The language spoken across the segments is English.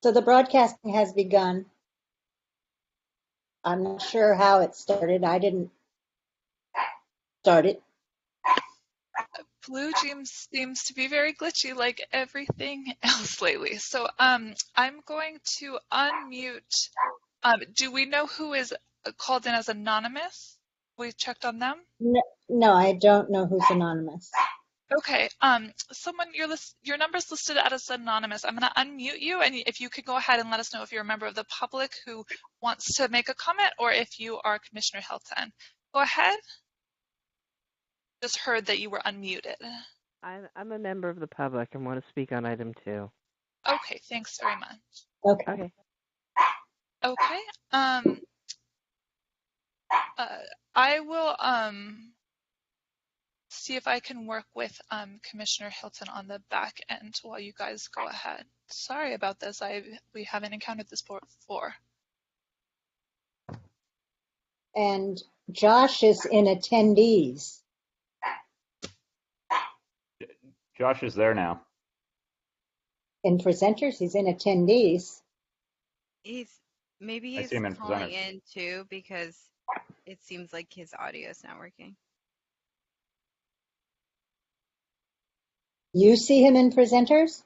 So the broadcasting has begun. I'm not sure how it started. I didn't start it. Blue seems to be very glitchy like everything else lately. So I'm going to unmute. Do we know who is called in as anonymous? We checked on them? No, I don't know who's anonymous. Okay. Someone your number's listed as anonymous. I'm going to unmute you, and if you could go ahead and let us know if you're a member of the public who wants to make a comment or if you are Commissioner Hilton. Go ahead. Just heard that you were unmuted. I'm a member of the public and want to speak on item 2. Okay, thanks very much. Okay. Okay. I will see if I can work with Commissioner Hilton on the back end while you guys go ahead. Sorry about this. We haven't encountered this before. And Josh is in attendees. Josh is there now. In presenters, he's in attendees. Maybe I he's see him in calling presenters. in too because it seems like his audio is not working. You see him in presenters?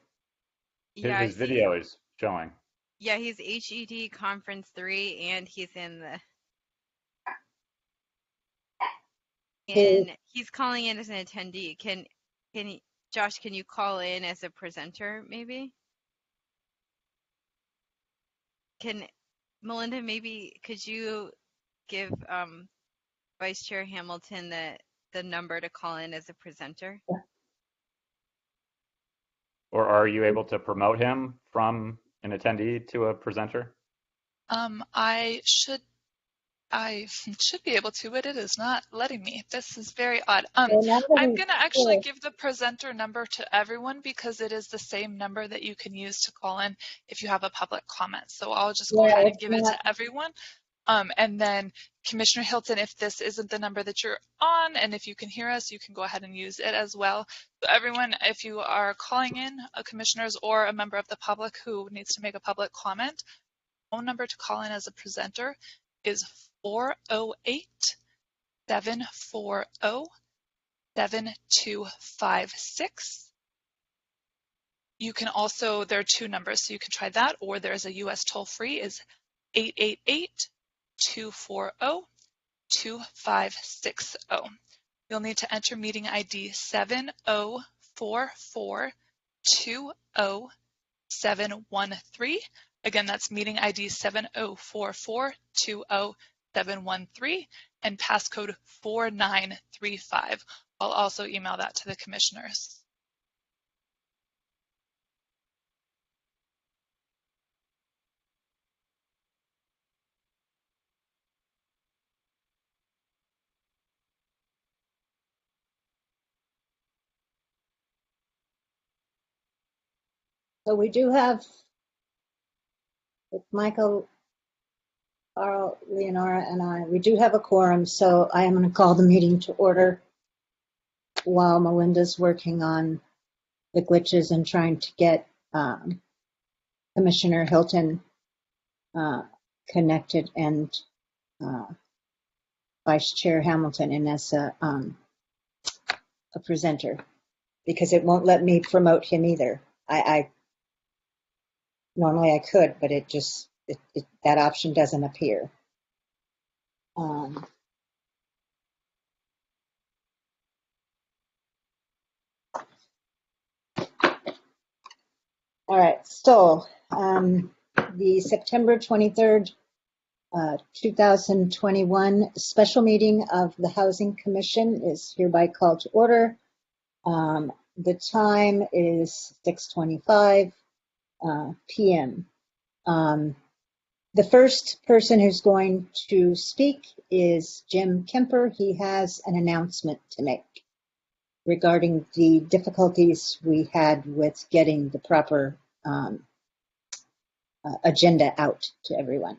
Yeah, His video is showing. Yeah, he's HED Conference 3 and he's in the and he's calling in as an attendee. Josh, can you call in as a presenter maybe? Melinda, maybe could you give Vice Chair Hamilton the number to call in as a presenter? Or are you able to promote him from an attendee to a presenter? I should be able to, but it is not letting me. This is very odd. I'm going to actually give the presenter number to everyone because it is the same number that you can use to call in if you have a public comment. So I'll just go ahead and give it to everyone. And then Commissioner Hilton, if this isn't the number that you're on and if you can hear us, you can go ahead and use it as well. So everyone, if you are calling in, commissioners or a member of the public who needs to make a public comment, phone number to call in as a presenter is 408-740-7256. You can also, there are two numbers, so you can try that, or there's a US toll-free is 888-240-2560. You'll need to enter meeting ID 704420713. Again, that's meeting ID 704420713 and passcode 4935. I'll also email that to the commissioners. So we do have, with Michael, Carl, Leonora, and I, we do have a quorum, so I am going to call the meeting to order while Melinda's working on the glitches and trying to get Commissioner Hilton connected and Vice Chair Hamilton in as a presenter, because it won't let me promote him either. I normally I could, but it just that option doesn't appear. All right, so the September 23rd, 2021 special meeting of the Housing Commission is hereby called to order. The time is 6:25 p.m. The first person who's going to speak is Jim Kemper. He has an announcement to make regarding the difficulties we had with getting the proper agenda out to everyone.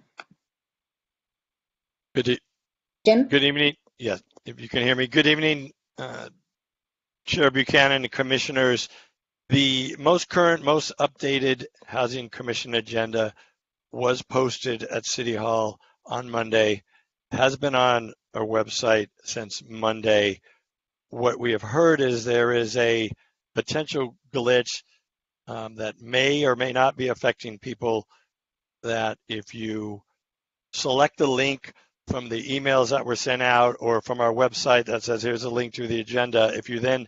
Jim? Good evening. Yes, if you can hear me. Good evening, Chair Buchanan and Commissioners. The most current, most updated Housing Commission agenda was posted at City Hall on Monday, has been on our website since Monday. What we have heard is there is a potential glitch that may or may not be affecting people, that if you select the link from the emails that were sent out or from our website that says here's a link to the agenda, if you then,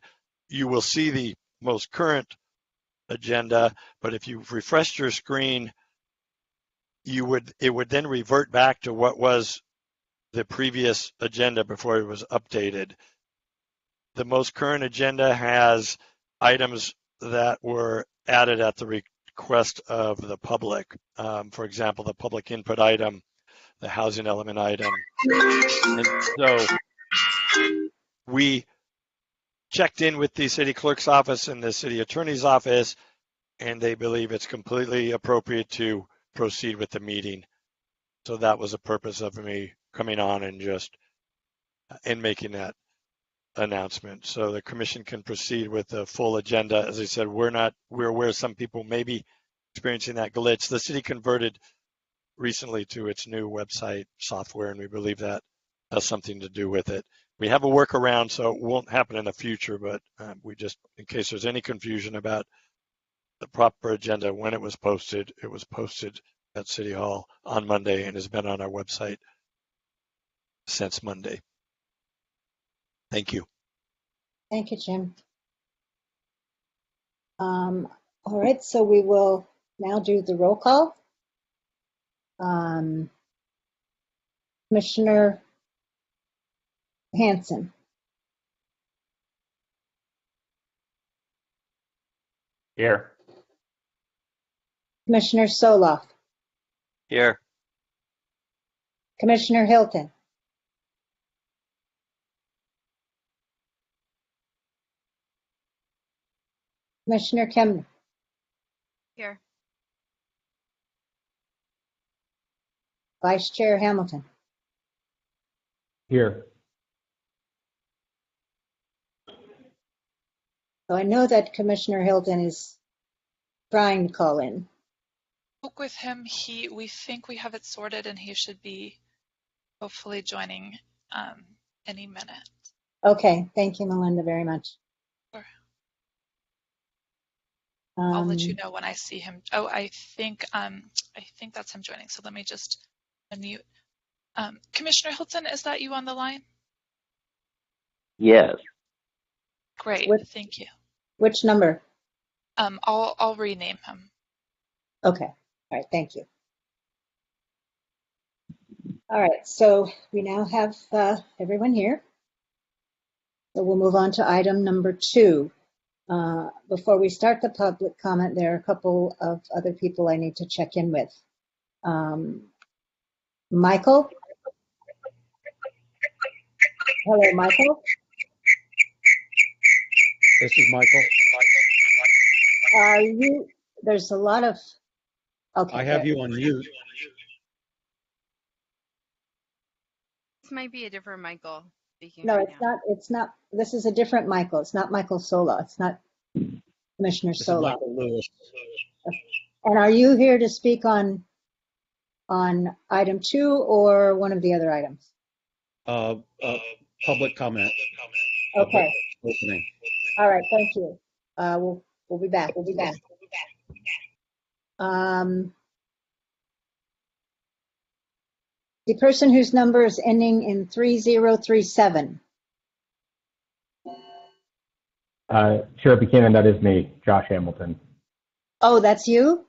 you will see the most current agenda, but if you've refreshed your screen, it would then revert back to what was the previous agenda before it was updated. The most current agenda has items that were added at the request of the public. For example, the public input item, the housing element item. And so we checked in with the city clerk's office and the city attorney's office, and they believe it's completely appropriate to proceed with the meeting. So that was the purpose of me coming on and making that announcement. So the commission can proceed with the full agenda. As I said, we're aware some people may be experiencing that glitch. The city converted recently to its new website software, and we believe that has something to do with it. We have a workaround, so it won't happen in the future, but we just, in case there's any confusion about the proper agenda, when it was posted at City Hall on Monday and has been on our website since Monday. Thank you. Thank you, Jim. All right, so we will now do the roll call. Commissioner Hanson. Here. Commissioner Soloff. Here. Commissioner Hilton. Commissioner Kemner. Here. Vice Chair Hamilton. Here. So I know that Commissioner Hilton is trying to call in. Spoke with him. We think we have it sorted, and he should be hopefully joining any minute. Okay, thank you, Melinda, very much. Sure. I'll let you know when I see him. Oh, I think that's him joining. So let me just unmute. Commissioner Hilton, is that you on the line? Yes. Great, thank you. Which number? I'll rename him. Okay, all right, thank you. All right, so we now have everyone here. So we'll move on to item number 2. Before we start the public comment, there are a couple of other people I need to check in with. Michael? Hello, Michael? This is Michael. There's a lot of, okay. I have you on mute. This might be a different Michael speaking. No, right it's now. not. It's not. This is a different Michael. It's not Michael Sola. It's not Commissioner This Sola. is Michael Lewis. And are you here to speak on item 2 or one of the other items? Public comment. Okay. Opening. All right. Thank you. We'll be back. The person whose number is ending in 3037. Chair Buchanan, that is me, Josh Hamilton. Oh, that's you?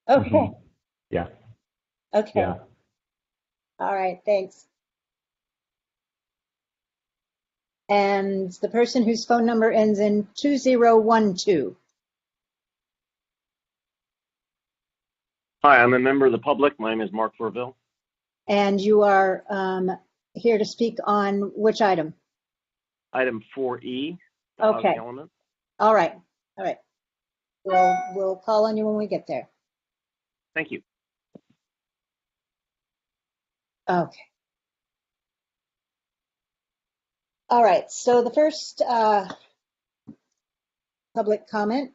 Okay. Mm-hmm. Yeah. Okay. Yeah. All right. Thanks. And the person whose phone number ends in 2012. Hi, I'm a member of the public. My name is Mark Verville. And you are here to speak on which item? Item 4E. The Okay. housing element. All right. All right. We'll call on you when we get there. Thank you. Okay. All right. So the first public comment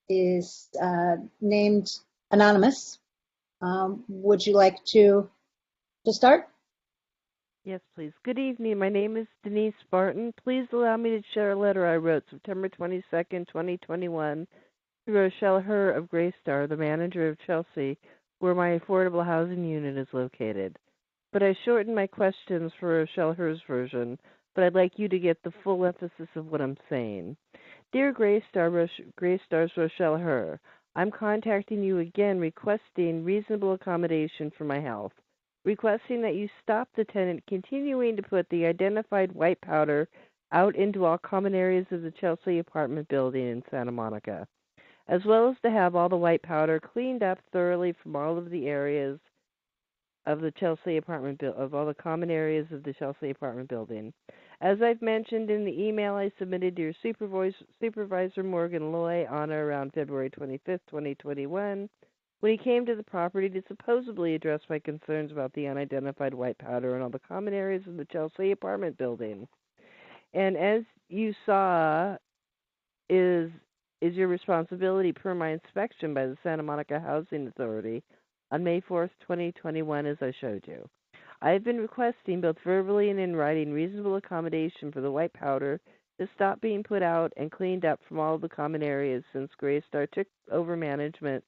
is named Anonymous. Would you like to start? Yes, please. Good evening. My name is Denise Barton. Please allow me to share a letter I wrote September 22nd, 2021 to Rochelle Herr of Greystar, the manager of Chelsea, where my affordable housing unit is located. But I shortened my questions for Rochelle Herr's version, but I'd like you to get the full emphasis of what I'm saying. Dear Greystar's Rochelle Herr, I'm contacting you again requesting reasonable accommodation for my health, requesting that you stop the tenant continuing to put the identified white powder out into all common areas of the Chelsea apartment building in Santa Monica, as well as to have all the white powder cleaned up thoroughly from all of the areas of the Chelsea apartment of all the common areas of the Chelsea apartment building. As I've mentioned in the email I submitted to your supervisor Morgan Loy on or around February 25th, 2021, when he came to the property to supposedly address my concerns about the unidentified white powder in all the common areas of the Chelsea apartment building. And as you saw, is your responsibility per my inspection by the Santa Monica Housing Authority on May 4th, 2021, as I showed you. I have been requesting, both verbally and in writing, reasonable accommodation for the white powder to stop being put out and cleaned up from all of the common areas since Greystar took over management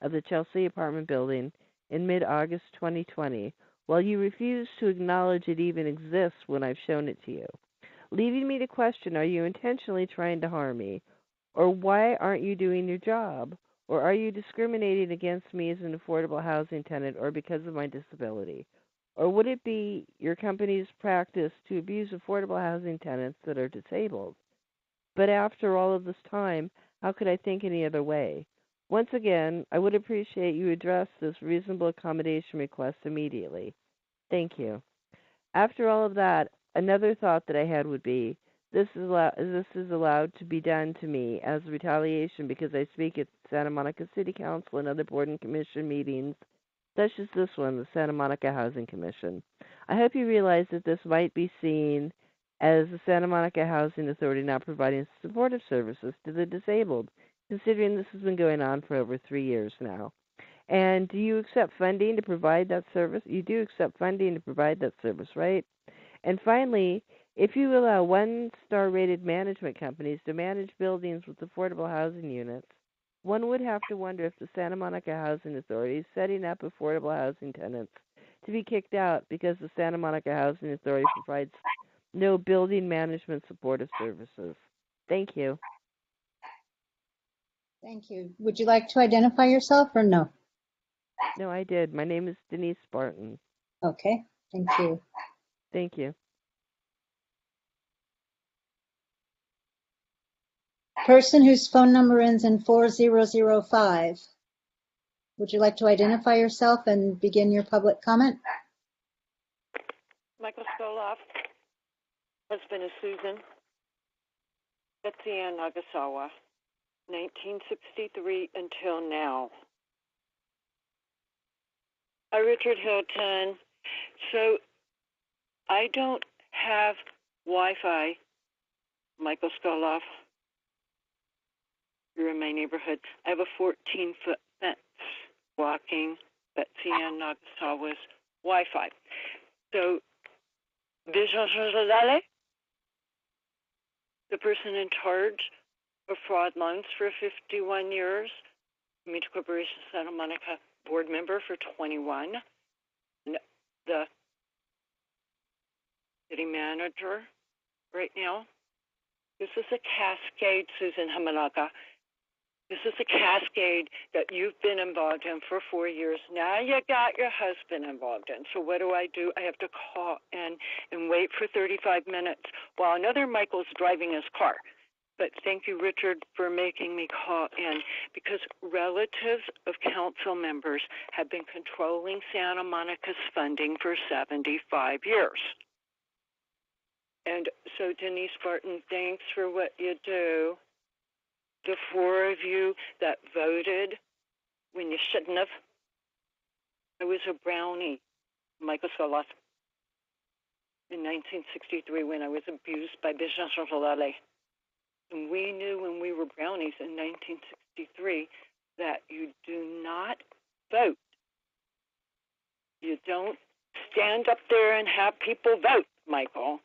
of the Chelsea apartment building in mid-August 2020, while you refuse to acknowledge it even exists when I've shown it to you, leaving me to question, are you intentionally trying to harm me? Or why aren't you doing your job? Or are you discriminating against me as an affordable housing tenant or because of my disability? Or would it be your company's practice to abuse affordable housing tenants that are disabled? But after all of this time, how could I think any other way? Once again, I would appreciate you address this reasonable accommodation request immediately. Thank you. After all of that, another thought that I had would be, this is allowed to be done to me as retaliation because I speak at Santa Monica City Council and other board and commission meetings, such as this one, the Santa Monica Housing Commission. I hope you realize that this might be seen as the Santa Monica Housing Authority not providing supportive services to the disabled, considering this has been going on for over 3 years now. And do you accept funding to provide that service? You do accept funding to provide that service, right? And finally, if you allow one-star rated management companies to manage buildings with affordable housing units, one would have to wonder if the Santa Monica Housing Authority is setting up affordable housing tenants to be kicked out because the Santa Monica Housing Authority provides no building management supportive services. Thank you. Thank you. Would you like to identify yourself or no? No, I did. My name is Denise Barton. Okay, thank you. Thank you. Person whose phone number ends in 4005. Would you like to identify yourself and begin your public comment? Michael Skoloff, husband of Susan, Betsy Ann Nagasawa, 1963 until now. Hi, Richard Hilton. So I don't have Wi-Fi, Michael Skoloff. You're in my neighborhood. I have a 14-foot fence blocking Betsy Ann Nagasawa's Wi-Fi. So, the person in charge of fraud loans for 51 years, Metro Corporation Santa Monica board member for 21, the city manager right now. This is a cascade, Susan Hamanaka. This is a cascade that you've been involved in for 4 years. Now you got your husband involved in. So what do? I have to call in and wait for 35 minutes while another Michael's driving his car. But thank you, Richard, for making me call in, because relatives of council members have been controlling Santa Monica's funding for 75 years. And so, Denise Barton, thanks for what you do. The 4 of you that voted when you shouldn't have. I was a brownie, Michael Skoloff. in 1963 when I was abused by Bijan Jalale. And we knew when we were brownies in 1963 that you do not vote. You don't stand up there and have people vote, Michael.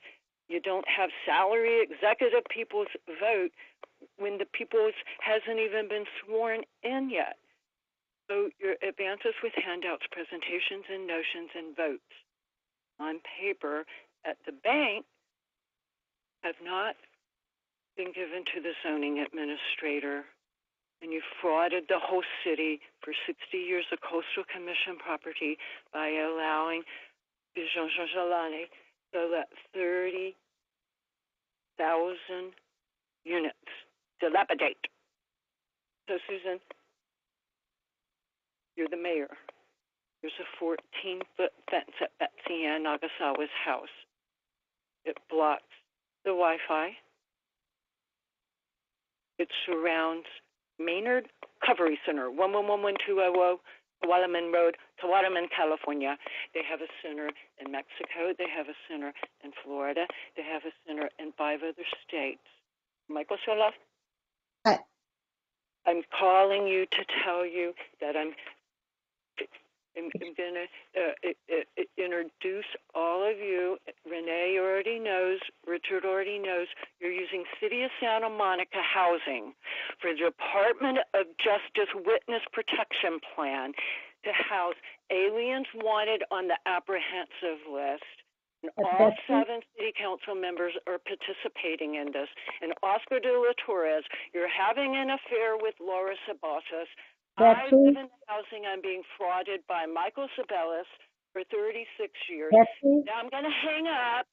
You don't have salary executive people's vote when the people's hasn't even been sworn in yet. So your advances with handouts, presentations, and notions and votes on paper at the bank have not been given to the zoning administrator. And you frauded the whole city for 60 years of Coastal Commission property by allowing Bijan Jalale to let 30,000 units dilapidate. So, Susan, you're the mayor. There's a 14-foot fence at Betsy Ann Nagasawa's house. It blocks the Wi-Fi. It surrounds Maynard Recovery Center, 111200 Tualaman Road, Tualaman, California. They have a center in Mexico. They have a center in Florida. They have a center in 5 other states. Michael Soloff? Hi. I'm calling you to tell you that I'm going to introduce all of you. Renee already knows, Richard already knows, you're using City of Santa Monica Housing for the Department of Justice Witness Protection Plan to house aliens wanted on the apprehensive list. And all 7 city council members are participating in this. And Oscar de la Torres, you're having an affair with Laura Sabatas. I live in the housing. I'm being frauded by Michael Sabelis for 36 years. Now I'm going to hang up.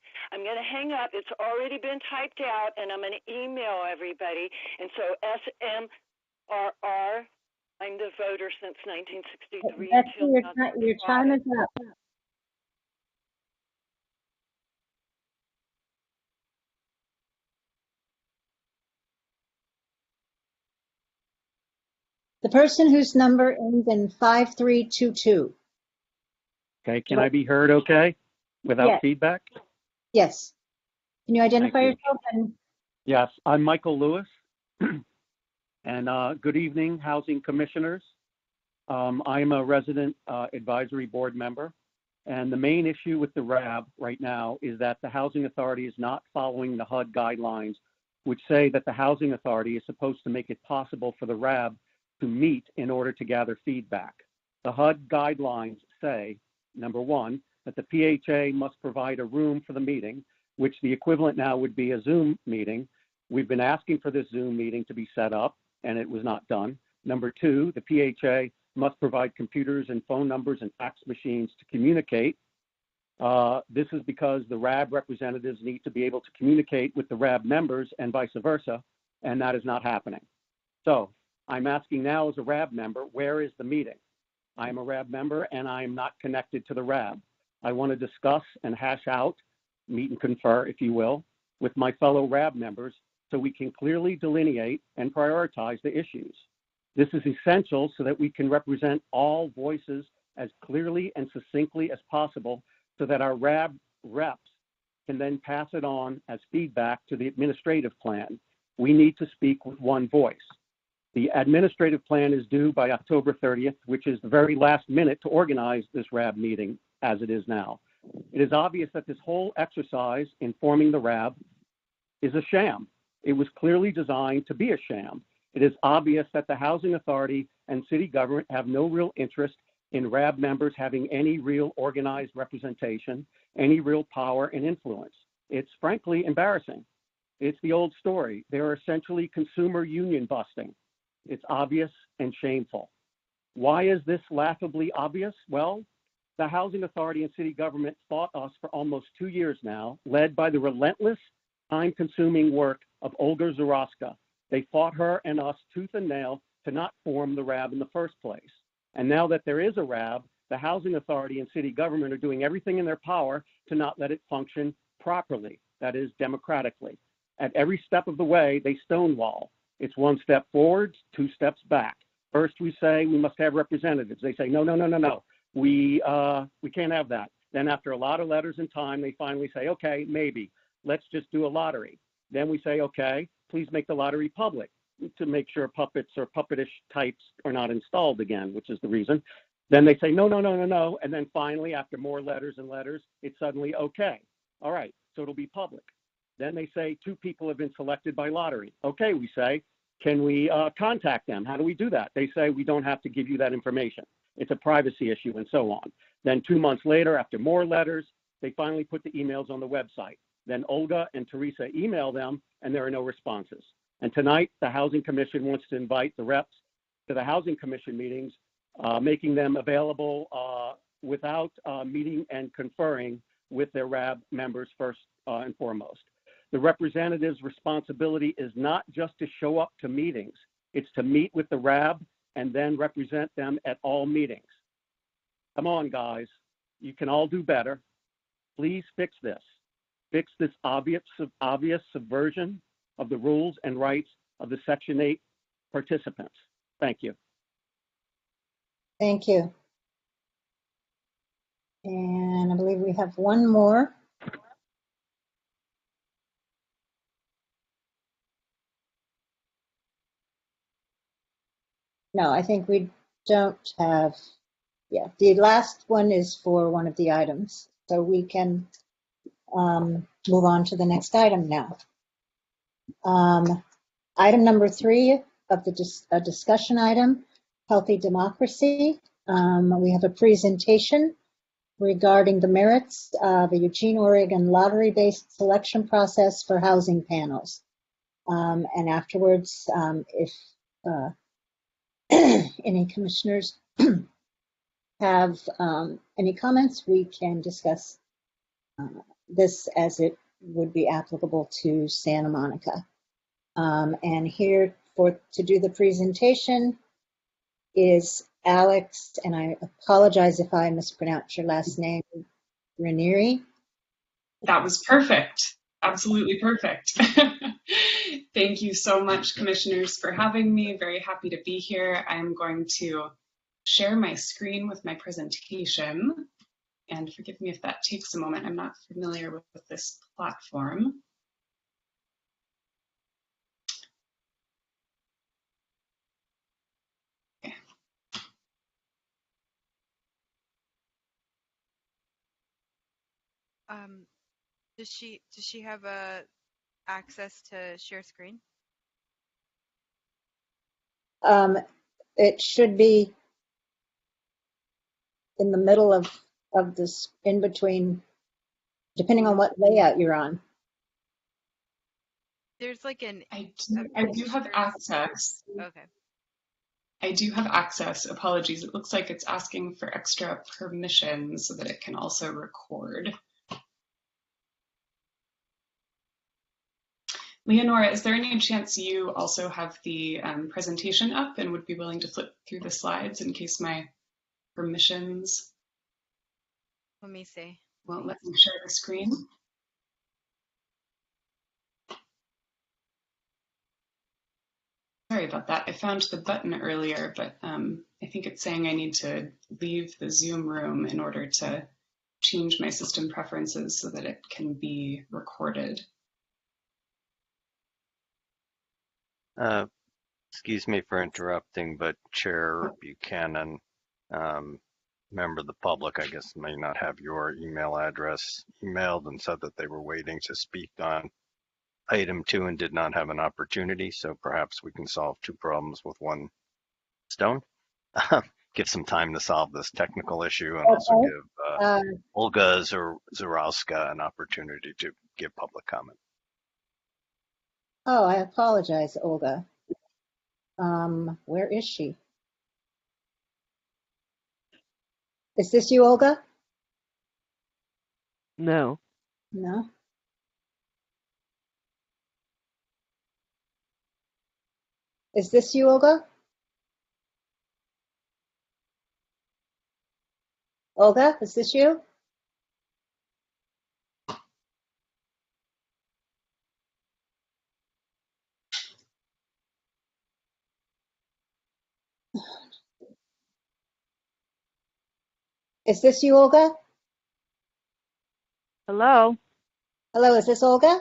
It's already been typed out, and I'm going to email everybody. And so SMRR, I'm the voter since 1963. Your time is up. The person whose number ends in 5322. Okay, can I be heard okay without feedback? Yes. Can you identify yourself? Yes, I'm Michael Lewis. And good evening, Housing Commissioners. I'm a resident advisory board member. And the main issue with the RAB right now is that the Housing Authority is not following the HUD guidelines, which say that the Housing Authority is supposed to make it possible for the RAB to meet in order to gather feedback. The HUD guidelines say, number one, that the PHA must provide a room for the meeting, which the equivalent now would be a Zoom meeting. We've been asking for this Zoom meeting to be set up, and it was not done. Number two, the PHA must provide computers and phone numbers and fax machines to communicate. This is because the RAB representatives need to be able to communicate with the RAB members and vice versa, and that is not happening. So I'm asking now as a RAB member, where is the meeting? I'm a RAB member and I am not connected to the RAB. I want to discuss and hash out, meet and confer, if you will, with my fellow RAB members so we can clearly delineate and prioritize the issues. This is essential so that we can represent all voices as clearly and succinctly as possible so that our RAB reps can then pass it on as feedback to the administrative plan. We need to speak with one voice. The administrative plan is due by October 30th, which is the very last minute to organize this RAB meeting as it is now. It is obvious that this whole exercise in forming the RAB is a sham. It was clearly designed to be a sham. It is obvious that the Housing Authority and city government have no real interest in RAB members having any real organized representation, any real power and influence. It's frankly embarrassing. It's the old story. They're essentially consumer union busting. It's obvious and shameful. Why is this laughably obvious? Well, the Housing Authority and city government fought us for almost 2 years now, led by the relentless, time-consuming work of Olga Zaraska. They fought her and us tooth and nail to not form the RAB in the first place. And now that there is a RAB, the Housing Authority and city government are doing everything in their power to not let it function properly, that is, democratically. At every step of the way, they stonewall. It's 1 step forward, 2 steps back. First, we say we must have representatives. They say, no. We can't have that. Then after a lot of letters and time, they finally say, okay, maybe, let's just do a lottery. Then we say, okay, please make the lottery public to make sure puppets or puppetish types are not installed again, which is the reason. Then they say, no. And then finally, after more letters and letters, it's suddenly okay. All right, so it'll be public. Then they say 2 people have been selected by lottery. Okay, we say, can we contact them? How do we do that? They say, we don't have to give you that information. It's a privacy issue and so on. Then 2 months later, after more letters, they finally put the emails on the website. Then Olga and Teresa email them and there are no responses. And tonight, the Housing Commission wants to invite the reps to the Housing Commission meetings, making them available without meeting and conferring with their RAB members first and foremost. The representative's responsibility is not just to show up to meetings, it's to meet with the RAB and then represent them at all meetings. Come on, guys, you can all do better. Please fix this. Fix this obvious subversion of the rules and rights of the Section 8 participants. Thank you. Thank you. And I believe we have one more. No, I think we don't have, yeah, the last one is for one of the items. So we can move on to the next item now. Item number 3 of the discussion item, Healthy Democracy. We have a presentation regarding the merits of a Eugene, Oregon lottery-based selection process for housing panels. And afterwards, if any commissioners have any comments, we can discuss this as it would be applicable to Santa Monica. And here to do the presentation is Alex, and I apologize if I mispronounce your last name, Ranieri. That was perfect. Absolutely perfect. Thank you so much, commissioners, for having me. Very happy to be here. I'm going to share my screen with my presentation. And forgive me if that takes a moment. I'm not familiar with this platform. Okay. Does she have access to share screen? It should be in the middle of this, in between, depending on what layout you're on. There's like I do have access. Okay. I do have access. Apologies. It looks like it's asking for extra permission so that it can also record. Leonora, is there any chance you also have the presentation up and would be willing to flip through the slides in case my permissions? Let me see. Won't let me share the screen. Sorry about that. I found the button earlier, but I think it's saying I need to leave the Zoom room in order to change my system preferences so that it can be recorded. Excuse me for interrupting, but Chair Buchanan, member of the public, I guess, may not have your email address emailed and said that they were waiting to speak on item 2 and did not have an opportunity. So perhaps we can solve 2 problems with one stone. Give some time to solve this technical issue and also give Olga Zarowska an opportunity to give public comment. Oh, I apologize, Olga. Where is she? Is this you, Olga? No. No. Is this you, Olga? Olga, is this you? Is this you, Olga? Hello. Hello, is this Olga?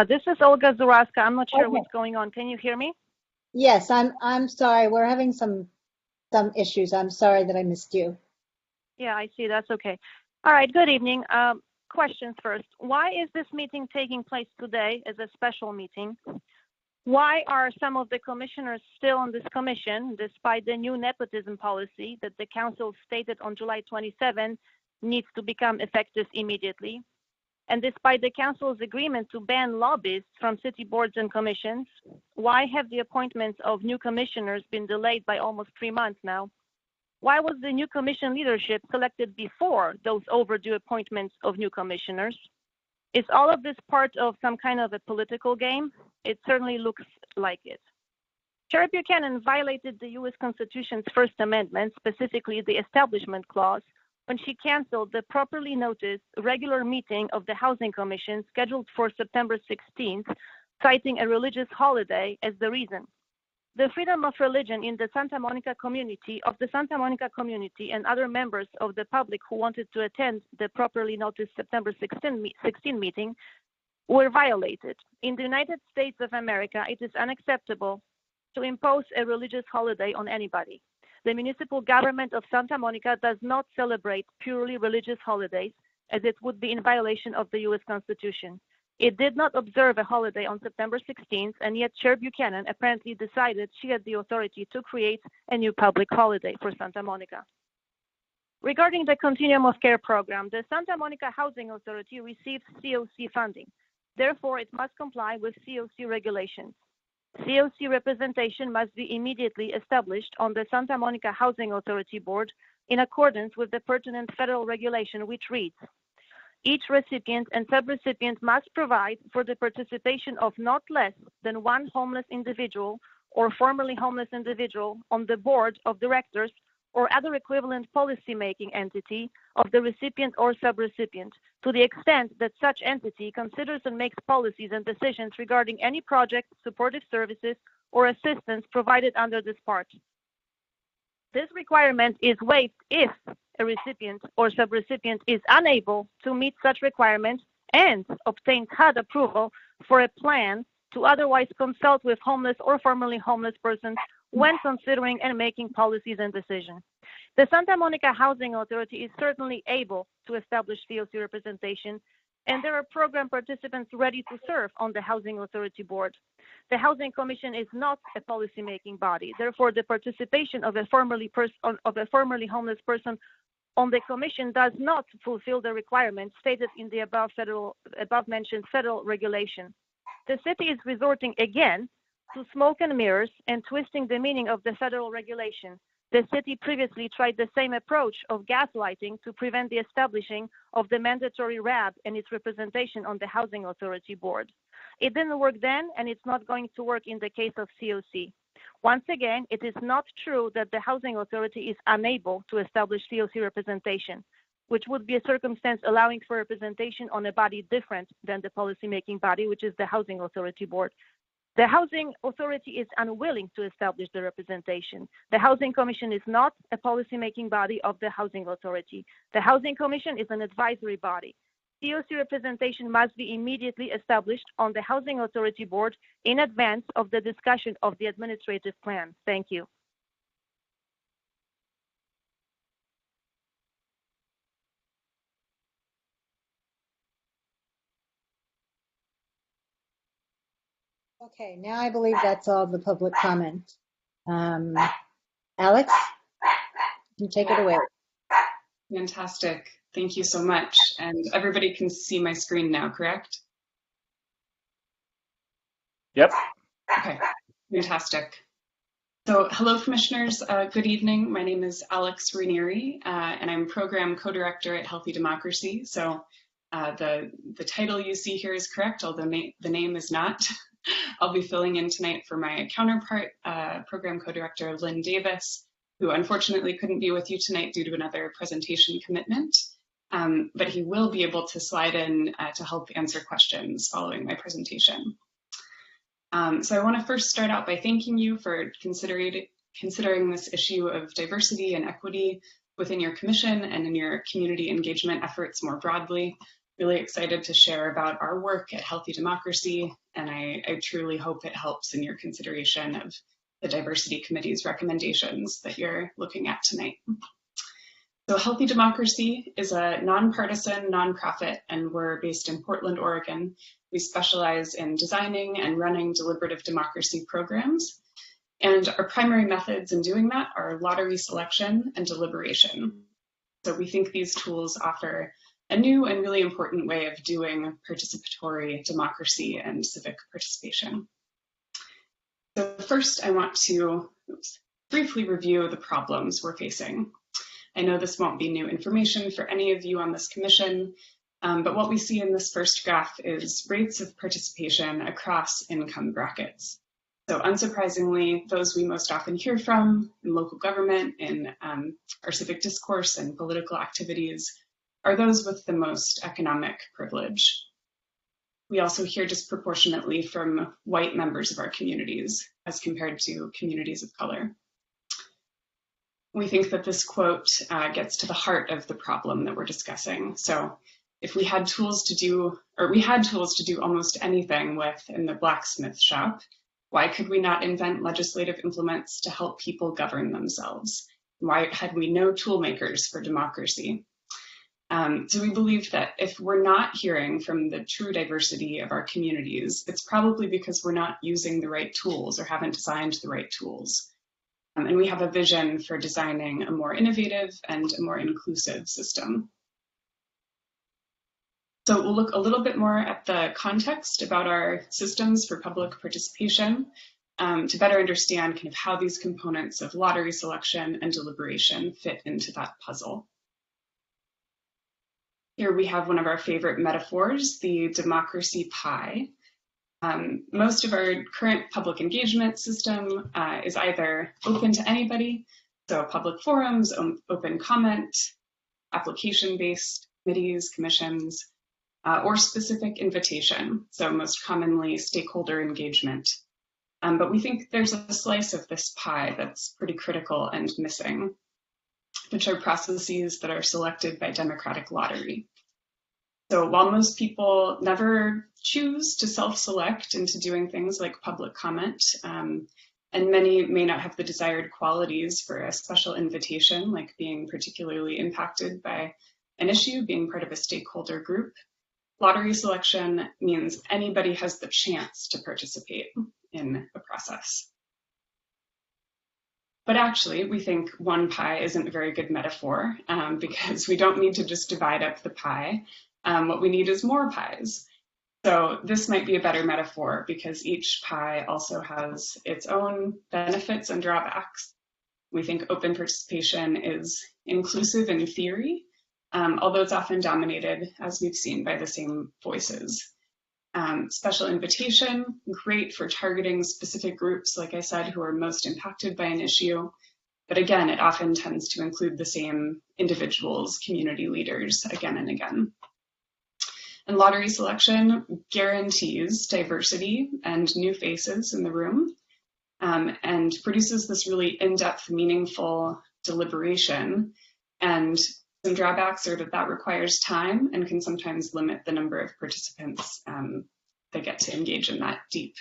This is Olga Zuraska. I'm not sure what's going on. Can you hear me? Yes, I'm sorry. We're having some issues. I'm sorry that I missed you. Yeah, I see. That's okay. All right. Good evening. Questions first. Why is this meeting taking place today as a special meeting? Why are some of the commissioners still on this commission, despite the new nepotism policy that the council stated on July 27 needs to become effective immediately? And despite the council's agreement to ban lobbyists from city boards and commissions, why have the appointments of new commissioners been delayed by almost 3 months now? Why was the new commission leadership selected before those overdue appointments of new commissioners? Is all of this part of some kind of a political game? It certainly looks like it. Chair Buchanan violated the U.S. Constitution's First Amendment, specifically the Establishment Clause, when she canceled the properly noticed regular meeting of the Housing Commission scheduled for September 16th, citing a religious holiday as the reason. The freedom of religion in the Santa Monica community, and other members of the public who wanted to attend the properly noticed September 16 meeting were violated. In the United States of America, it is unacceptable to impose a religious holiday on anybody. The municipal government of Santa Monica does not celebrate purely religious holidays, as it would be in violation of the U.S. Constitution. It did not observe a holiday on September 16th, and yet Chair Buchanan apparently decided she had the authority to create a new public holiday for Santa Monica. Regarding the Continuum of Care program, the Santa Monica Housing Authority receives COC funding. Therefore, it must comply with COC regulations. COC representation must be immediately established on the Santa Monica Housing Authority Board in accordance with the pertinent federal regulation, which reads, each recipient and subrecipient must provide for the participation of not less than one homeless individual or formerly homeless individual on the board of directors or other equivalent policymaking entity of the recipient or subrecipient, to the extent that such entity considers and makes policies and decisions regarding any project, supportive services, or assistance provided under this part. This requirement is waived if a recipient or subrecipient is unable to meet such requirements and obtains HUD approval for a plan to otherwise consult with homeless or formerly homeless persons when considering and making policies and decisions. The Santa Monica Housing Authority is certainly able to establish COC representation, and there are program participants ready to serve on the Housing Authority Board. The Housing Commission is not a policymaking body. Therefore, the participation of a formerly homeless person on the Commission does not fulfill the requirements stated in the above-mentioned federal regulation. The city is resorting again to smoke and mirrors and twisting the meaning of the federal regulation. The city previously tried the same approach of gaslighting to prevent the establishing of the mandatory RAB and its representation on the Housing Authority Board. It didn't work then, and it's not going to work in the case of COC. Once again, it is not true that the Housing Authority is unable to establish COC representation, which would be a circumstance allowing for representation on a body different than the policymaking body, which is the Housing Authority Board. The Housing Authority is unwilling to establish the representation. The Housing Commission is not a policymaking body of the Housing Authority. The Housing Commission is an advisory body. COC representation must be immediately established on the Housing Authority Board in advance of the discussion of the administrative plan. Thank you. Okay, now I believe that's all the public comment. Alex, you take it away. Fantastic. Thank you so much. And everybody can see my screen now, correct? Yep. Okay, fantastic. So hello, commissioners. Good evening. My name is Alex Ranieri, and I'm program co-director at Healthy Democracy. So the title you see here is correct, although the name is not. I'll be filling in tonight for my counterpart, program co-director Lynn Davis, who unfortunately couldn't be with you tonight due to another presentation commitment, but he will be able to slide in to help answer questions following my presentation. So I want to first start out by thanking you for considering this issue of diversity and equity within your commission and in your community engagement efforts more broadly. Really excited to share about our work at Healthy Democracy, and I truly hope it helps in your consideration of the Diversity Committee's recommendations that you're looking at tonight. So Healthy Democracy is a nonpartisan nonprofit, and we're based in Portland, Oregon. We specialize in designing and running deliberative democracy programs. And our primary methods in doing that are lottery selection and deliberation. So we think these tools offer a new and really important way of doing participatory democracy and civic participation. So first, I want to briefly review the problems we're facing. I know this won't be new information for any of you on this commission, but what we see in this first graph is rates of participation across income brackets. So unsurprisingly, those we most often hear from in local government, in our civic discourse and political activities, are those with the most economic privilege. We also hear disproportionately from white members of our communities as compared to communities of color. We think that this quote gets to the heart of the problem that we're discussing. So if we had tools to do, almost anything with in the blacksmith shop, why could we not invent legislative implements to help people govern themselves? Why had we no tool makers for democracy? So we believe that if we're not hearing from the true diversity of our communities, it's probably because we're not using the right tools or haven't designed the right tools. And we have a vision for designing a more innovative and a more inclusive system. So we'll look a little bit more at the context about our systems for public participation to better understand kind of how these components of lottery selection and deliberation fit into that puzzle. Here we have one of our favorite metaphors, the democracy pie. Most of our current public engagement system is either open to anybody, so public forums, open comment, application-based committees, commissions, or specific invitation, so most commonly stakeholder engagement. But we think there's a slice of this pie that's pretty critical and missing, which are processes that are selected by democratic lottery. So while most people never choose to self-select into doing things like public comment, and many may not have the desired qualities for a special invitation, like being particularly impacted by an issue, being part of a stakeholder group, lottery selection means anybody has the chance to participate in a process. But actually, we think one pie isn't a very good metaphor because we don't need to just divide up the pie. What we need is more pies. So this might be a better metaphor because each pie also has its own benefits and drawbacks. We think open participation is inclusive in theory, although it's often dominated, as we've seen, by the same voices. Special invitation, great for targeting specific groups, like I said, who are most impacted by an issue. But again, it often tends to include the same individuals, community leaders, again and again. And lottery selection guarantees diversity and new faces in the room and produces this really in-depth, meaningful deliberation. And some drawbacks are that requires time and can sometimes limit the number of participants that get to engage in that deep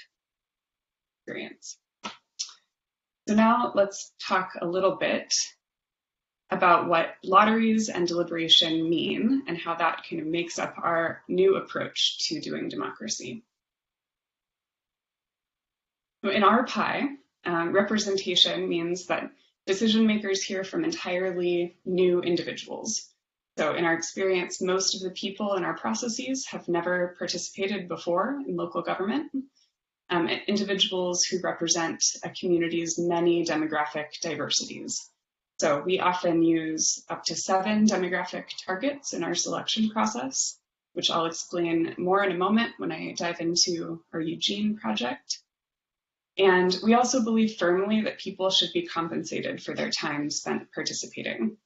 experience. So now let's talk a little bit about what lotteries and deliberation mean and how that kind of makes up our new approach to doing democracy. So in our pie, representation means that decision makers hear from entirely new individuals. So in our experience, most of the people in our processes have never participated before in local government. Individuals who represent a community's many demographic diversities. So we often use up to 7 demographic targets in our selection process, which I'll explain more in a moment when I dive into our Eugene project. And we also believe firmly that people should be compensated for their time spent participating.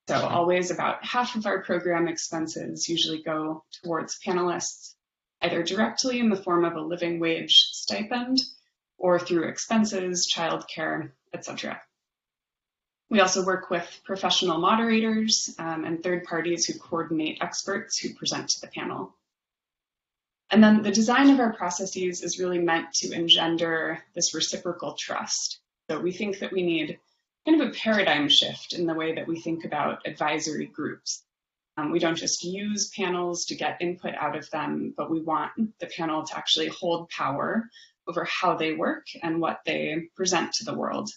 So always about half of our program expenses usually go towards panelists, either directly in the form of a living wage stipend or through expenses, childcare, etc. We also work with professional moderators and third parties who coordinate experts who present to the panel. And then the design of our processes is really meant to engender this reciprocal trust. So we think that we need kind of a paradigm shift in the way that we think about advisory groups. We don't just use panels to get input out of them, but we want the panel to actually hold power over how they work and what they present to the world.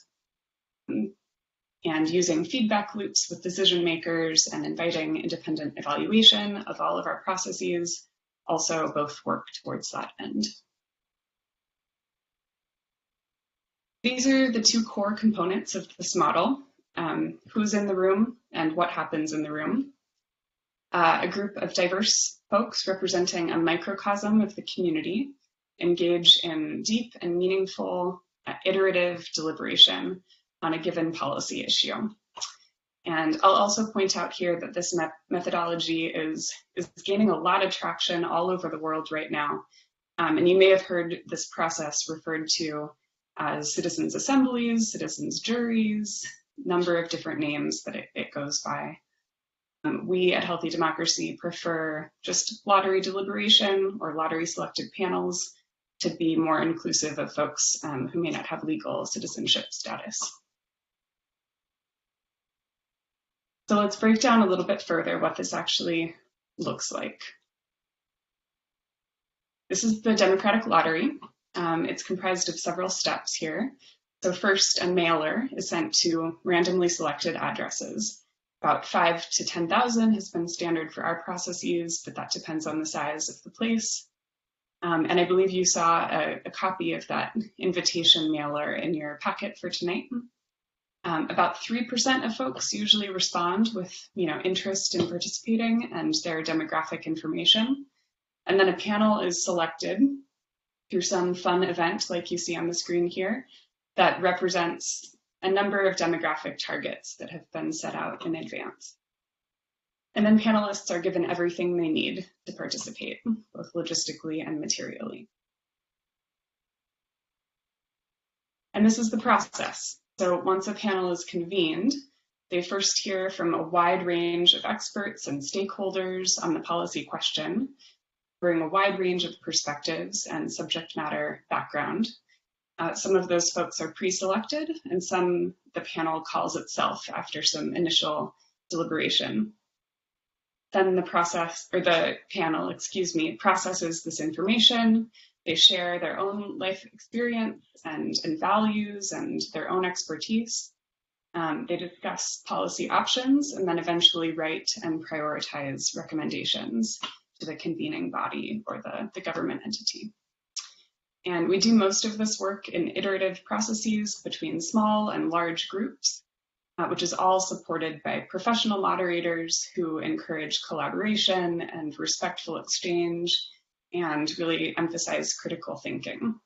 And using feedback loops with decision makers and inviting independent evaluation of all of our processes also both work towards that end. These are the two core components of this model, who's in the room and what happens in the room. A group of diverse folks representing a microcosm of the community engage in deep and meaningful iterative deliberation on a given policy issue. And I'll also point out here that this methodology is gaining a lot of traction all over the world right now. And you may have heard this process referred to as citizens' assemblies, citizens' juries, number of different names that it goes by. We at Healthy Democracy prefer just lottery deliberation or lottery selected panels to be more inclusive of folks who may not have legal citizenship status. So let's break down a little bit further what this actually looks like. This is the Democratic Lottery. It's comprised of several steps here. So first, a mailer is sent to randomly selected addresses. About 5,000 to 10,000 has been standard for our processes, but that depends on the size of the place. And I believe you saw a copy of that invitation mailer in your packet for tonight. About 3% of folks usually respond with, interest in participating and their demographic information. And then a panel is selected through some fun event like you see on the screen here that represents a number of demographic targets that have been set out in advance. And then panelists are given everything they need to participate, both logistically and materially. And this is the process. So once a panel is convened, they first hear from a wide range of experts and stakeholders on the policy question, bring a wide range of perspectives and subject matter background. Some of those folks are pre-selected, and some the panel calls itself after some initial deliberation. Then the panel processes this information. They share their own life experience and values and their own expertise. They discuss policy options and then eventually write and prioritize recommendations to the convening body or the government entity. And we do most of this work in iterative processes between small and large groups, which is all supported by professional moderators who encourage collaboration and respectful exchange and really emphasize critical thinking.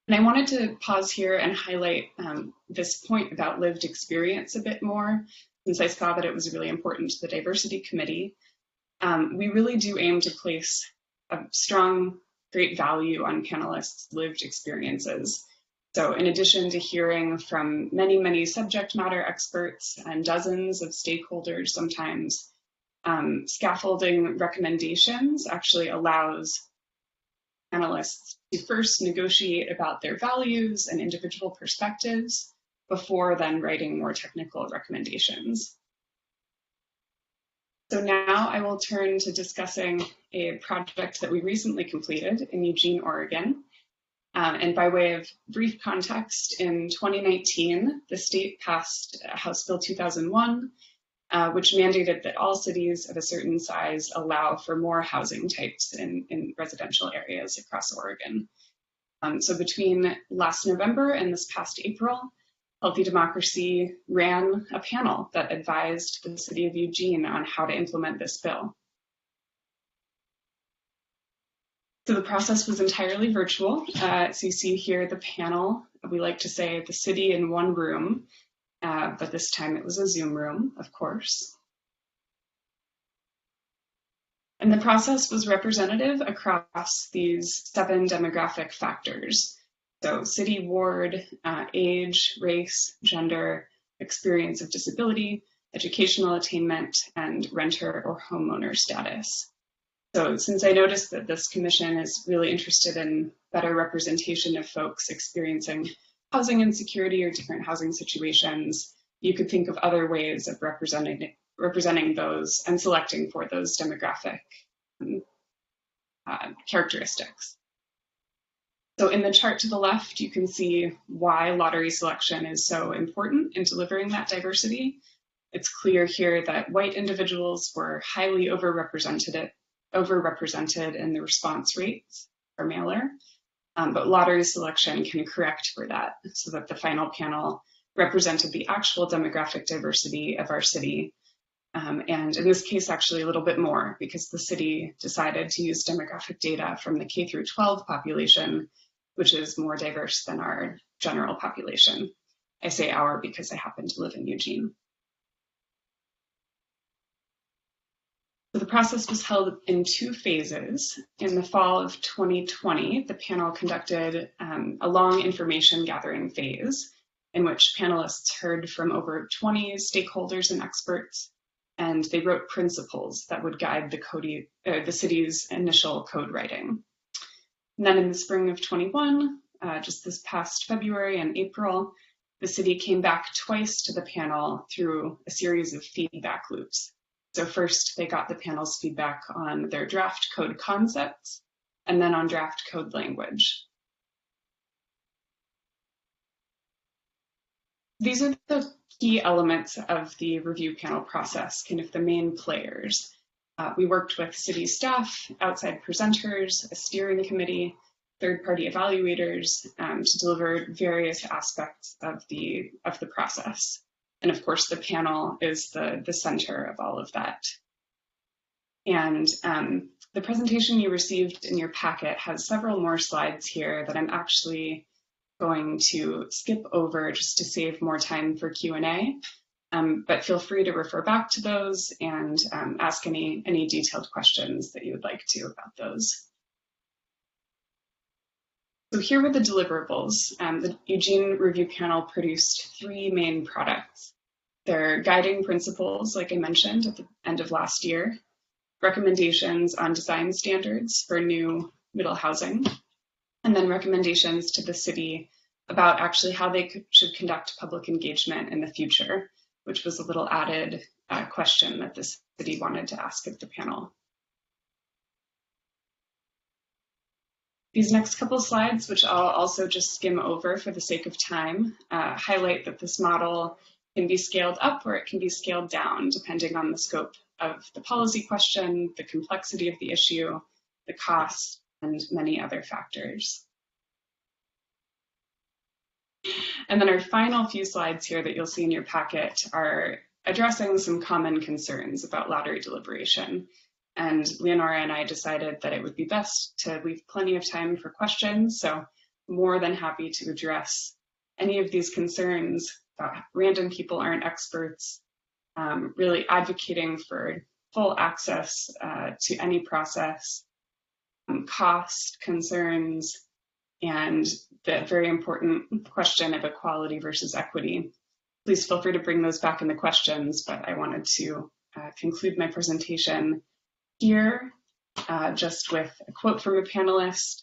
And I wanted to pause here and highlight this point about lived experience a bit more, since I saw that it was really important to the Diversity Committee. We really do aim to place a strong, great value on panelists' lived experiences. So in addition to hearing from many, many subject matter experts and dozens of stakeholders sometimes, scaffolding recommendations actually allows panelists to first negotiate about their values and individual perspectives before then writing more technical recommendations. So now I will turn to discussing a project that we recently completed in Eugene, Oregon. And by way of brief context, in 2019, the state passed House Bill 2001, which mandated that all cities of a certain size allow for more housing types in residential areas across Oregon. So between last November and this past April, Healthy Democracy ran a panel that advised the city of Eugene on how to implement this bill. So the process was entirely virtual. So you see here the panel, we like to say the city in one room, but this time it was a Zoom room, of course. And the process was representative across these 7 demographic factors. So city, ward, age, race, gender, experience of disability, educational attainment, and renter or homeowner status. So since I noticed that this commission is really interested in better representation of folks experiencing housing insecurity or different housing situations, you could think of other ways of representing those and selecting for those demographic characteristics. So in the chart to the left, you can see why lottery selection is so important in delivering that diversity. It's clear here that white individuals were highly overrepresented in the response rates for mailer, but lottery selection can correct for that so that the final panel represented the actual demographic diversity of our city. And in this case, actually a little bit more, because the city decided to use demographic data from the K through 12 population, which is more diverse than our general population. I say our because I happen to live in Eugene. So the process was held in 2 phases. In the fall of 2020, the panel conducted a long information gathering phase in which panelists heard from over 20 stakeholders and experts, and they wrote principles that would guide the city's initial code writing. And then in the spring of 21, just this past February and April, the city came back twice to the panel through a series of feedback loops. So first, they got the panel's feedback on their draft code concepts, and then on draft code language. These are the key elements of the review panel process, kind of the main players. We worked with city staff, outside presenters, a steering committee, third-party evaluators to deliver various aspects of the process. And of course, the panel is the center of all of that. And the presentation you received in your packet has several more slides here that I'm actually going to skip over just to save more time for Q&A. But feel free to refer back to those and ask any detailed questions that you would like to about those. So here were the deliverables. The Eugene Review Panel produced 3 main products. Their guiding principles, like I mentioned at the end of last year, recommendations on design standards for new middle housing, and then recommendations to the city about actually how they should conduct public engagement in the future, which was a little added question that the city wanted to ask of the panel. These next couple slides, which I'll also just skim over for the sake of time, highlight that this model can be scaled up or it can be scaled down depending on the scope of the policy question, the complexity of the issue, the cost, and many other factors. And then our final few slides here that you'll see in your packet are addressing some common concerns about lottery deliberation. And Leonora and I decided that it would be best to leave plenty of time for questions. So more than happy to address any of these concerns about random people aren't experts, really advocating for full access to any process, cost concerns, and the very important question of equality versus equity. Please feel free to bring those back in the questions, but I wanted to conclude my presentation here just with a quote from a panelist.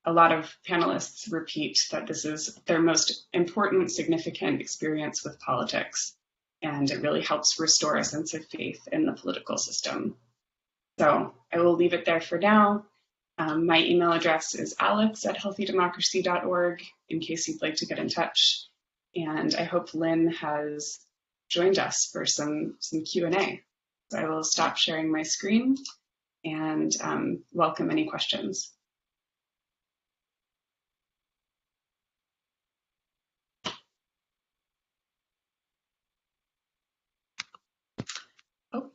A lot of panelists repeat that this is their most important, significant experience with politics, and it really helps restore a sense of faith in the political system. So I will leave it there for now. My email address is alex@healthydemocracy.org in case you'd like to get in touch. And I hope Lynn has joined us for some Q&A. So I will stop sharing my screen and welcome any questions. Oh,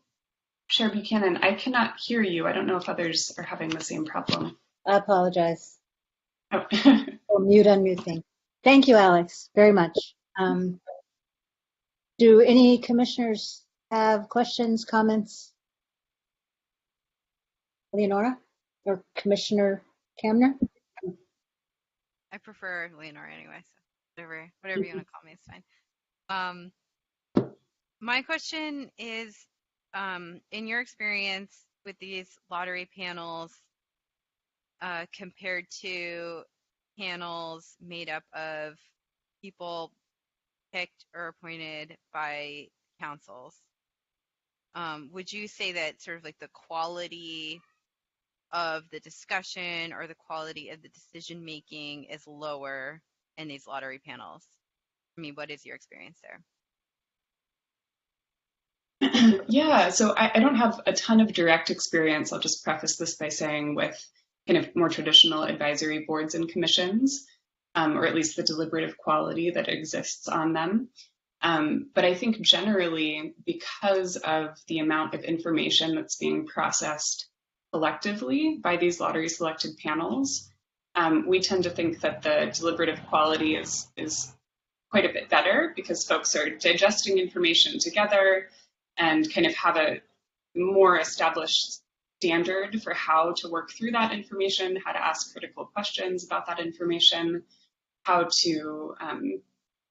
Chair Buchanan, I cannot hear you. I don't know if others are having the same problem. I apologize. Oh. Mute, unmute thing. Thank you, Alex, very much. Do any commissioners have questions, comments? Leonora or Commissioner Kamner? I prefer Leonora anyway, so whatever you want to call me is fine. My question is, in your experience with these lottery panels, compared to panels made up of people picked or appointed by councils, would you say that sort of like the quality of the discussion or the quality of the decision making is lower in these lottery panels? I mean, what is your experience there? Yeah, so I don't have a ton of direct experience. I'll just preface this by saying with kind of more traditional advisory boards and commissions, or at least the deliberative quality that exists on them. But I think generally, because of the amount of information that's being processed collectively by these lottery selected panels, we tend to think that the deliberative quality is quite a bit better because folks are digesting information together and kind of have a more established standard for how to work through that information, how to ask critical questions about that information, how to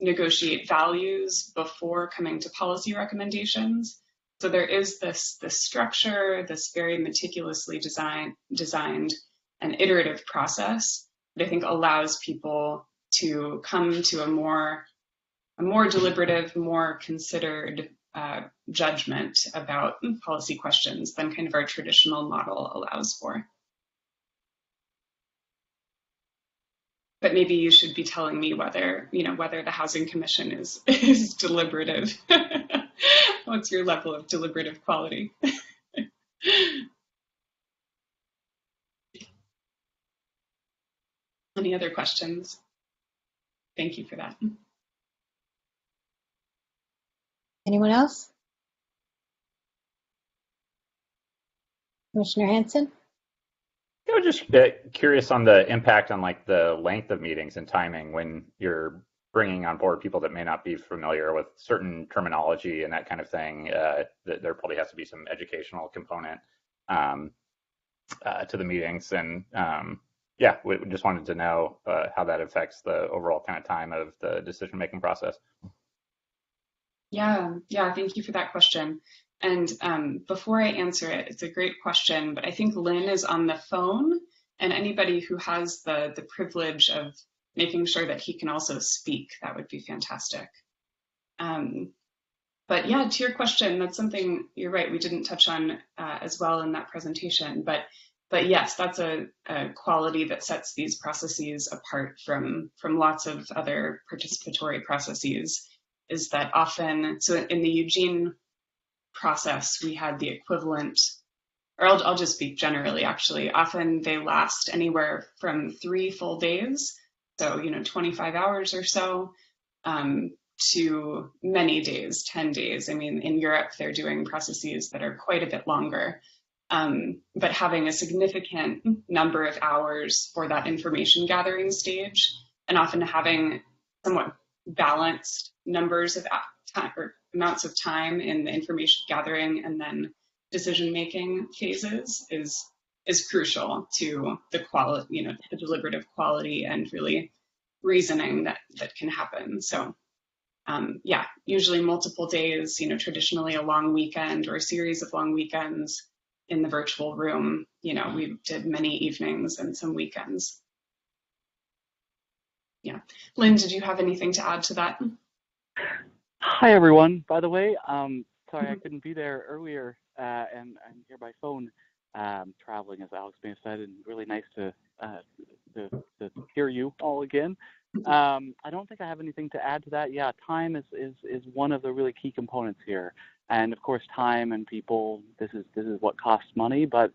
negotiate values before coming to policy recommendations. So there is this structure, this very meticulously designed and iterative process that I think allows people to come to a more deliberative, more considered judgment about policy questions than kind of our traditional model allows for. But maybe you should be telling me whether the Housing Commission is deliberative. What's your level of deliberative quality? Any other questions? Thank you for that. Anyone else? Commissioner Hanson? I was just curious on the impact on like the length of meetings and timing when you're bringing on board people that may not be familiar with certain terminology and that kind of thing. There probably has to be some educational component to the meetings, and yeah, we just wanted to know how that affects the overall kind of time of the decision-making process. Yeah, thank you for that question. And before I answer it, it's a great question, but I think Lynn is on the phone, and anybody who has the privilege of making sure that he can also speak, that would be fantastic. But yeah, to your question, that's something, you're right, we didn't touch on as well in that presentation, but yes, that's a quality that sets these processes apart from lots of other participatory processes, is that often, so in the Eugene process, we had the equivalent, or I'll just speak generally, actually, often they last anywhere from 3 full days, so 25 hours or so, to many days, 10 days. I mean, in Europe, they're doing processes that are quite a bit longer, but having a significant number of hours for that information gathering stage, and often having somewhat balanced numbers of time or amounts of time in the information gathering and then decision making phases is crucial to the quality, the deliberative quality and really reasoning that can happen. So yeah, usually multiple days, traditionally a long weekend or a series of long weekends in the virtual room. We did many evenings and some weekends. Yeah. Lynn, did you have anything to add to that? Hi, everyone. By the way, sorry I couldn't be there earlier, and I'm here by phone, traveling, as Alex may have said, and really nice to hear you all again. I don't think I have anything to add to that. Yeah, time is one of the really key components here, and of course, time and people. This is what costs money, but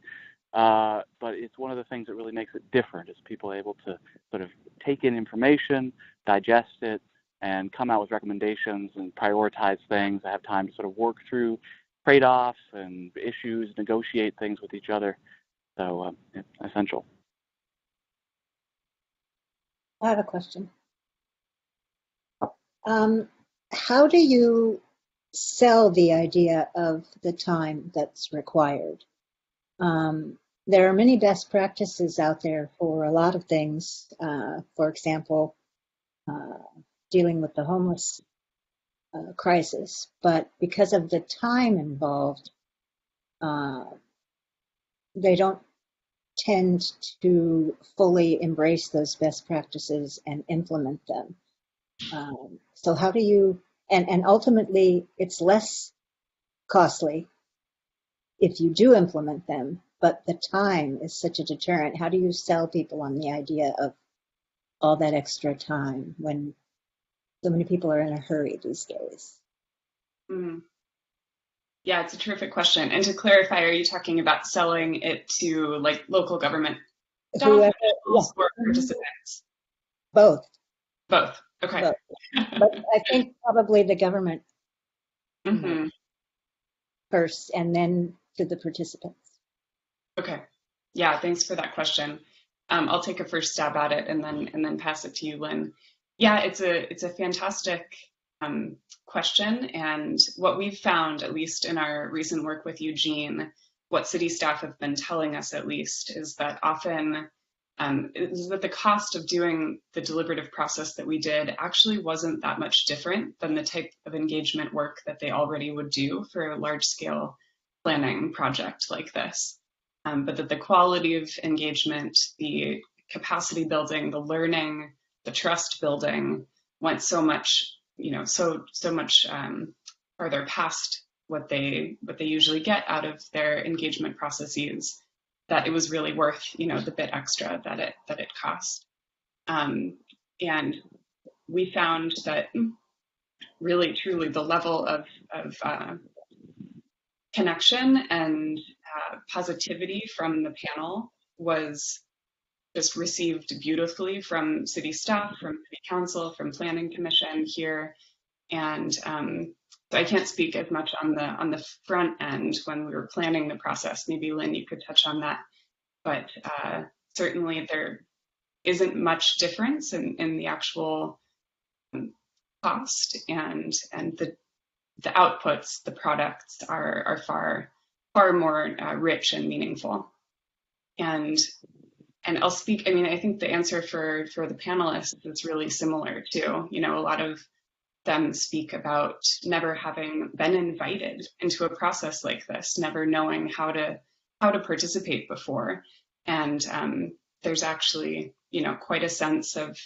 it's one of the things that really makes it different. Is people able to sort of take in information, digest it, and come out with recommendations and prioritize things. I have time to sort of work through trade-offs and issues, negotiate things with each other. So it's essential. I have a question. How do you sell the idea of the time that's required? there are many best practices out there for a lot of things. For example, dealing with the homeless crisis. But because of the time involved, they don't tend to fully embrace those best practices and implement them. So how do you, and ultimately it's less costly if you do implement them, but the time is such a deterrent. How do you sell people on the idea of all that extra time when so many people are in a hurry these days? Mm. Yeah, it's a terrific question. And to clarify, are you talking about selling it to like local government staff or participants? Both. Both. Okay. Both. But I think probably the government first, and then to the participants. Okay. Yeah, thanks for that question. I'll take a first stab at it and then pass it to you, Lynn. Yeah, it's a fantastic question, and what we've found, at least in our recent work with Eugene, what city staff have been telling us at least, is that often is that the cost of doing the deliberative process that we did actually wasn't that much different than the type of engagement work that they already would do for a large-scale planning project like this. But that the quality of engagement, the capacity building, the learning, the trust building went so much, so much farther past what they usually get out of their engagement processes, that it was really worth, the bit extra that it cost. And we found that really, truly, the level of connection and positivity from the panel was just received beautifully from city staff, from city council, from planning commission here. And so I can't speak as much on the front end when we were planning the process. Maybe Lynn, you could touch on that. But certainly there isn't much difference in the actual cost, and the outputs, the products are far more rich and meaningful. And I'll speak, I think the answer for the panelists is really similar too. A lot of them speak about never having been invited into a process like this, never knowing how to participate before. And there's actually, quite a sense of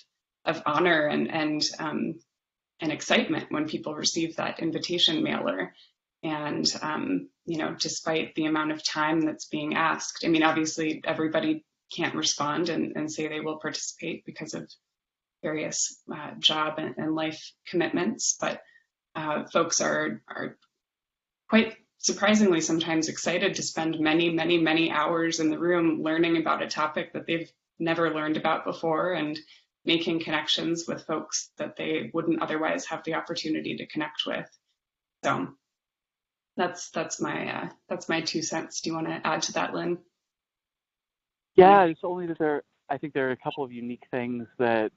honor and excitement when people receive that invitation mailer. And, despite the amount of time that's being asked, obviously everybody can't respond and say they will participate because of various job and life commitments, but folks are quite surprisingly sometimes excited to spend many, many, many hours in the room learning about a topic that they've never learned about before, and making connections with folks that they wouldn't otherwise have the opportunity to connect with. So that's my 2 cents. Do you want to add to that, Lynn? Yeah, it's only that I think there are a couple of unique things that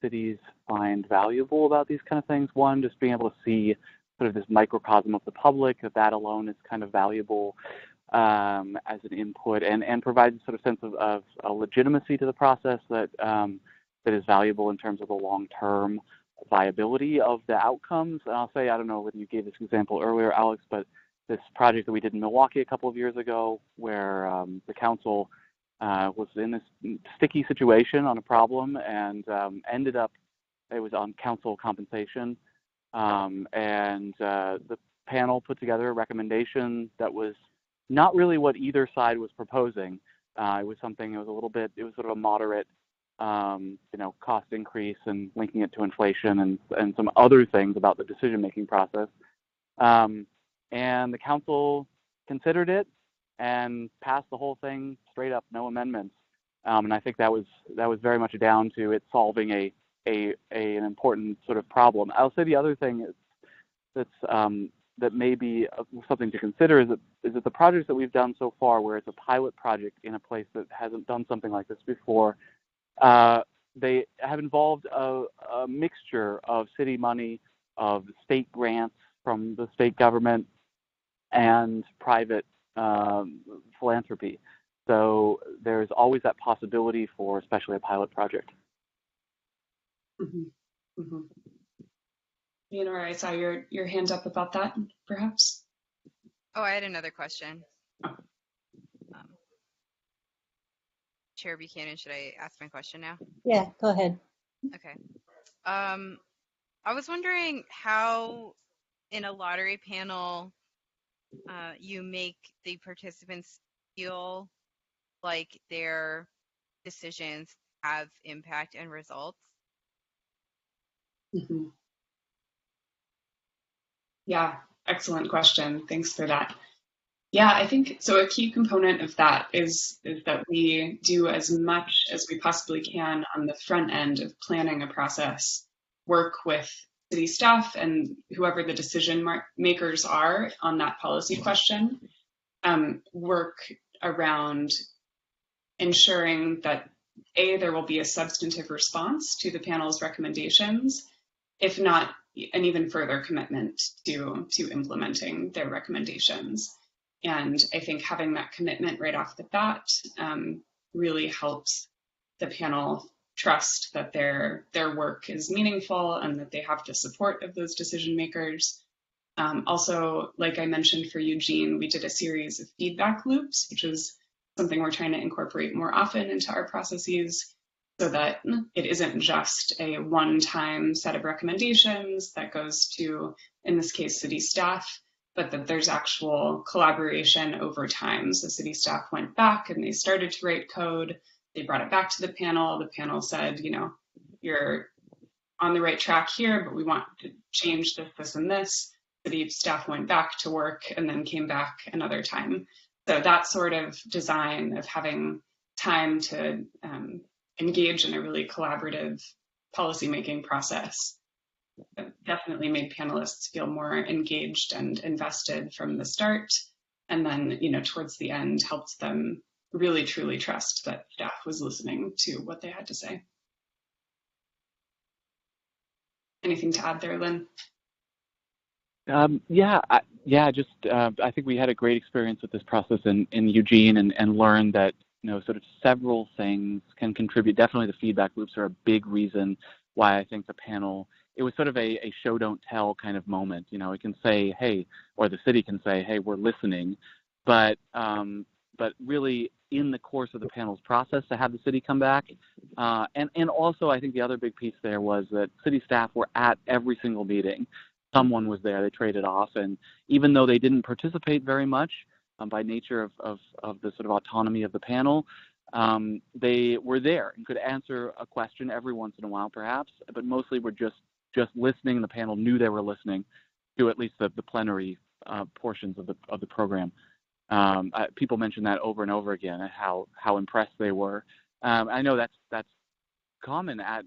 cities find valuable about these kind of things. One, just being able to see sort of this microcosm of the public, that alone is kind of valuable as an input, and provides a sort of sense of a legitimacy to the process that is valuable in terms of the long-term viability of the outcomes. And I'll say, I don't know whether you gave this example earlier, Alex, but this project that we did in Milwaukee a couple of years ago, where the council was in this sticky situation on a problem, and ended up, it was on council compensation, and the panel put together a recommendation that was not really what either side was proposing. It was sort of a moderate cost increase, and linking it to inflation and some other things about the decision-making process. And the council considered it and passed the whole thing straight up, no amendments. And I think that was very much down to it solving an important sort of problem. I'll say the other thing that may be something to consider is that the projects that we've done so far, where it's a pilot project in a place that hasn't done something like this before, they have involved a mixture of city money, of state grants from the state government, and private philanthropy. So there's always that possibility for especially a pilot project. Mm-hmm. Mm-hmm. Leonora, I saw your hand up about that, perhaps. Oh, I had another question. Chair Buchanan, should I ask my question now? Yeah, go ahead. Okay. I was wondering how, in a lottery panel, you make the participants feel like their decisions have impact and results. Mm-hmm. Yeah, excellent question. Thanks for that. Yeah, I think so. A key component of that is that we do as much as we possibly can on the front end of planning a process, work with city staff and whoever the decision makers are on that policy question, work around ensuring that there will be a substantive response to the panel's recommendations, if not an even further commitment to implementing their recommendations. And I think having that commitment right off the bat really helps the panel trust that their work is meaningful and that they have the support of those decision makers. Also, like I mentioned for Eugene, we did a series of feedback loops, which is something we're trying to incorporate more often into our processes so that it isn't just a one-time set of recommendations that goes to, in this case, city staff, but that there's actual collaboration over time. So city staff went back and they started to write code. They brought it back to the panel. The panel said, you know, you're on the right track here, but we want to change this, this, and this. City staff went back to work and then came back another time. So that sort of design of having time to engage in a really collaborative policymaking process definitely made panelists feel more engaged and invested from the start. And then, you know, towards the end helped them really truly trust that staff was listening to what they had to say. Anything to add there, Lynn? I think we had a great experience with this process in Eugene and learned that, you know, sort of several things can contribute. Definitely the feedback loops are a big reason why I think the panel, it was sort of a show don't tell kind of moment. You know, it can say, hey, or the city can say, hey, we're listening, but really in the course of the panel's process to have the city come back. And also I think the other big piece there was that city staff were at every single meeting. Someone was there, they traded off, and even though they didn't participate very much by nature of the sort of autonomy of the panel, they were there and could answer a question every once in a while perhaps, but mostly were just listening. The panel knew they were listening to at least the plenary portions of the program. People mention that over and over again, how impressed they were. I know that's common at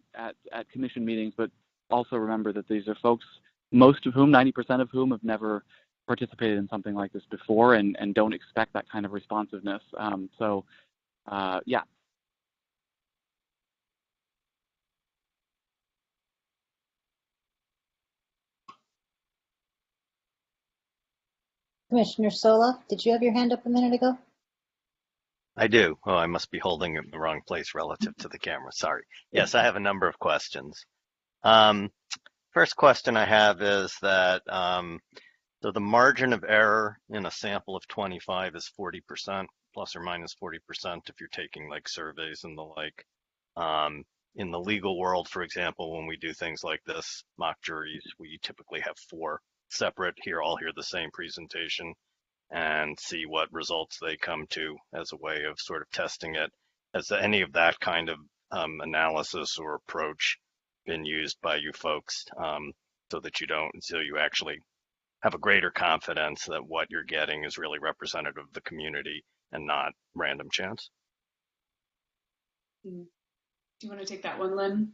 commission meetings, but also remember that these are folks, most of whom, 90% of whom, have never participated in something like this before and don't expect that kind of responsiveness. Yeah. Commissioner Sola, did you have your hand up a minute ago? I do. Oh, I must be holding it in the wrong place relative to the camera. Sorry. Yes, I have a number of questions. First question I have is that so the margin of error in a sample of 25 is 40%, plus or minus 40% if you're taking like surveys and the like. In the legal world, for example, when we do things like this, mock juries, we typically have 4 separate all hear the same presentation and see what results they come to as a way of sort of testing it. Has any of that kind of analysis or approach been used by you folks so you actually have a greater confidence that what you're getting is really representative of the community and not random chance? Do you want to take that one, Lynn?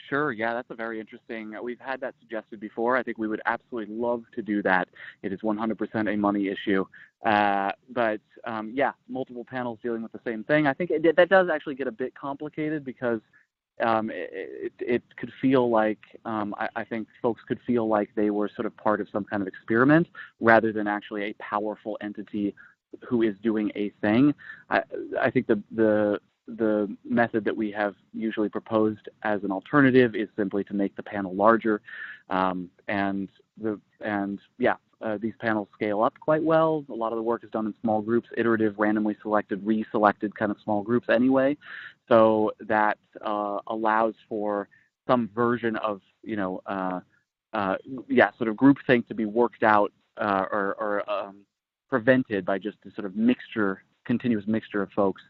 Sure. Yeah, that's a very interesting. We've had that suggested before. I think we would absolutely love to do that. It is 100% a money issue. But yeah, multiple panels dealing with the same thing. I think that does actually get a bit complicated because it could feel like I think folks could feel like they were sort of part of some kind of experiment rather than actually a powerful entity who is doing a thing. I think the method that we have usually proposed as an alternative is simply to make the panel larger, these panels scale up quite well. A lot of the work is done in small groups, iterative, randomly selected, reselected kind of small groups anyway. So that allows for some version of, sort of groupthink to be worked out or prevented by just a sort of continuous mixture of folks.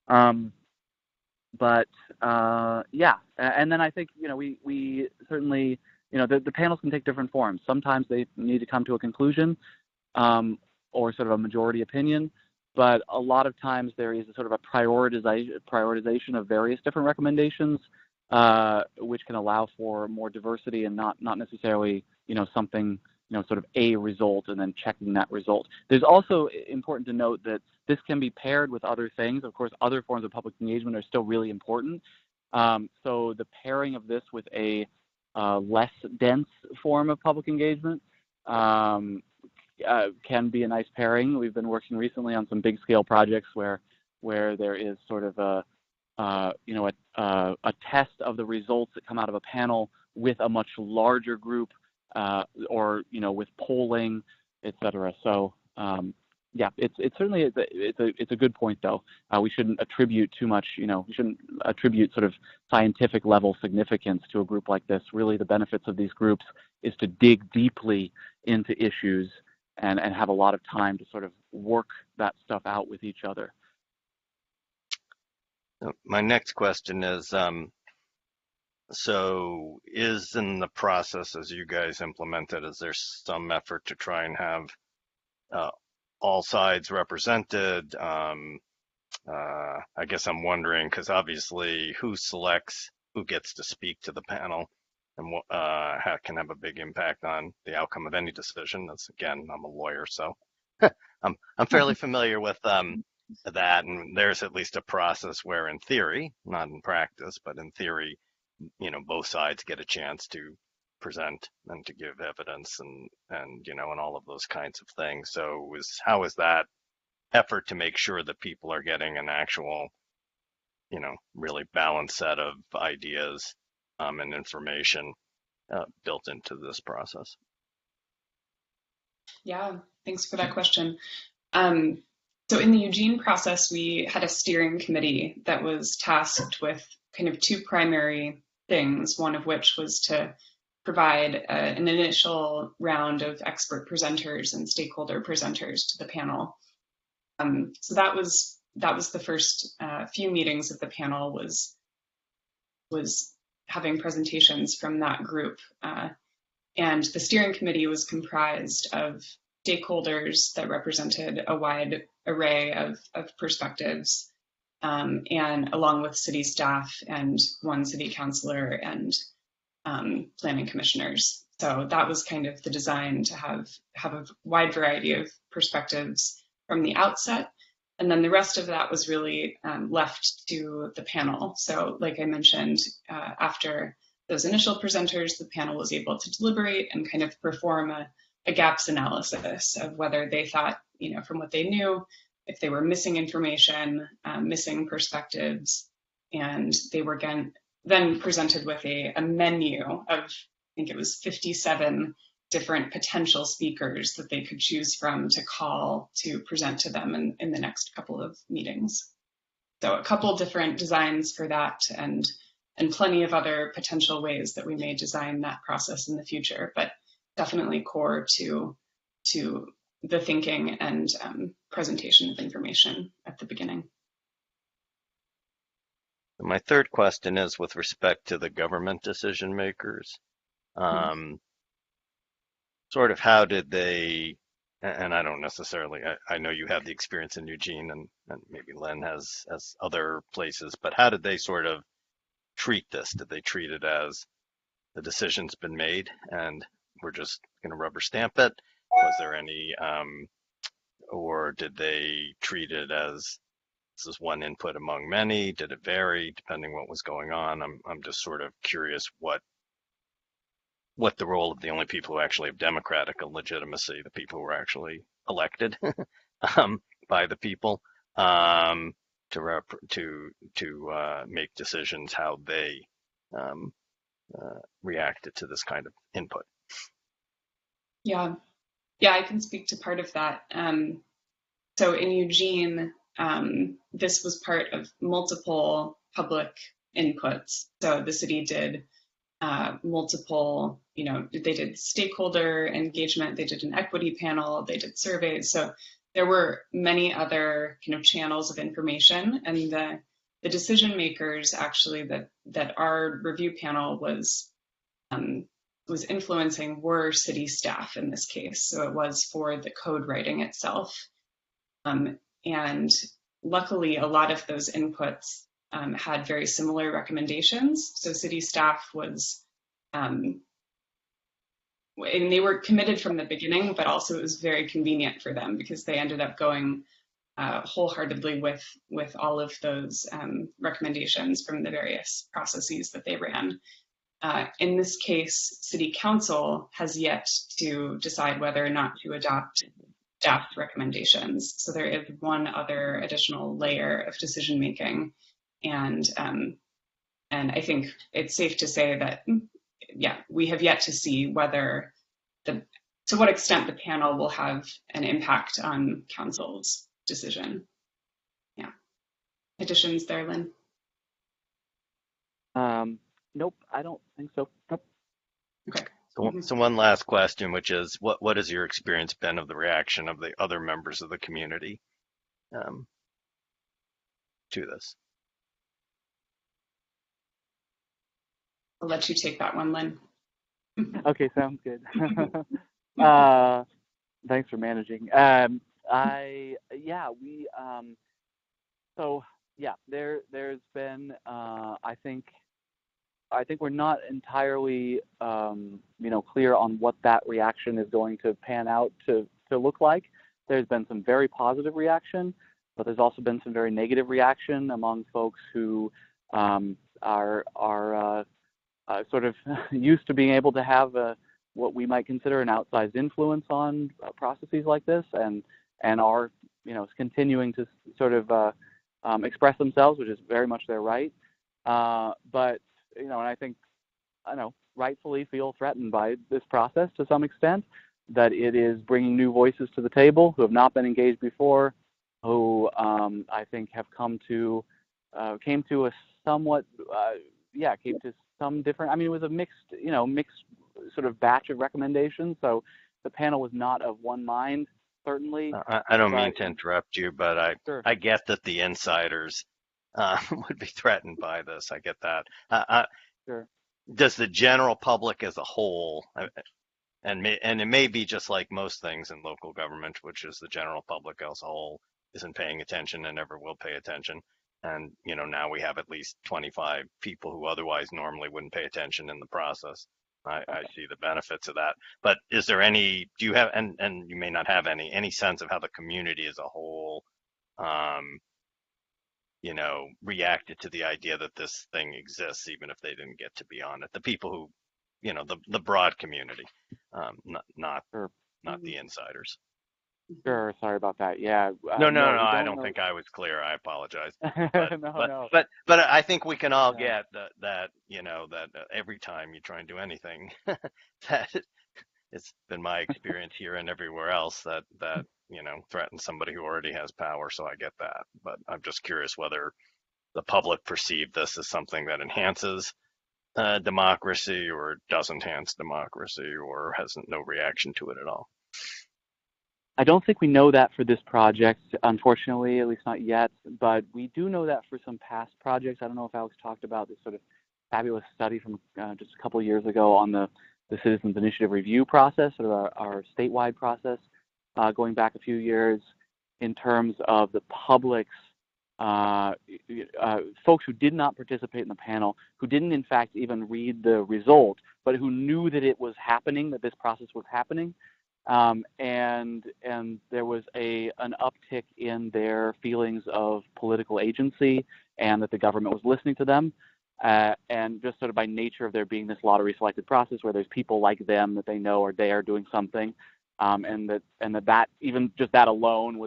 And then I think, we certainly, the panels can take different forms. Sometimes they need to come to a conclusion or sort of a majority opinion, but a lot of times there is a sort of a prioritization of various different recommendations, which can allow for more diversity and not necessarily, something, sort of a result and then checking that result. There's also important to note that this can be paired with other things. Of course, other forms of public engagement are still really important. So the pairing of this with a less dense form of public engagement can be a nice pairing. We've been working recently on some big scale projects where there is sort of a test of the results that come out of a panel with a much larger group, or with polling, et cetera. So it's certainly it's a good point though. We shouldn't attribute too much, we shouldn't attribute sort of scientific level significance to a group like this. Really, the benefits of these groups is to dig deeply into issues and have a lot of time to sort of work that stuff out with each other. My next question is, so is in the process as you guys implement it, is there some effort to try and have all sides represented? I guess I'm wondering, because obviously who selects who gets to speak to the panel and can have a big impact on the outcome of any decision. That's, again, I'm a lawyer, so I'm fairly familiar with that, and there's at least a process where in theory, not in practice, but in theory, both sides get a chance to present and to give evidence and all of those kinds of things. So how is that effort to make sure that people are getting an actual, really balanced set of ideas and information built into this process? Yeah, thanks for that question. So in the Eugene process, we had a steering committee that was tasked with kind of two primary things, one of which was to provide an initial round of expert presenters and stakeholder presenters to the panel. So that was the first few meetings of the panel was having presentations from that group. And the steering committee was comprised of stakeholders that represented a wide array of perspectives, and along with city staff and one city councilor and planning commissioners. So that was kind of the design, to have a wide variety of perspectives from the outset. And then the rest of that was really left to the panel. So like I mentioned, after those initial presenters, the panel was able to deliberate and kind of perform a gaps analysis of whether they thought, from what they knew, if they were missing information, missing perspectives, and they were then presented with a menu of, I think it was 57 different potential speakers that they could choose from to call to present to them in the next couple of meetings. So a couple different designs for that, and plenty of other potential ways that we may design that process in the future, but definitely core to the thinking and presentation of information at the beginning. My third question is with respect to the government decision makers. Sort of how did they, and I don't necessarily, I know you have the experience in Eugene and maybe Len has other places, but how did they sort of treat this? Did they treat it as the decision's been made and we're just going to rubber stamp it? Was there any, or did they treat it as this is one input among many? Did it vary depending what was going on? I'm just sort of curious what the role of the only people who actually have democratic legitimacy, the people who were actually elected, by the people to make decisions how they reacted to this kind of input. Yeah, I can speak to part of that. So in Eugene, this was part of multiple public inputs. So the city did multiple, they did stakeholder engagement, they did an equity panel, they did surveys. So there were many other kind of channels of information, and the decision makers actually that our review panel was influencing were city staff in this case. So it was for the code writing itself. And luckily, a lot of those inputs had very similar recommendations. So city staff was, and they were committed from the beginning, but also it was very convenient for them because they ended up going wholeheartedly with all of those recommendations from the various processes that they ran. In this case, City Council has yet to decide whether or not to adopt staff recommendations. So there is one other additional layer of decision making, and I think it's safe to say that, we have yet to see whether to what extent the panel will have an impact on Council's decision. Yeah. Additions there, Lynn? Nope, I don't think so. Nope. Okay. So one last question, which is, what has your experience been of the reaction of the other members of the community to this? I'll let you take that one, Lynn. Okay, sounds good. Thanks for managing. There's been, I think we're not entirely, clear on what that reaction is going to pan out to look like. There's been some very positive reaction, but there's also been some very negative reaction among folks who are sort of used to being able to have what we might consider an outsized influence on processes like this, and are continuing to sort of express themselves, which is very much their right. But and I think, rightfully feel threatened by this process to some extent, that it is bringing new voices to the table who have not been engaged before, who I think have came to a somewhat, came to some different, it was a mixed sort of batch of recommendations. So the panel was not of one mind, certainly. I don't mean to interrupt you, but Sure. I get that the insiders would be threatened by this. I get that. Sure. Does the general public as a whole, and it may be just like most things in local government, which is the general public as a whole isn't paying attention and never will pay attention. And, now we have at least 25 people who otherwise normally wouldn't pay attention in the process. I see the benefits of that. But is there do you have, and you may not have any sense of how the community as a whole, reacted to the idea that this thing exists, even if they didn't get to be on it? The people who, the broad community, not the insiders. Sure. Sorry about that. Yeah. No, I don't think I was clear. I apologize. But, No. But I think we can all get that that every time you try and do anything, that it's been my experience here and everywhere else that threatens somebody who already has power. So I get that. But I'm just curious whether the public perceive this as something that enhances democracy, or doesn't enhance democracy, or has no reaction to it at all. I don't think we know that for this project, unfortunately, at least not yet, but we do know that for some past projects. I don't know if Alex talked about this sort of fabulous study from just a couple of years ago on the Citizens Initiative review process, sort of our statewide process, going back a few years, in terms of the public's folks who did not participate in the panel, who didn't in fact even read the result, but who knew that it was happening, that this process was happening. And there was an uptick in their feelings of political agency, and that the government was listening to them, and just sort of by nature of there being this lottery selected process where there's people like them that they know are there doing something, and that even just that alone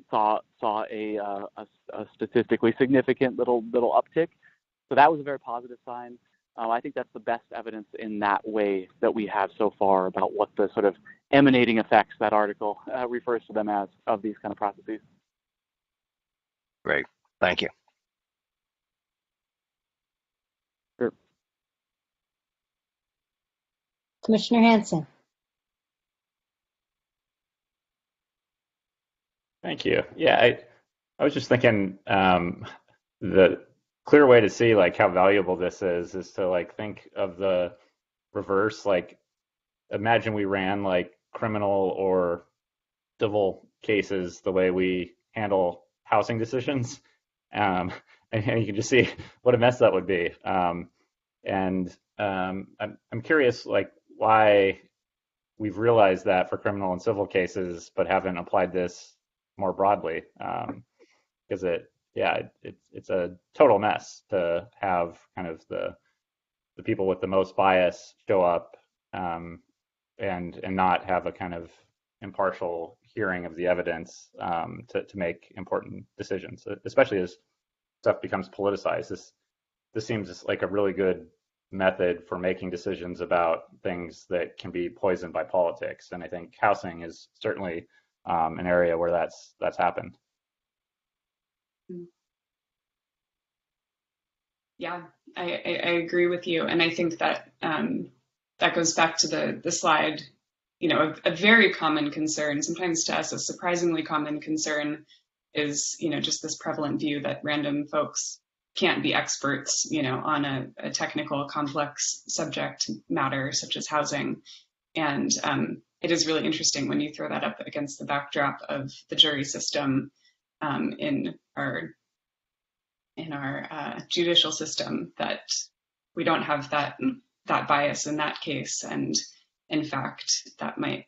saw a statistically significant little uptick. So that was a very positive sign. I think that's the best evidence in that way that we have so far about what the sort of emanating effects that article refers to them as of these kind of processes. Great, thank you. Sure. Commissioner Hanson. Thank you. Yeah, I was just thinking the clear way to see like how valuable this is to like think of the reverse. Like imagine we ran like criminal or civil cases the way we handle housing decisions, and you can just see what a mess that would be. I'm curious like why we've realized that for criminal and civil cases, but haven't applied this more broadly, because it's a total mess to have kind of the people with the most bias show up, and not have a kind of impartial hearing of the evidence to make important decisions, especially as stuff becomes politicized. This seems like a really good method for making decisions about things that can be poisoned by politics, and I think housing is certainly an area where that's happened. Yeah, I agree with you, and I think that that goes back to the slide. You know, a very common concern, sometimes to us a surprisingly common concern, is just this prevalent view that random folks can't be experts, on a technical, complex subject matter such as housing, and it is really interesting when you throw that up against the backdrop of the jury system in our judicial system, that we don't have that bias in that case, and in fact that might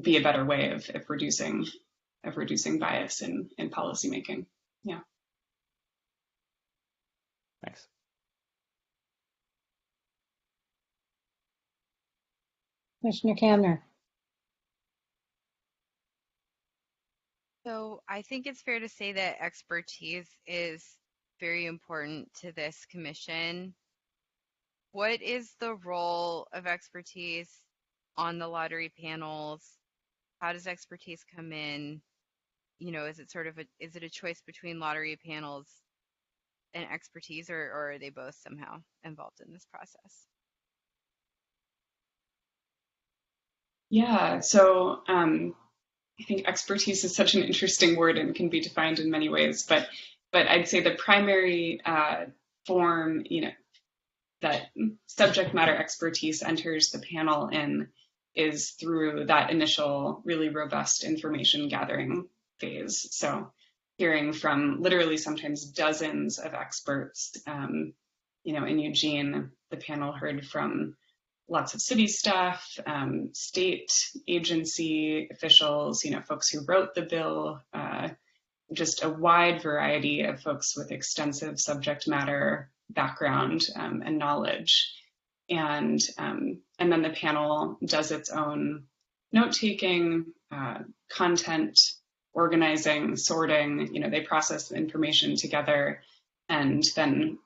be a better way of reducing bias in policymaking. Yeah. Thanks. Commissioner Kamner. So I think it's fair to say that expertise is very important to this commission. What is the role of expertise on the lottery panels? How does expertise come in? Is it a choice between lottery panels and expertise, or are they both somehow involved in this process? Yeah, so I think expertise is such an interesting word and can be defined in many ways, but I'd say the primary form, that subject matter expertise enters the panel in is through that initial really robust information gathering phase. So hearing from literally sometimes dozens of experts. In Eugene, the panel heard from lots of city staff, state agency officials, folks who wrote the bill, just a wide variety of folks with extensive subject matter background and knowledge. And then the panel does its own note-taking, content organizing, sorting. They process the information together and then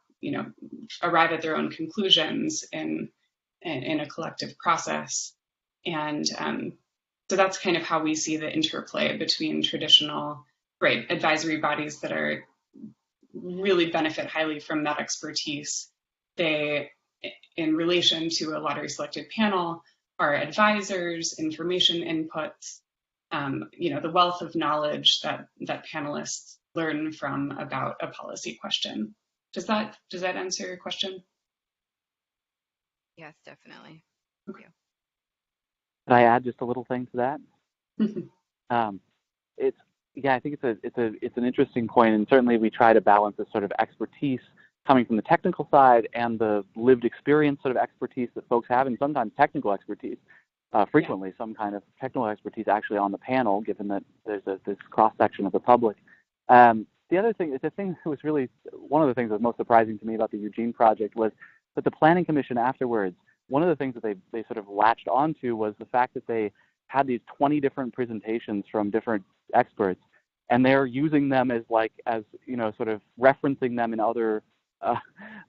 arrive at their own conclusions in a collective process. And so that's kind of how we see the interplay between traditional advisory bodies that are really benefit highly from that expertise. They, in relation to a lottery selected panel, are advisors, information inputs, the wealth of knowledge that panelists learn from about a policy question. Does that answer your question? Yes, definitely. Okay. Could I add just a little thing to that? I think it's an interesting point, and certainly we try to balance this sort of expertise coming from the technical side and the lived experience sort of expertise that folks have, and sometimes technical expertise. Frequently, some kind of technical expertise actually on the panel, given that there's this cross section of the public. The other thing, the thing that was really one of the things that was most surprising to me about the Eugene project was that the Planning Commission afterwards, one of the things that they sort of latched onto was the fact that they had these 20 different presentations from different experts, and they're using them as sort of referencing them in other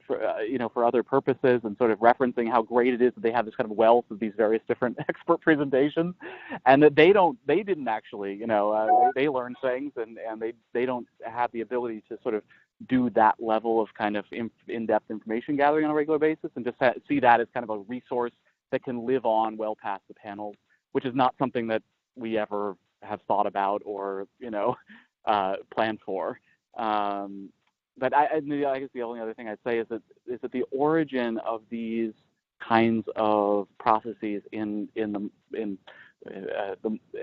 for other purposes, and sort of referencing how great it is that they have this kind of wealth of these various different expert presentations, and that they didn't actually, they learn things, and they don't have the ability to sort of do that level of kind of in-depth information gathering on a regular basis, and just see that as kind of a resource that can live on well past the panels, which is not something that we ever have thought about or planned for. But I guess the only other thing I'd say is that the origin of these kinds of processes in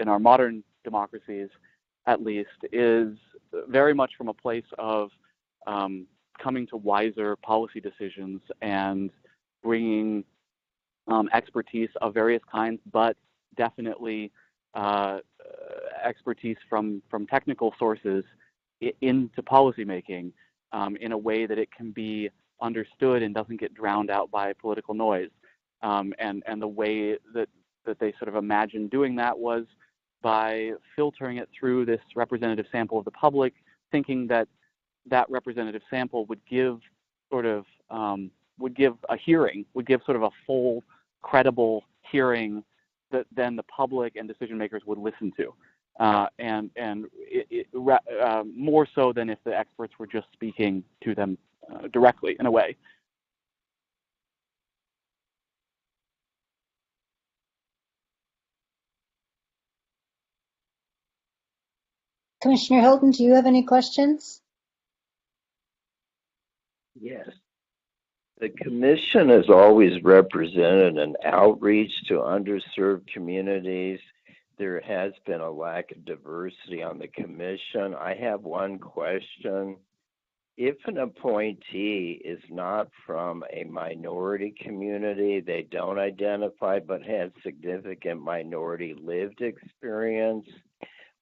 our modern democracies, at least, is very much from a place of coming to wiser policy decisions and bringing expertise of various kinds, but definitely expertise from technical sources into policymaking in a way that it can be understood and doesn't get drowned out by political noise. And the way that they sort of imagined doing that was by filtering it through this representative sample of the public, thinking that representative sample would give sort of a hearing, would give sort of a full, credible hearing that then the public and decision makers would listen to, and more so than if the experts were just speaking to them directly in a way. Commissioner Hilton, do you have any questions? Yes. The commission has always represented an outreach to underserved communities. There has been a lack of diversity on the commission. I have one question. If an appointee is not from a minority community, they don't identify but has significant minority lived experience,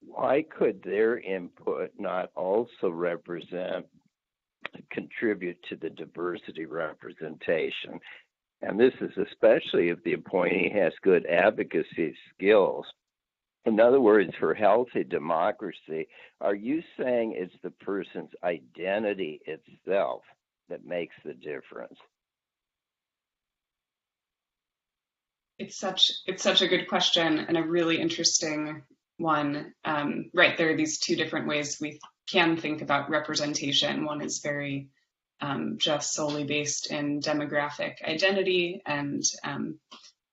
why could their input not also contribute to the diversity representation? And this is especially if the appointee has good advocacy skills. In other words, for healthy democracy, are you saying it's the person's identity itself that makes the difference? It's such a good question and a really interesting one. Right, there are these two different ways we can think about representation. One is very just solely based in demographic identity, and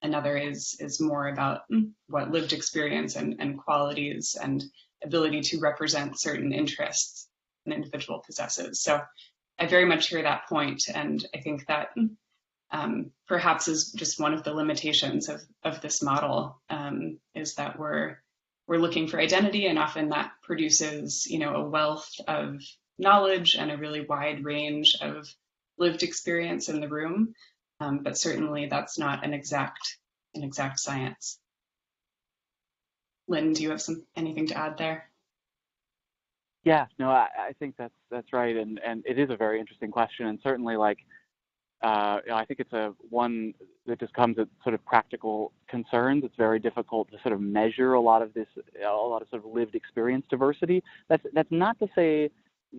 another is more about what lived experience and qualities and ability to represent certain interests an individual possesses. So I very much hear that point, and I think that perhaps is just one of the limitations of this model, is that we're looking for identity, and often that produces, a wealth of knowledge and a really wide range of lived experience in the room. But certainly that's not an exact science. Lynn, do you have anything to add there? Yeah, no, I think that's right, and it is a very interesting question, and certainly I think it's one that just comes with sort of practical concerns. It's very difficult to sort of measure a lot of sort of lived experience diversity. That's not to say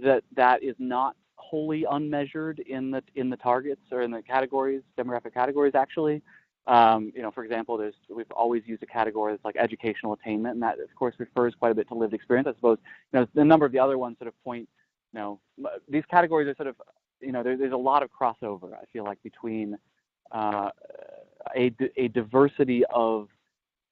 that is not wholly unmeasured in the targets or in the categories, demographic categories. Actually, for example, we've always used a category that's like educational attainment, and that of course refers quite a bit to lived experience. I suppose the number of the other ones sort of point. These categories are sort of. There's a lot of crossover, I feel like, between a diversity of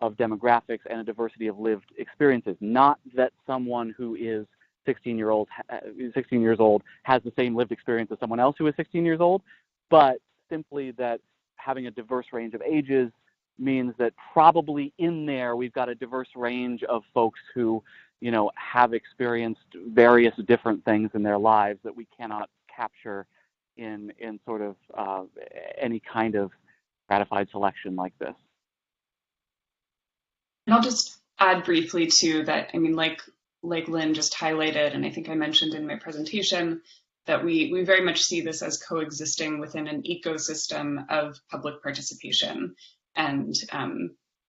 demographics and a diversity of lived experiences. Not that someone who is 16 years old has the same lived experience as someone else who is 16 years old, but simply that having a diverse range of ages means that probably in there we've got a diverse range of folks who, have experienced various different things in their lives that we cannot capture in sort of any kind of stratified selection like this. And I'll just add briefly to that. I mean, like Lynn just highlighted, and I think I mentioned in my presentation, that we very much see this as coexisting within an ecosystem of public participation. And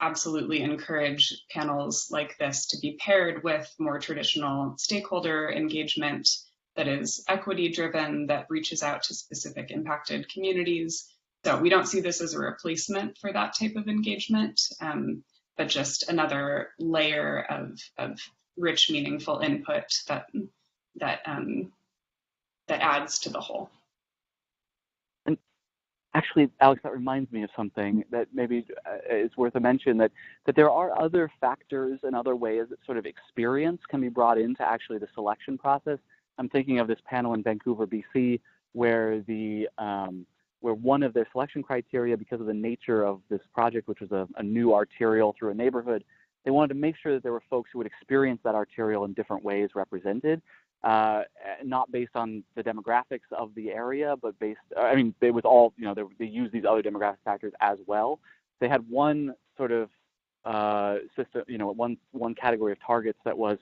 absolutely encourage panels like this to be paired with more traditional stakeholder engagement that is equity driven, that reaches out to specific impacted communities. So we don't see this as a replacement for that type of engagement, but just another layer of rich, meaningful input that adds to the whole. And actually, Alex, that reminds me of something that maybe is worth a mention, that there are other factors and other ways that sort of experience can be brought into actually the selection process. I'm thinking of this panel in Vancouver, BC, where where one of their selection criteria, because of the nature of this project, which was a new arterial through a neighborhood, they wanted to make sure that there were folks who would experience that arterial in different ways represented, not based on the demographics of the area, but it was all, they used these other demographic factors as well. They had one sort of system, one category of targets that was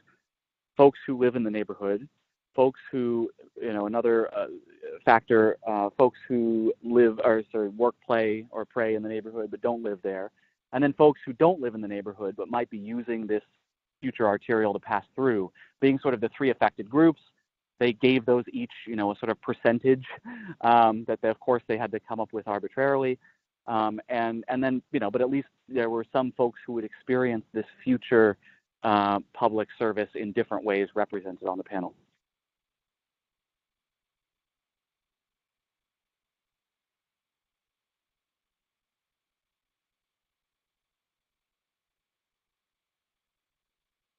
folks who live in the neighborhood, folks who, another factor, folks who work, play, or pray in the neighborhood but don't live there, and then folks who don't live in the neighborhood but might be using this future arterial to pass through, being sort of the three affected groups. They gave those each, a sort of percentage that of course they had to come up with arbitrarily, and then, but at least there were some folks who would experience this future public service in different ways represented on the panel.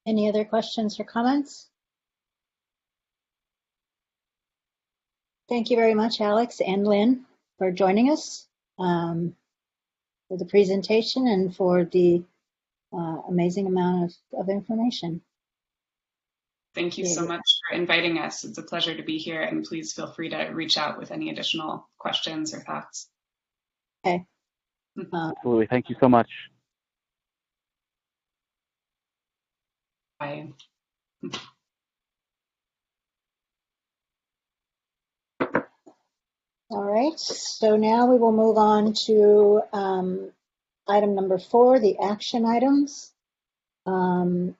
Any other questions or comments? Thank you very much, Alex and Lynn, for joining us for the presentation and for the amazing amount of information. Thank you so much for inviting us. It's a pleasure to be here, and please feel free to reach out with any additional questions or thoughts. Okay. Absolutely. Thank you so much. Bye. All right, so now we will move on to item number 4, the action items. Item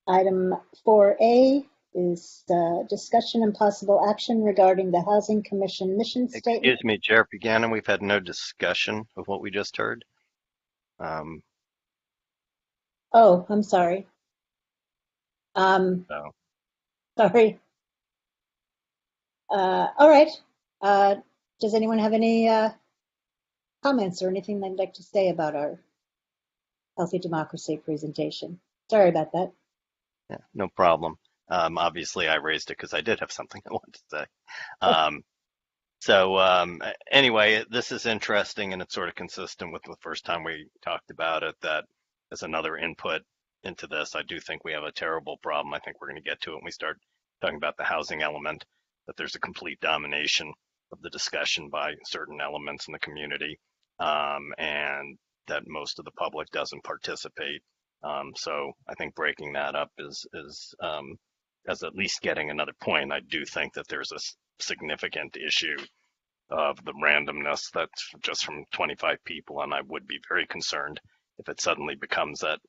4A is discussion and possible action regarding the Housing Commission mission statement. Excuse me, Chair Buchanan, we've had no discussion of what we just heard. Oh, I'm sorry. So. Sorry. All right. Does anyone have any comments or anything they'd like to say about our Healthy Democracy presentation? Sorry about that. Yeah, no problem. Obviously, I raised it because I did have something I wanted to say. Anyway, this is interesting, and it's sort of consistent with the first time we talked about it, that as another input into this, I do think we have a terrible problem. I think we're going to get to it when we start talking about the housing element, that there's a complete domination of the discussion by certain elements in the community, and that most of the public doesn't participate. So I think breaking that up is as at least getting another point. I do think that there's a significant issue of the randomness that's just from 25 people, and I would be very concerned if it suddenly becomes that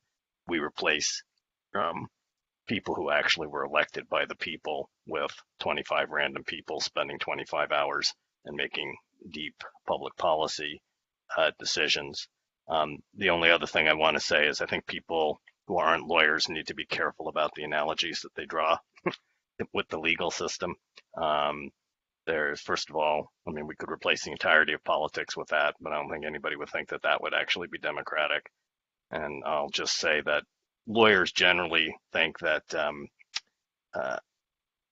we replace people who actually were elected by the people with 25 random people spending 25 hours and making deep public policy decisions. The only other thing I want to say is I think people who aren't lawyers need to be careful about the analogies that they draw with the legal system. There's, first of all, I mean, we could replace the entirety of politics with that, but I don't think anybody would think that that would actually be democratic. And I'll just say that lawyers generally think that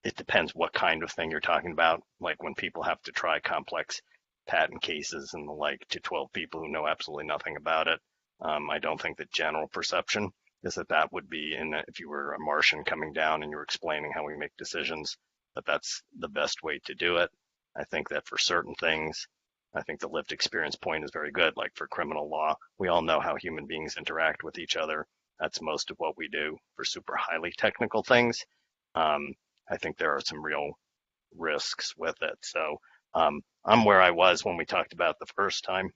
it depends what kind of thing you're talking about. Like when people have to try complex patent cases and the like to 12 people who know absolutely nothing about it. I don't think the general perception is that that would be, if you were a Martian coming down and you were explaining how we make decisions, that that's the best way to do it. I think that for certain things, I think the lived experience point is very good. Like for criminal law, we all know how human beings interact with each other. That's most of what we do. For super highly technical things, I think there are some real risks with it. So I'm where I was when we talked about the first time,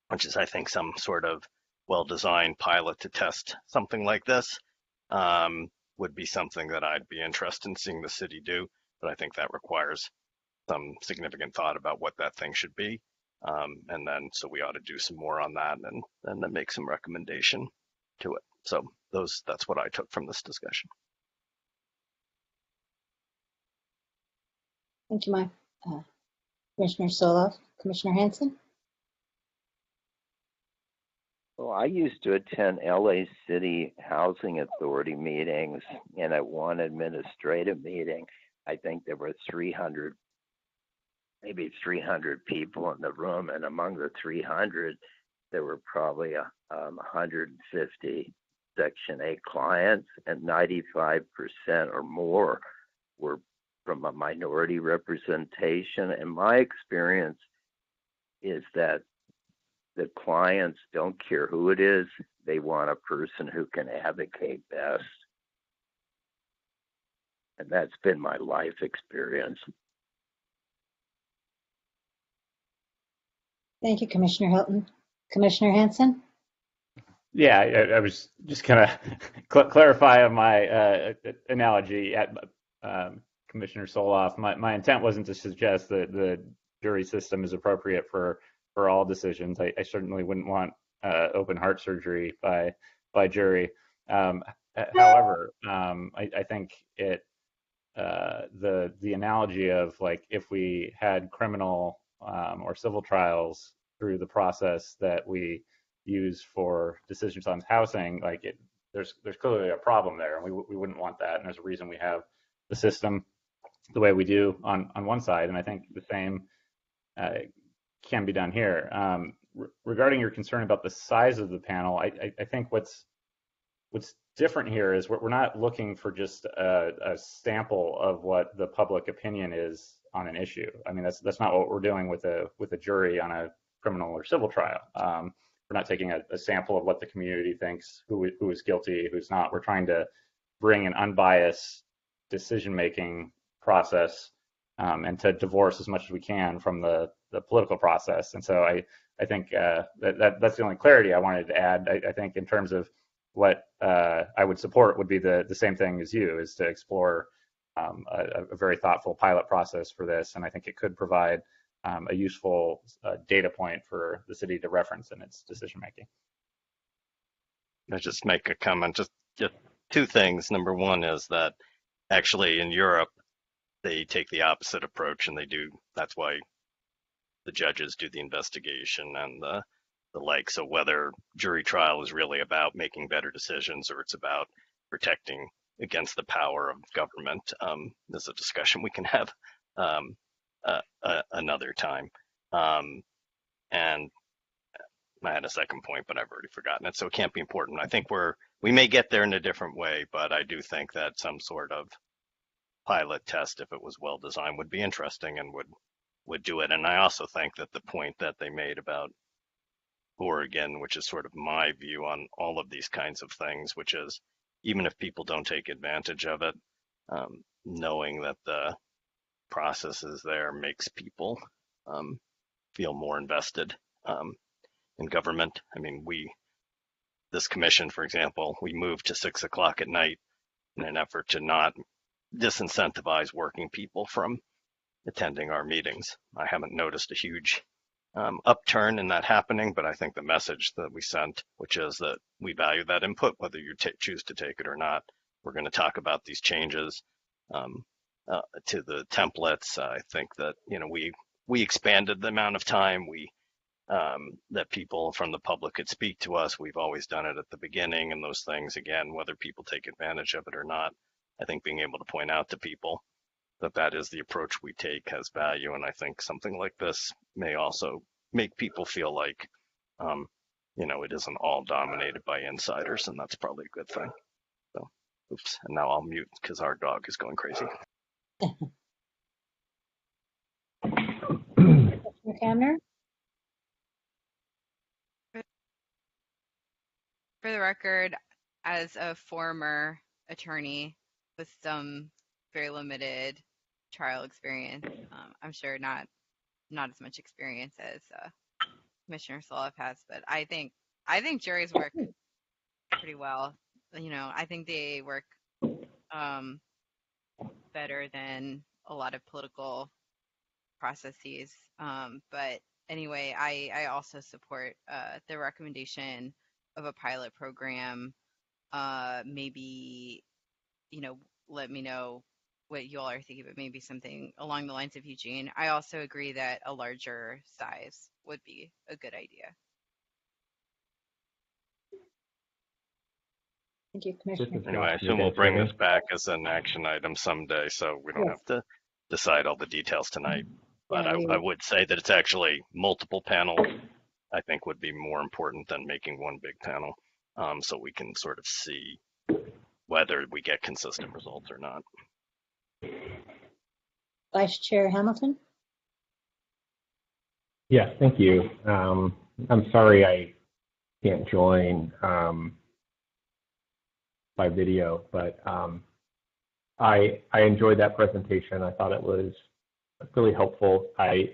which is I think some sort of well-designed pilot to test something like this would be something that I'd be interested in seeing the city do. But I think that requires some significant thought about what that thing should be. And then, so we ought to do some more on that and then make some recommendation to it. So that's what I took from this discussion. Thank you, Mike. Commissioner Solov. Commissioner Hanson? Well, I used to attend LA City Housing Authority meetings, and at one administrative meeting, I think there were 300, maybe 300 people in the room, and among the 300, there were probably 150 Section 8 clients, and 95% or more were from a minority representation. And my experience is that the clients don't care who it is. They want a person who can advocate best. And that's been my life experience. Thank you, Commissioner Hilton. Commissioner Hanson? Yeah, I was just going to clarify on my analogy at Commissioner Solov. My intent wasn't to suggest that the jury system is appropriate for all decisions. I certainly wouldn't want open heart surgery by jury. However, I think the analogy of like if we had criminal or civil trials through the process that we use for decisions on housing, there's clearly a problem there, and we wouldn't want that. And there's a reason we have the system the way we do on one side, and I think the same can be done here. Regarding your concern about the size of the panel, I think what's different here is we're not looking for just a sample of what the public opinion is on an issue. I mean, that's not what we're doing with a jury on a criminal or civil trial. We're not taking a sample of what the community thinks, who is guilty, who's not. We're trying to bring an unbiased decision-making process and to divorce as much as we can from the political process. And so I think that's the only clarity I wanted to add. I think in terms of what I would support would be the same thing as you, is to explore a very thoughtful pilot process for this. And I think it could provide a useful data point for the city to reference in its decision making. I just make a comment, just two things. Number one is that actually in Europe, they take the opposite approach, and that's why the judges do the investigation and the like. So whether jury trial is really about making better decisions or it's about protecting against the power of government, is a discussion we can have another time. And I had a second point, but I've already forgotten it, so it can't be important. I think we may get there in a different way, but I do think that some sort of pilot test, if it was well designed, would be interesting and would do it. And I also think that the point that they made about Oregon, which is sort of my view on all of these kinds of things, which is even if people don't take advantage of it, knowing that the process is there makes people feel more invested in government. I mean, this commission, for example, we moved to 6 o'clock at night in an effort to not disincentivize working people from attending our meetings. I haven't noticed a huge upturn in that happening, but I think the message that we sent, which is that we value that input, whether you choose to take it or not. We're going to talk about these changes to the templates. I think that we expanded the amount of time that people from the public could speak to us. We've always done it at the beginning, and those things, again, whether people take advantage of it or not, I think being able to point out to people that is the approach we take has value. And I think something like this may also make people feel like, it isn't all dominated by insiders, and that's probably a good thing. So, oops, and now I'll mute because our dog is going crazy. Hamner? For the record, as a former attorney with some very limited trial experience, I'm sure not as much experience as Commissioner Solov has, but I think I think juries work pretty well. I think they work better than a lot of political processes. But anyway, I also support the recommendation of a pilot program. Maybe, let me know what you all are thinking, but maybe something along the lines of Eugene. I also agree that a larger size would be a good idea. Thank you, Commissioner. Anyway, I assume we'll bring this back as an action item someday, so we don't have to decide all the details tonight. But I would say that it's actually multiple panels, I think would be more important than making one big panel, so we can sort of see whether we get consistent results or not. Vice Chair Hamilton? Yes, thank you. I'm sorry I can't join by video, but I enjoyed that presentation. I thought it was really helpful. I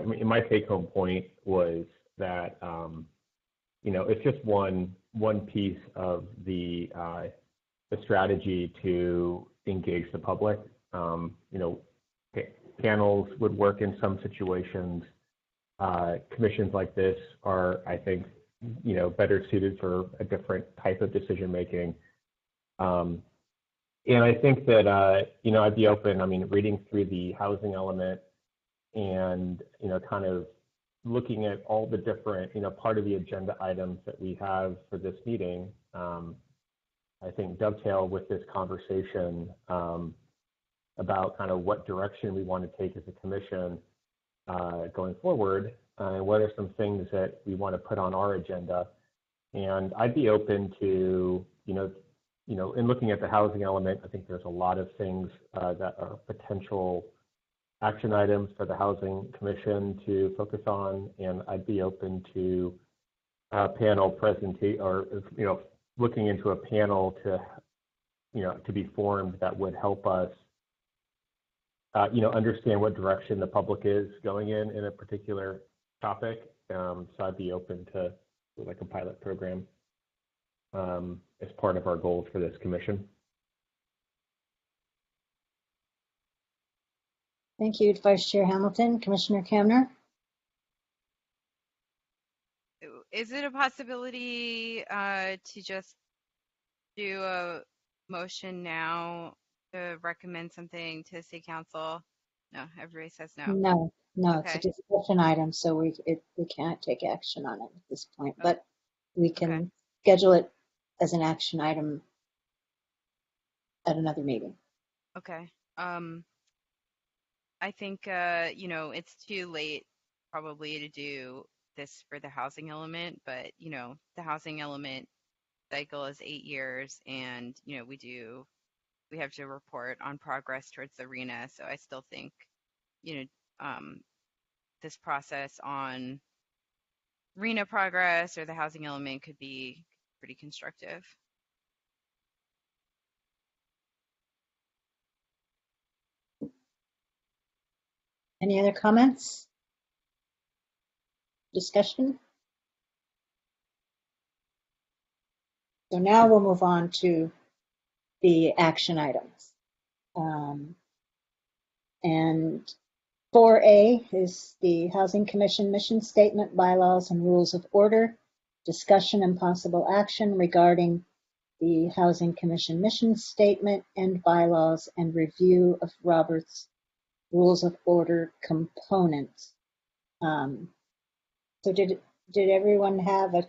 mean, my take-home point was that it's just one piece of the strategy to engage the public. Panels would work in some situations. Commissions like this are, I think, better suited for a different type of decision making. And I think that, I'd be open, reading through the housing element and, kind of looking at all the different, part of the agenda items that we have for this meeting, I think dovetail with this conversation about kind of what direction we want to take as a commission going forward, and what are some things that we want to put on our agenda. And I'd be open to, in looking at the housing element, I think there's a lot of things that are potential action items for the Housing Commission to focus on, and I'd be open to panel presentation, or looking into a panel to be formed that would help us understand what direction the public is going in a particular topic. So I'd be open to like a pilot program as part of our goals for this commission. Thank you, Vice Chair Hamilton. Commissioner Kamner? Is it a possibility to just do a motion now to recommend something to City Council? No, everybody says no. No, Okay. it's a discussion item, so we can't take action on it at this point, but we can schedule it as an action item at another meeting. Okay. I think, it's too late probably to do this for the housing element, but, the housing element cycle is 8 years, and, we have to report on progress towards the RHNA. So I still think, this process on RHNA progress or the housing element could be pretty constructive. Any other comments? Discussion? So now we'll move on to the action items. And 4A is the Housing Commission mission statement, bylaws, and rules of order, discussion and possible action regarding the Housing Commission mission statement and bylaws, and review of Robert's rules of order components. So did everyone have a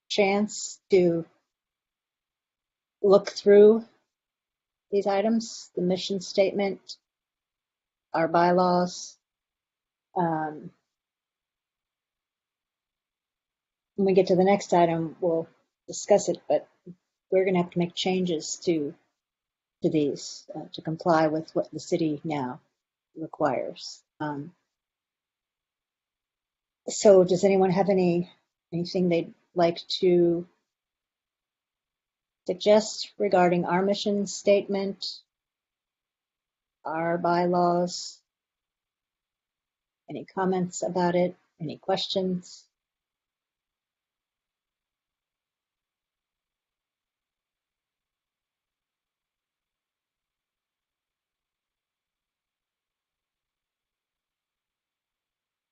chance to look through these items, the mission statement, our bylaws? When we get to the next item, we'll discuss it, but we're going to have to make changes to these to comply with what the city now requires. So does anyone have anything they'd like to suggest regarding our mission statement, our bylaws? Any comments about it? Any questions?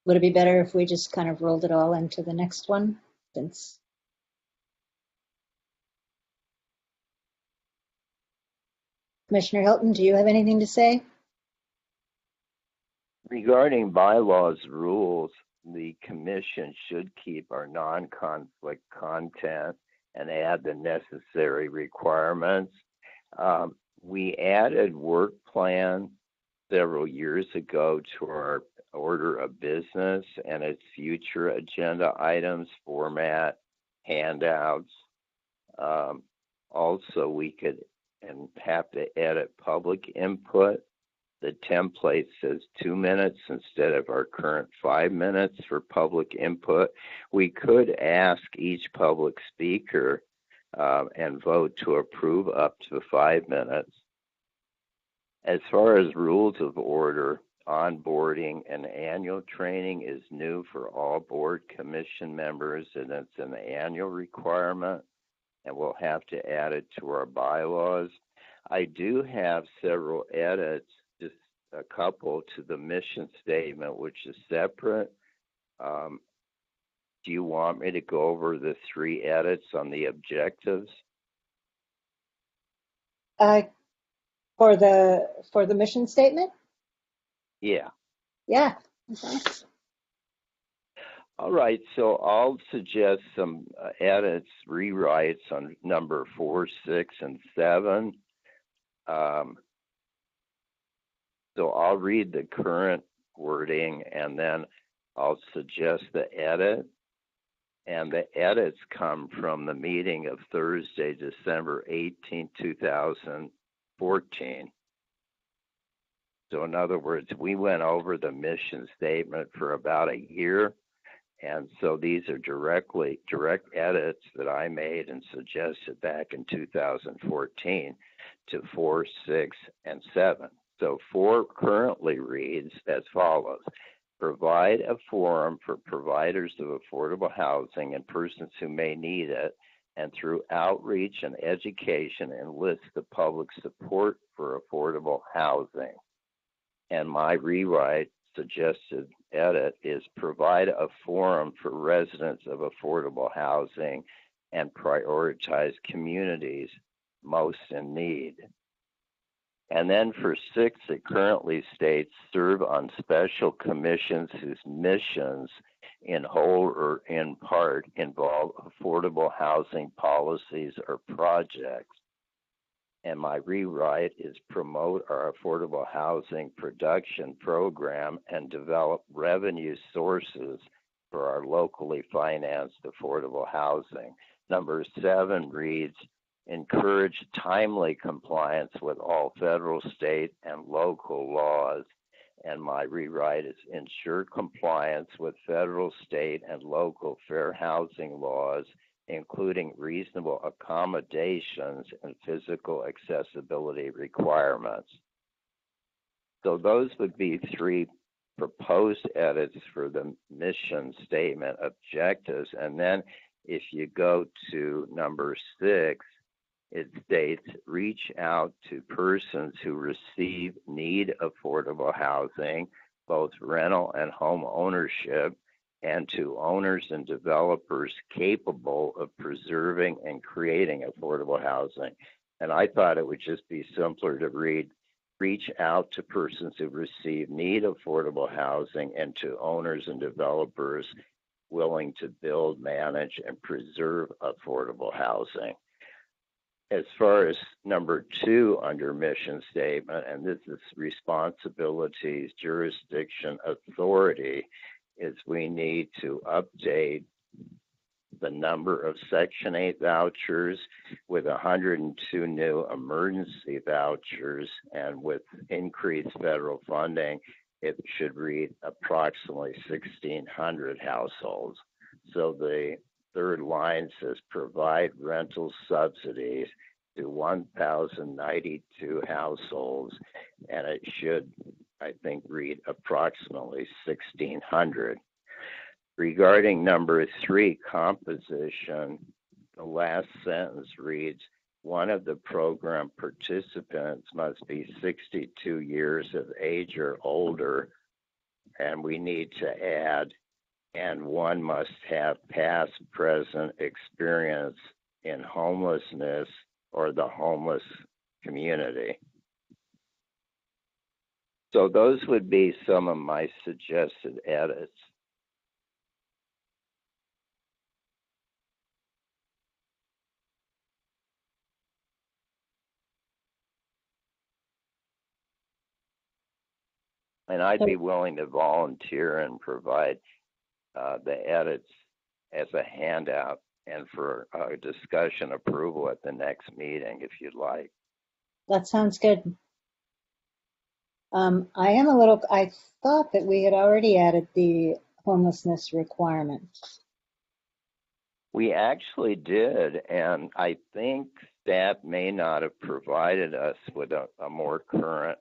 Would it be better if we just kind of rolled it all into the next one? Since Commissioner Hilton, do you have anything to say? Regarding bylaws rules, the commission should keep our non-conflict content and add the necessary requirements. We added work plan several years ago to our order of business and its future agenda items, format, handouts. Also, we could and have to edit public input. The template says 2 minutes instead of our current 5 minutes for public input. We could ask each public speaker and vote to approve up to 5 minutes. As far as rules of order, onboarding and annual training is new for all board commission members, and it's an annual requirement, and we'll have to add it to our bylaws. I do have several edits, just a couple to the mission statement, which is separate. Do you want me to go over the 3 edits on the objectives? For the mission statement? Yeah. Yeah. Okay. All right, so I'll suggest some edits, rewrites on number 4, 6, and 7. So I'll read the current wording and then I'll suggest the edit. And the edits come from the meeting of Thursday, December 18, 2014. So in other words, we went over the mission statement for about a year. And so these are direct edits that I made and suggested back in 2014 to 4, 6, and 7. So 4 currently reads as follows: provide a forum for providers of affordable housing and persons who may need it, and through outreach and education enlist the public support for affordable housing. And my rewrite suggested edit is provide a forum for residents of affordable housing and prioritize communities most in need. And then for 6, it currently states serve on special commissions whose missions in whole or in part involve affordable housing policies or projects. And my rewrite is promote our affordable housing production program and develop revenue sources for our locally financed affordable housing. Number 7 reads, encourage timely compliance with all federal, state, and local laws. And my rewrite is ensure compliance with federal, state, and local fair housing laws, including reasonable accommodations and physical accessibility requirements. So those would be 3 proposed edits for the mission statement objectives. And then if you go to number 6, it states reach out to persons who need affordable housing, both rental and home ownership, and to owners and developers capable of preserving and creating affordable housing. And I thought it would just be simpler to read, reach out to persons who need affordable housing and to owners and developers willing to build, manage, and preserve affordable housing. As far as number 2 under mission statement, and this is responsibilities, jurisdiction, authority, is we need to update the number of Section 8 vouchers with 102 new emergency vouchers, and with increased federal funding, it should read approximately 1,600 households. So the 3rd line says provide rental subsidies to 1,092 households, and it should, I think, read approximately 1,600. Regarding number 3, composition, the last sentence reads, one of the program participants must be 62 years of age or older, and we need to add, and one must have past, present experience in homelessness or the homeless community. So those would be some of my suggested edits. And I'd be willing to volunteer and provide the edits as a handout and for discussion approval at the next meeting, if you'd like. That sounds good. I thought that we had already added the homelessness requirement. We actually did, and I think staff may not have provided us with a more current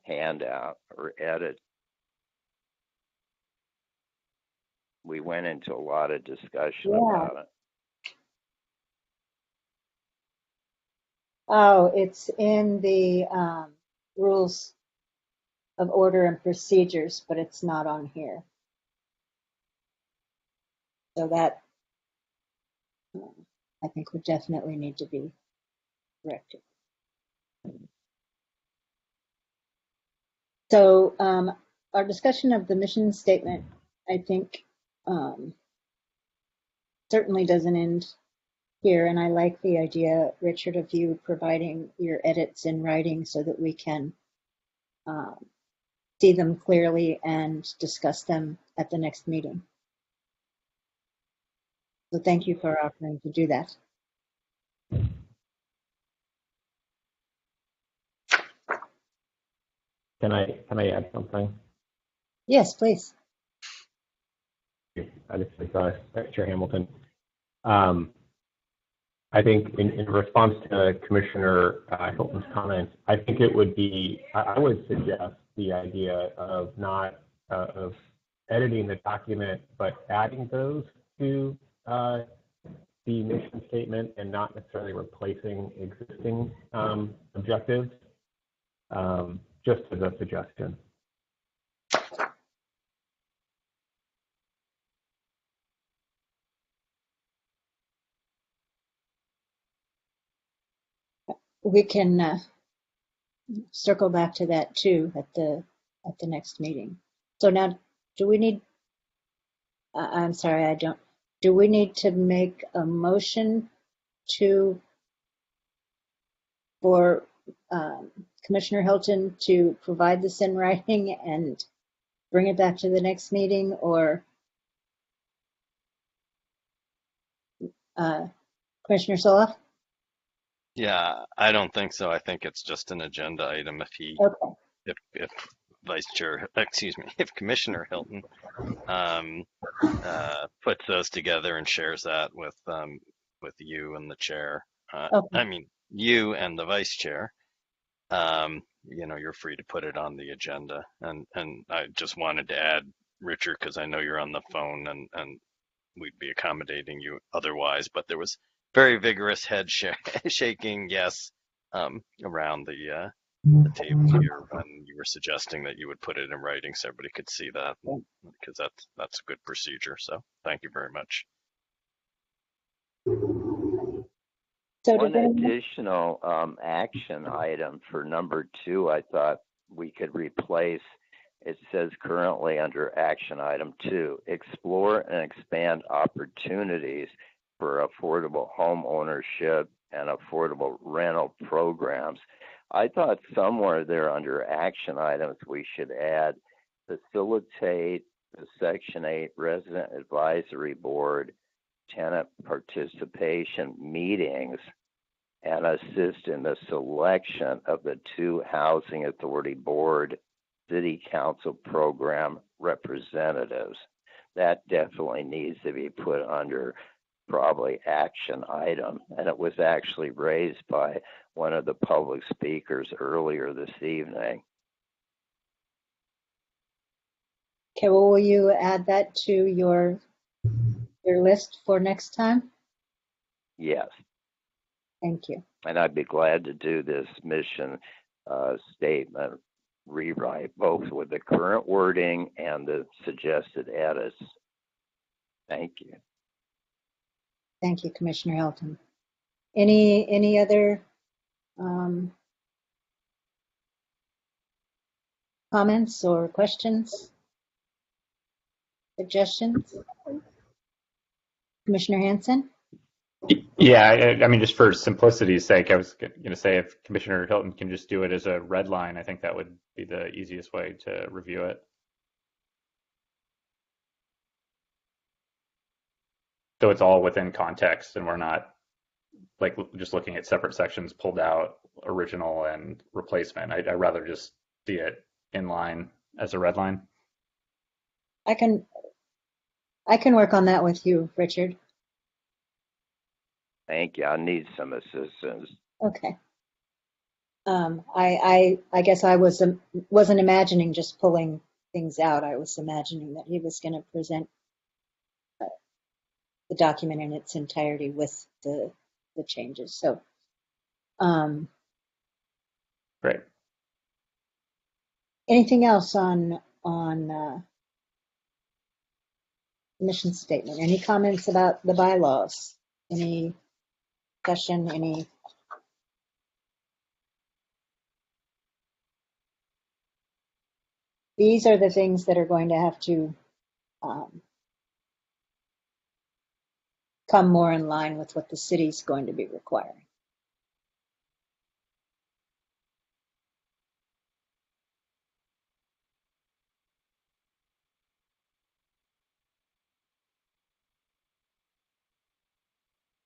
handout or edit. We went into a lot of discussion about it. Oh, it's in the rules of order and procedures, but it's not on here. So that I think would definitely need to be corrected. So our discussion of the mission statement, I think, certainly doesn't end here. And I like the idea, Richard, of you providing your edits in writing so that we can see them clearly and discuss them at the next meeting. So thank you for offering to do that. Can I add something? Yes, please. I just Chair Hamilton. I think in response to Commissioner Hilton's comments, I think it would be, I would suggest the idea of not of editing the document, but adding those to the mission statement and not necessarily replacing existing objectives, just as a suggestion. We can circle back to that too at the next meeting. So now, do we need? I'm sorry, I don't. Do we need to make a motion for Commissioner Hilton to provide this in writing and bring it back to the next meeting, or Commissioner Soloff? Yeah, I don't think so. I think it's just an agenda item. If Vice Chair, if Commissioner Hilton puts those together and shares that with you and the chair, I mean you and the Vice Chair, you're free to put it on the agenda. And I just wanted to add, Richard, because I know you're on the phone and we'd be accommodating you otherwise, but there was very vigorous head shaking yes around the table here when you were suggesting that you would put it in writing so everybody could see that, because that's a good procedure. So thank you very much. So one additional action item for number 2, I thought we could replace. It says currently under action item 2, explore and expand opportunities for affordable home ownership and affordable rental programs. I thought somewhere there under action items we should add facilitate the Section 8 Resident Advisory Board tenant participation meetings and assist in the selection of the 2 Housing Authority Board City Council program representatives. That definitely needs to be put under probably action item, and it was actually raised by one of the public speakers earlier this evening. Okay, well, will you add that to your list for next time? Yes. Thank you. And I'd be glad to do this mission statement rewrite, both with the current wording and the suggested edits. Thank you. Thank you, Commissioner Hilton. Any other comments or questions, suggestions? Commissioner Hanson? Yeah, I mean, just for simplicity's sake, I was going to say if Commissioner Hilton can just do it as a red line, I think that would be the easiest way to review it. So it's all within context and we're not like just looking at separate sections pulled out, original and replacement. I'd rather just see it in line as a red line. I can work on that with you, Richard. Thank you. I need some assistance. Okay. I guess I wasn't imagining just pulling things out. I was imagining that he was going to present the document in its entirety with the changes. So, great. Anything else on mission statement? Any comments about the bylaws? Any discussion? Any? These are the things that are going to have to come more in line with what the city's going to be requiring.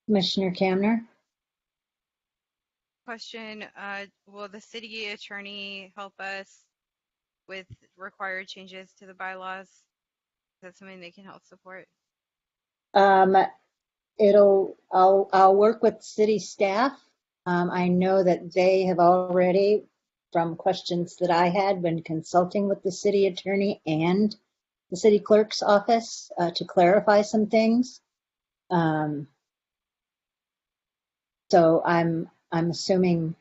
Commissioner Kamner? Question, will the city attorney help us with required changes to the bylaws? Is that something they can help support? I'll work with city staff. I know that they have already, from questions that I had, been consulting with the city attorney and the city clerk's office to clarify some things. So I'm assuming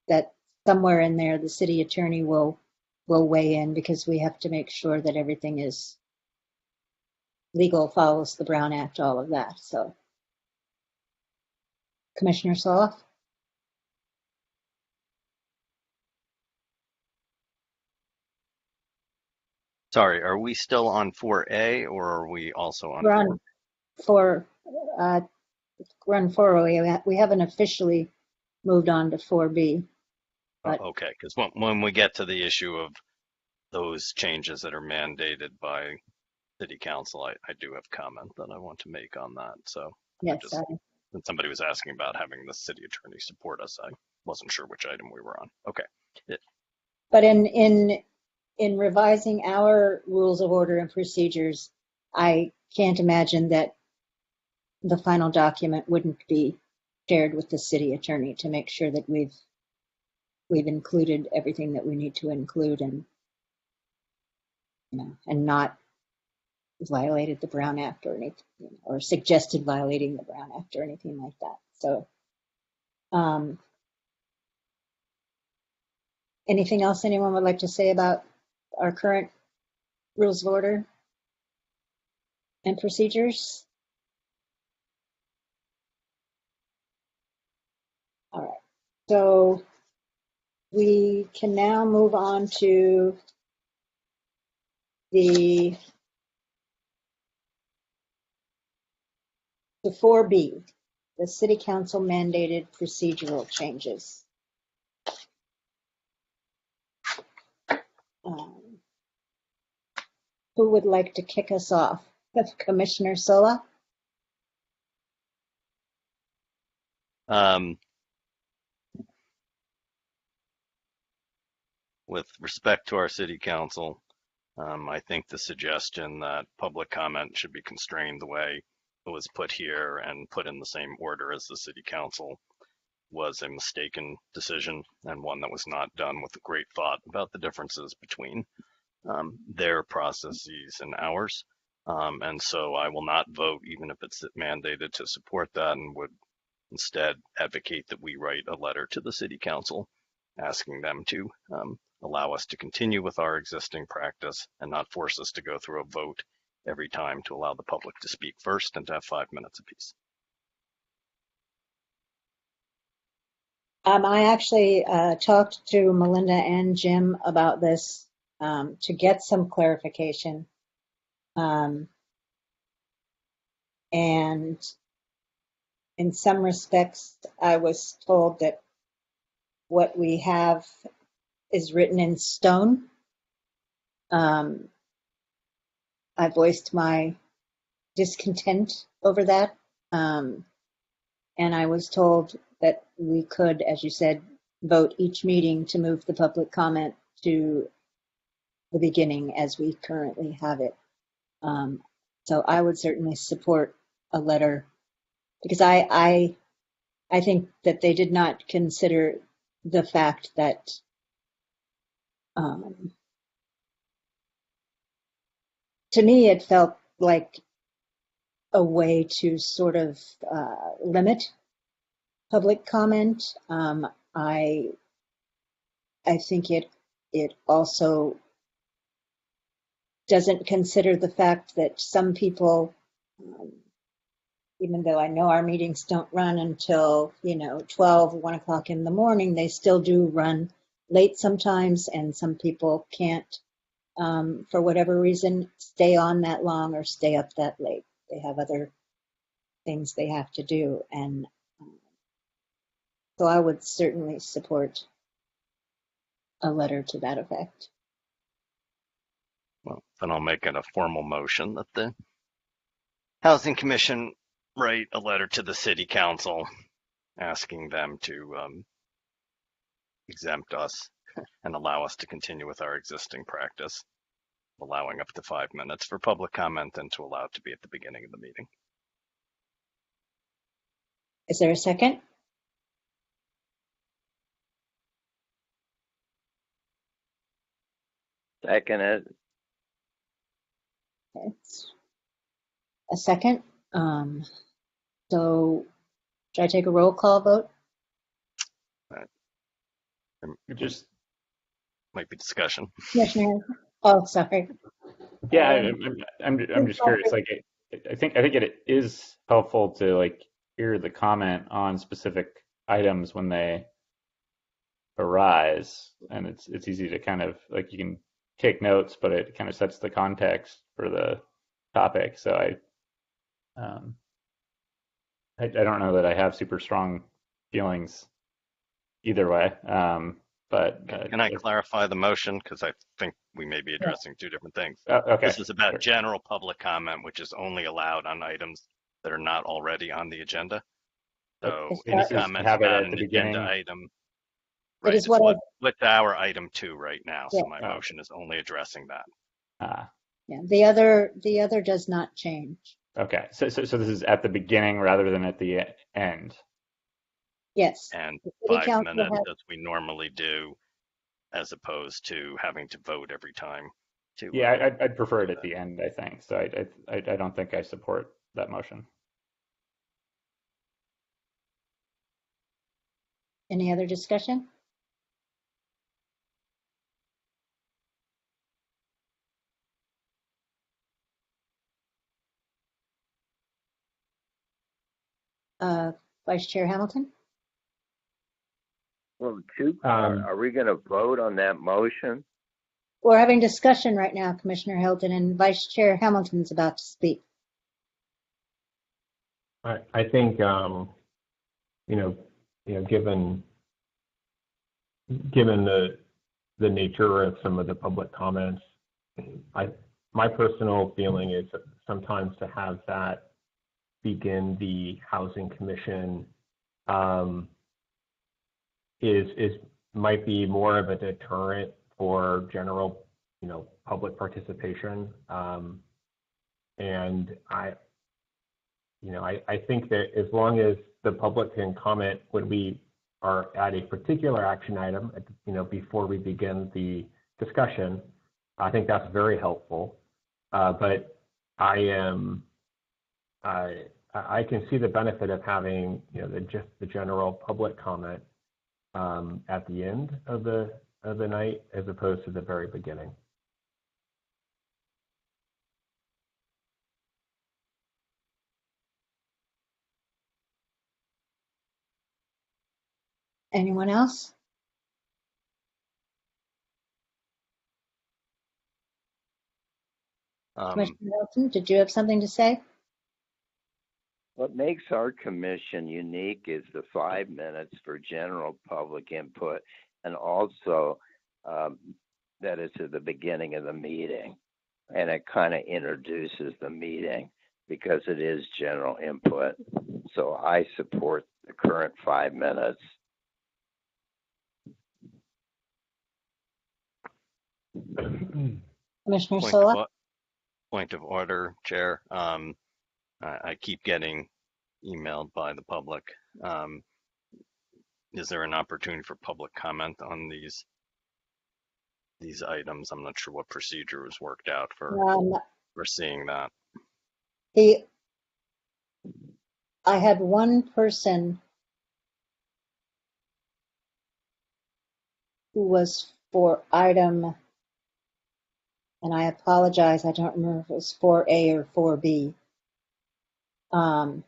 that somewhere in there the city attorney will weigh in, because we have to make sure that everything is legal, follows the Brown Act, all of that. So, Commissioner Soloff? Sorry, are we still on 4A or are we also on? We're on 4. We haven't officially moved on to 4B. But, okay, because when we get to the issue of those changes that are mandated by City Council, I do have comment that I want to make on that. So yes, when somebody was asking about having the city attorney support us, I wasn't sure which item we were on. Okay. But in revising our rules of order and procedures, I can't imagine that the final document wouldn't be shared with the city attorney to make sure that we've included everything that we need to include, and and not violated the Brown Act or anything, or suggested violating the Brown Act or anything like that. So, anything else anyone would like to say about our current rules of order and procedures? All right. So we can now move on to the 4B, the City Council mandated procedural changes. Who would like to kick us off? Commissioner Sola? With respect to our City Council, I think the suggestion that public comment should be constrained the way it was put here and put in the same order as the City Council was a mistaken decision, and one that was not done with a great thought about the differences between their processes and ours. And so I will not vote, even if it's mandated, to support that, and would instead advocate that we write a letter to the City Council asking them to allow us to continue with our existing practice and not force us to go through a vote every time to allow the public to speak first and to have 5 minutes apiece. I actually talked to Melinda and Jim about this to get some clarification. And in some respects, I was told that what we have is written in stone. I voiced my discontent over that. And I was told that we could, as you said, vote each meeting to move the public comment to the beginning as we currently have it. So I would certainly support a letter, because I think that they did not consider the fact that to me it felt like a way to sort of limit public comment. I think it also doesn't consider the fact that some people, even though I know our meetings don't run until 12, 1 o'clock in the morning, they still do run late sometimes, and some people can't, for whatever reason, stay on that long or stay up that late. They have other things they have to do, and so I would certainly support a letter to that effect. Well, then I'll make it a formal motion that the Housing Commission write a letter to the City Council asking them to exempt us and allow us to continue with our existing practice, allowing up to 5 minutes for public comment and to allow it to be at the beginning of the meeting. Is there a second? Second it. Okay. A second. So should I take a roll call vote? It just might be discussion. Commissioner. Oh, sorry. Yeah, I'm just curious. Like, I think it is helpful to like hear the comment on specific items when they arise, and it's easy to kind of like you can take notes, but it kind of sets the context for the topic. So I don't know that I have super strong feelings either way. But can I clarify the motion? Because I think we may be addressing two different things. Okay. This is about general public comment, which is only allowed on items that are not already on the agenda. So any comments about an agenda item, right, is what's our item 2 right now. So my motion is only addressing that. Yeah, the other does not change. Okay, so this is at the beginning rather than at the end. Yes. And 5 minutes as we normally do, as opposed to having to vote every time. Yeah, I'd prefer it at the end, I think. So I don't think I support that motion. Any other discussion? Vice Chair Hamilton? Well, are we going to vote on that motion? We're having discussion right now, Commissioner Hilton, and Vice Chair Hamilton's about to speak. I think given the nature of some of the public comments, my personal feeling is that sometimes to have that begin the Housing Commission might be more of a deterrent for general, public participation. And I think that as long as the public can comment when we are at a particular action item, before we begin the discussion, I think that's very helpful. But I can see the benefit of having, just the general public comment at the end of the of the night as opposed to the very beginning. Anyone else? Commissioner Nelson, did you have something to say? What makes our commission unique is the 5 minutes for general public input, and also that it's at the beginning of the meeting, and it kind of introduces the meeting because it is general input. So I support the current 5 minutes. Commissioner Sola? Point of order, Chair. I keep getting emailed by the public. Is there an opportunity for public comment on these items? I'm not sure what procedure was worked out for seeing that. I had one person who was for item, and I apologize, I don't remember if it was 4A or 4B. I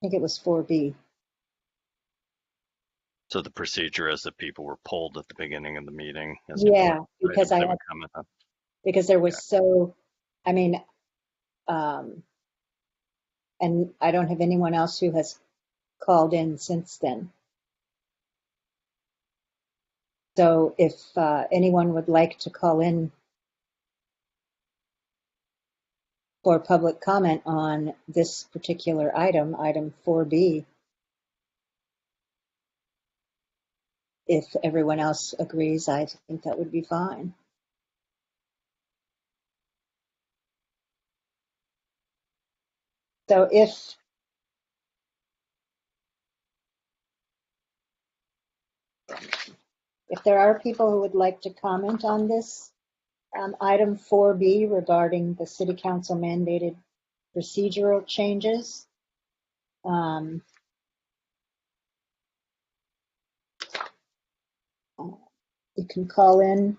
think it was 4B. So the procedure is that people were polled at the beginning of the meeting. Yeah, because because there was and I don't have anyone else who has called in since then. So if anyone would like to call in for public comment on this particular item, item 4B, if everyone else agrees, I think that would be fine. So if there are people who would like to comment on this item 4B regarding the City Council mandated procedural changes, you can call in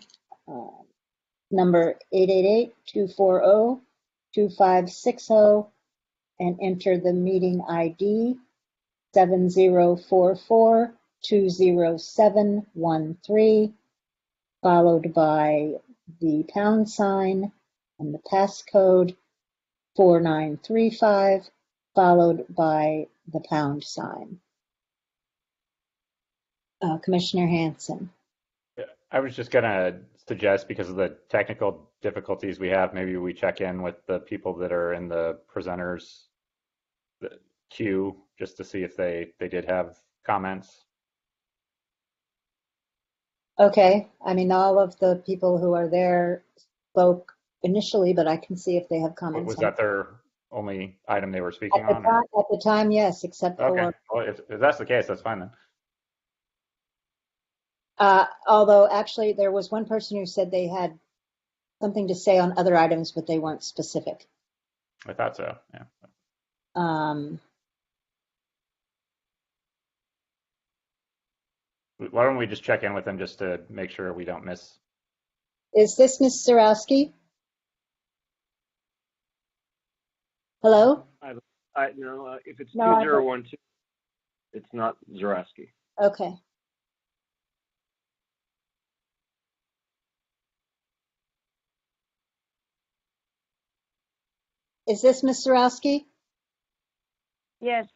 number 888-240-2560 and enter the meeting ID 7044-20713, followed by the pound sign and the passcode 4935, followed by the pound sign. Commissioner Hanson. I was just going to suggest, because of the technical difficulties we have, maybe we check in with the people that are in the presenters queue just to see if they did have comments. Okay. I mean, all of the people who are there spoke initially, but I can see if they have comments. Was that their only item they were speaking on? At the time, yes, except for... Okay. Well, if that's the case, that's fine then. Although actually there was one person who said they had something to say on other items, but they weren't specific. I thought so, yeah. Why don't we just check in with them just to make sure we don't miss? Is this Ms. Zarowski? Hello? No, if it's 2012, it's not Zarowski. Okay. Is this Ms. Zarowski? Yes.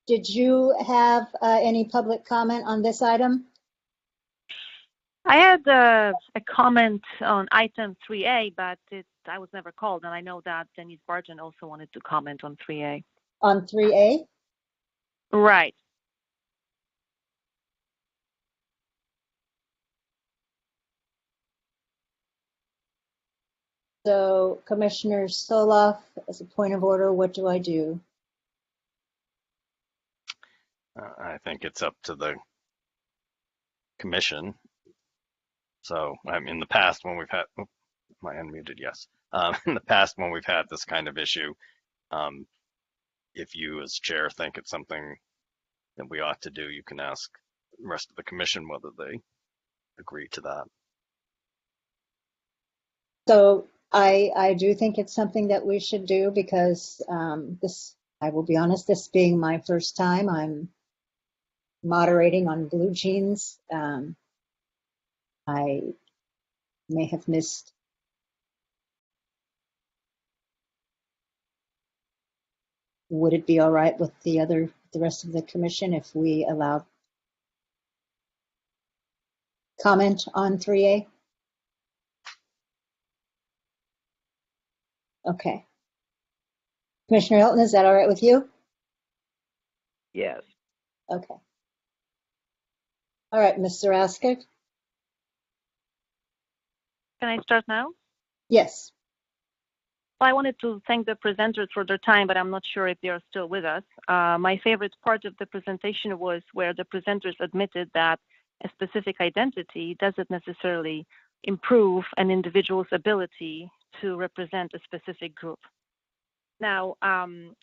Did you have any public comment on this item? I had a comment on item 3A, but I was never called, and I know that Denise Barton also wanted to comment on 3A. On 3A? Right. So, Commissioner Soloff, as a point of order, what do I do? I think it's up to the commission. So, in the past when we've had, am I unmuted? Yes. In the past when we've had this kind of issue, if you as chair think it's something that we ought to do, you can ask rest of the commission whether they agree to that. So I do think it's something that we should do because I will be honest, this being my first time, I'm moderating on Blue Jeans. I may have missed would it be all right with the rest of the commission if we allow comment on 3A? Okay. Commissioner Hilton, is that all right with you? Yes. Okay. All right, Ms. Zaraska? Can I start now? Yes. Well, I wanted to thank the presenters for their time, but I'm not sure if they are still with us. My favorite part of the presentation was where the presenters admitted that a specific identity doesn't necessarily improve an individual's ability to represent a specific group. Now,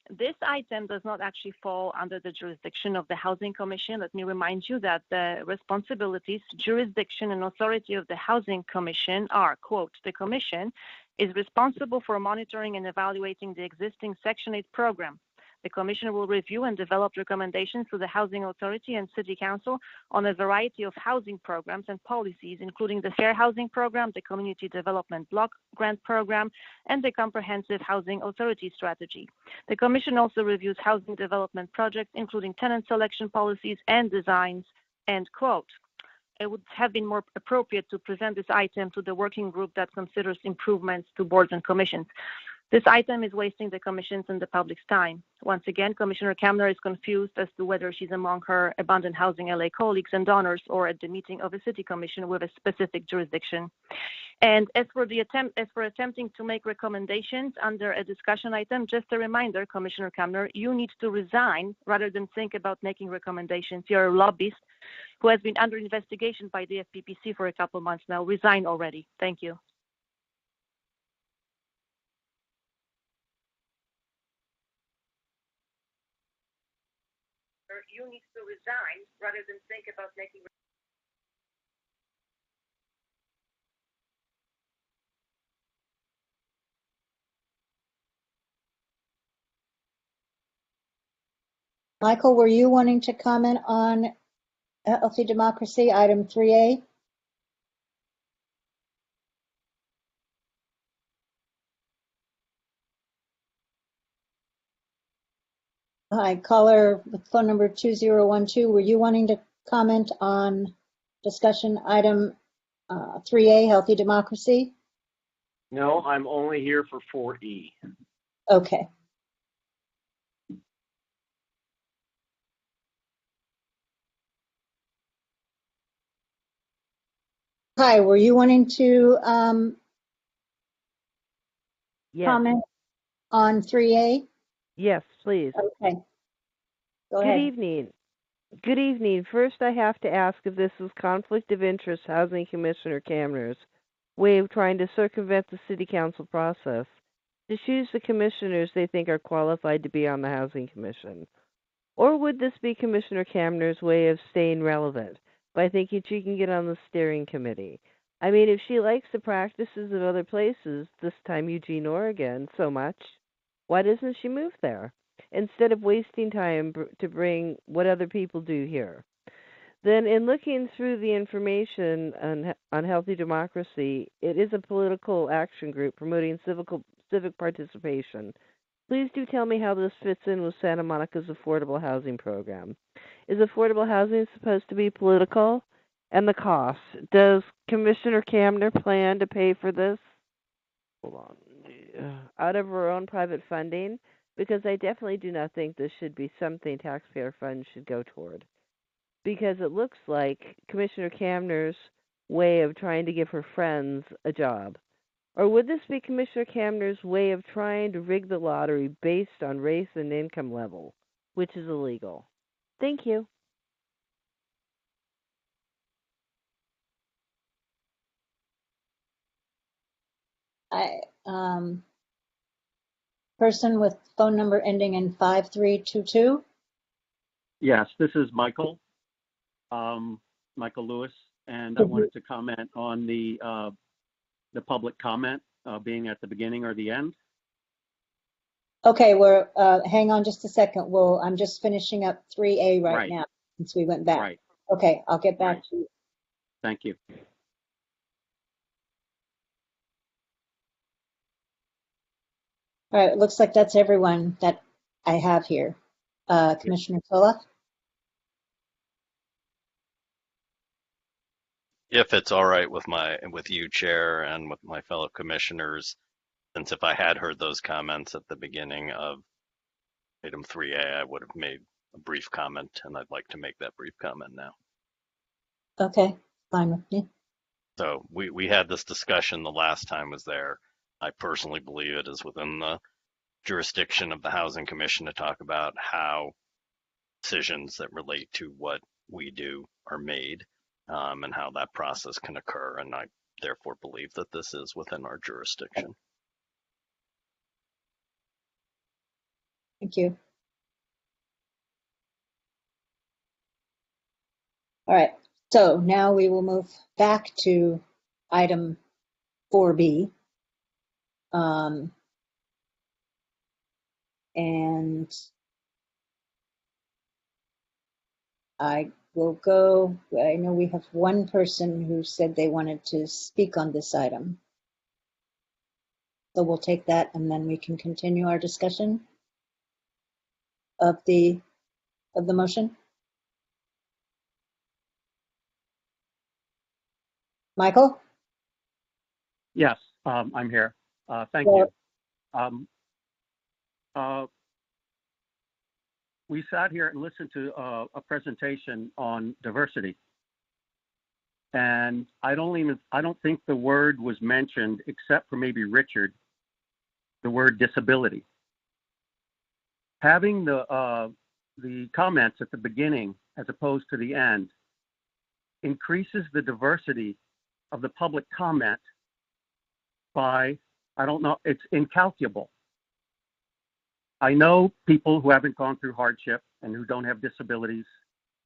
this item does not actually fall under the jurisdiction of the Housing Commission. Let me remind you that the responsibilities, jurisdiction, and authority of the Housing Commission are, quote, the Commission is responsible for monitoring and evaluating the existing Section 8 program. The Commission will review and develop recommendations to the Housing Authority and City Council on a variety of housing programs and policies, including the Fair Housing Program, the Community Development Block Grant Program, and the Comprehensive Housing Authority Strategy. The Commission also reviews housing development projects, including tenant selection policies and designs, end quote. It would have been more appropriate to present this item to the working group that considers improvements to boards and commissions. This item is wasting the Commission's and the public's time. Once again, Commissioner Kamner is confused as to whether she's among her Abundant Housing LA colleagues and donors or at the meeting of a city commission with a specific jurisdiction. And as for attempting to make recommendations under a discussion item, just a reminder, Commissioner Kamner, you need to resign rather than think about making recommendations. You're a lobbyist who has been under investigation by the FPPC for a couple months now. Resign already. Thank you. You need to resign rather than think about making. Michael, were you wanting to comment on Healthy Democracy, item 3A? Hi, caller with phone number 2012. Were you wanting to comment on discussion item 3A, Healthy Democracy? No, I'm only here for 4E. Okay. Hi, were you wanting to Yes. comment on 3A? Yes, please. Okay. Go ahead. Good evening. Good evening. First, I have to ask if this is conflict of interest Housing Commissioner Kamner's way of trying to circumvent the City Council process to choose the commissioners they think are qualified to be on the Housing Commission. Or would this be Commissioner Kamner's way of staying relevant by thinking she can get on the steering committee? I mean, if she likes the practices of other places, this time Eugene, Oregon, so much, why doesn't she move there instead of wasting time to bring what other people do here? Then in looking through the information on Healthy Democracy, it is a political action group promoting civic participation. Please do tell me how this fits in with Santa Monica's affordable housing program. Is affordable housing supposed to be political? And the cost. Does Commissioner Kamner plan to pay for this? Hold on. Out of her own private funding? Because I definitely do not think this should be something taxpayer funds should go toward. Because it looks like Commissioner Kamner's way of trying to give her friends a job. Or would this be Commissioner Kamner's way of trying to rig the lottery based on race and income level, which is illegal? Thank you. Person with phone number ending in 5322. Yes, this is Michael. Michael Lewis, and I wanted to comment on the public comment being at the beginning or the end. Okay, hang on just a second. I'm just finishing up 3A right now since we went back. Right. Okay, I'll get back to you. Thank you. All right, it looks like that's everyone that I have here. Commissioner Tola? If it's all right with you, Chair, and with my fellow commissioners, since if I had heard those comments at the beginning of item 3A, I would have made a brief comment, and I'd like to make that brief comment now. Okay, fine with me. So we had this discussion the last time I was there. I personally believe it is within the jurisdiction of the Housing Commission to talk about how decisions that relate to what we do are made, and how that process can occur. And I therefore believe that this is within our jurisdiction. Thank you. All right, so now we will move back to item 4B. And I will go, I know we have one person who said they wanted to speak on this item. So we'll take that and then we can continue our discussion of the motion. Michael? Yes, I'm here. Thank you. We sat here and listened to a presentation on diversity. And I don't think the word was mentioned, except for maybe Richard, the word disability. Having the comments at the beginning as opposed to the end increases the diversity of the public comment by, I don't know, it's incalculable. I know people who haven't gone through hardship and who don't have disabilities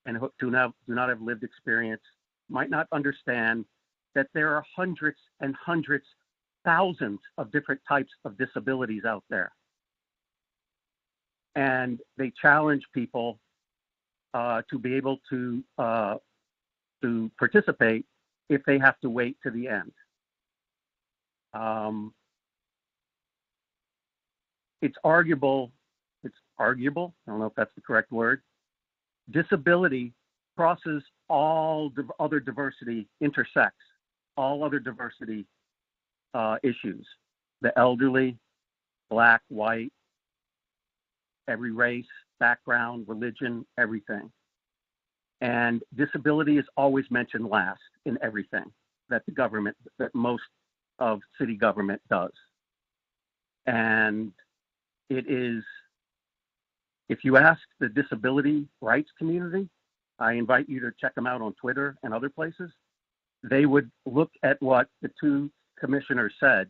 and who do not have lived experience might not understand that there are hundreds and hundreds, thousands of different types of disabilities out there. And they challenge people to be able to participate if they have to wait to the end. It's arguable, I don't know if that's the correct word. Disability crosses all other diversity, intersects all other diversity issues. The elderly, Black, white, every race, background, religion, everything. And disability is always mentioned last in everything that most of city government does. And it is, if you ask the disability rights community, I invite you to check them out on Twitter and other places, they would look at what the two commissioners said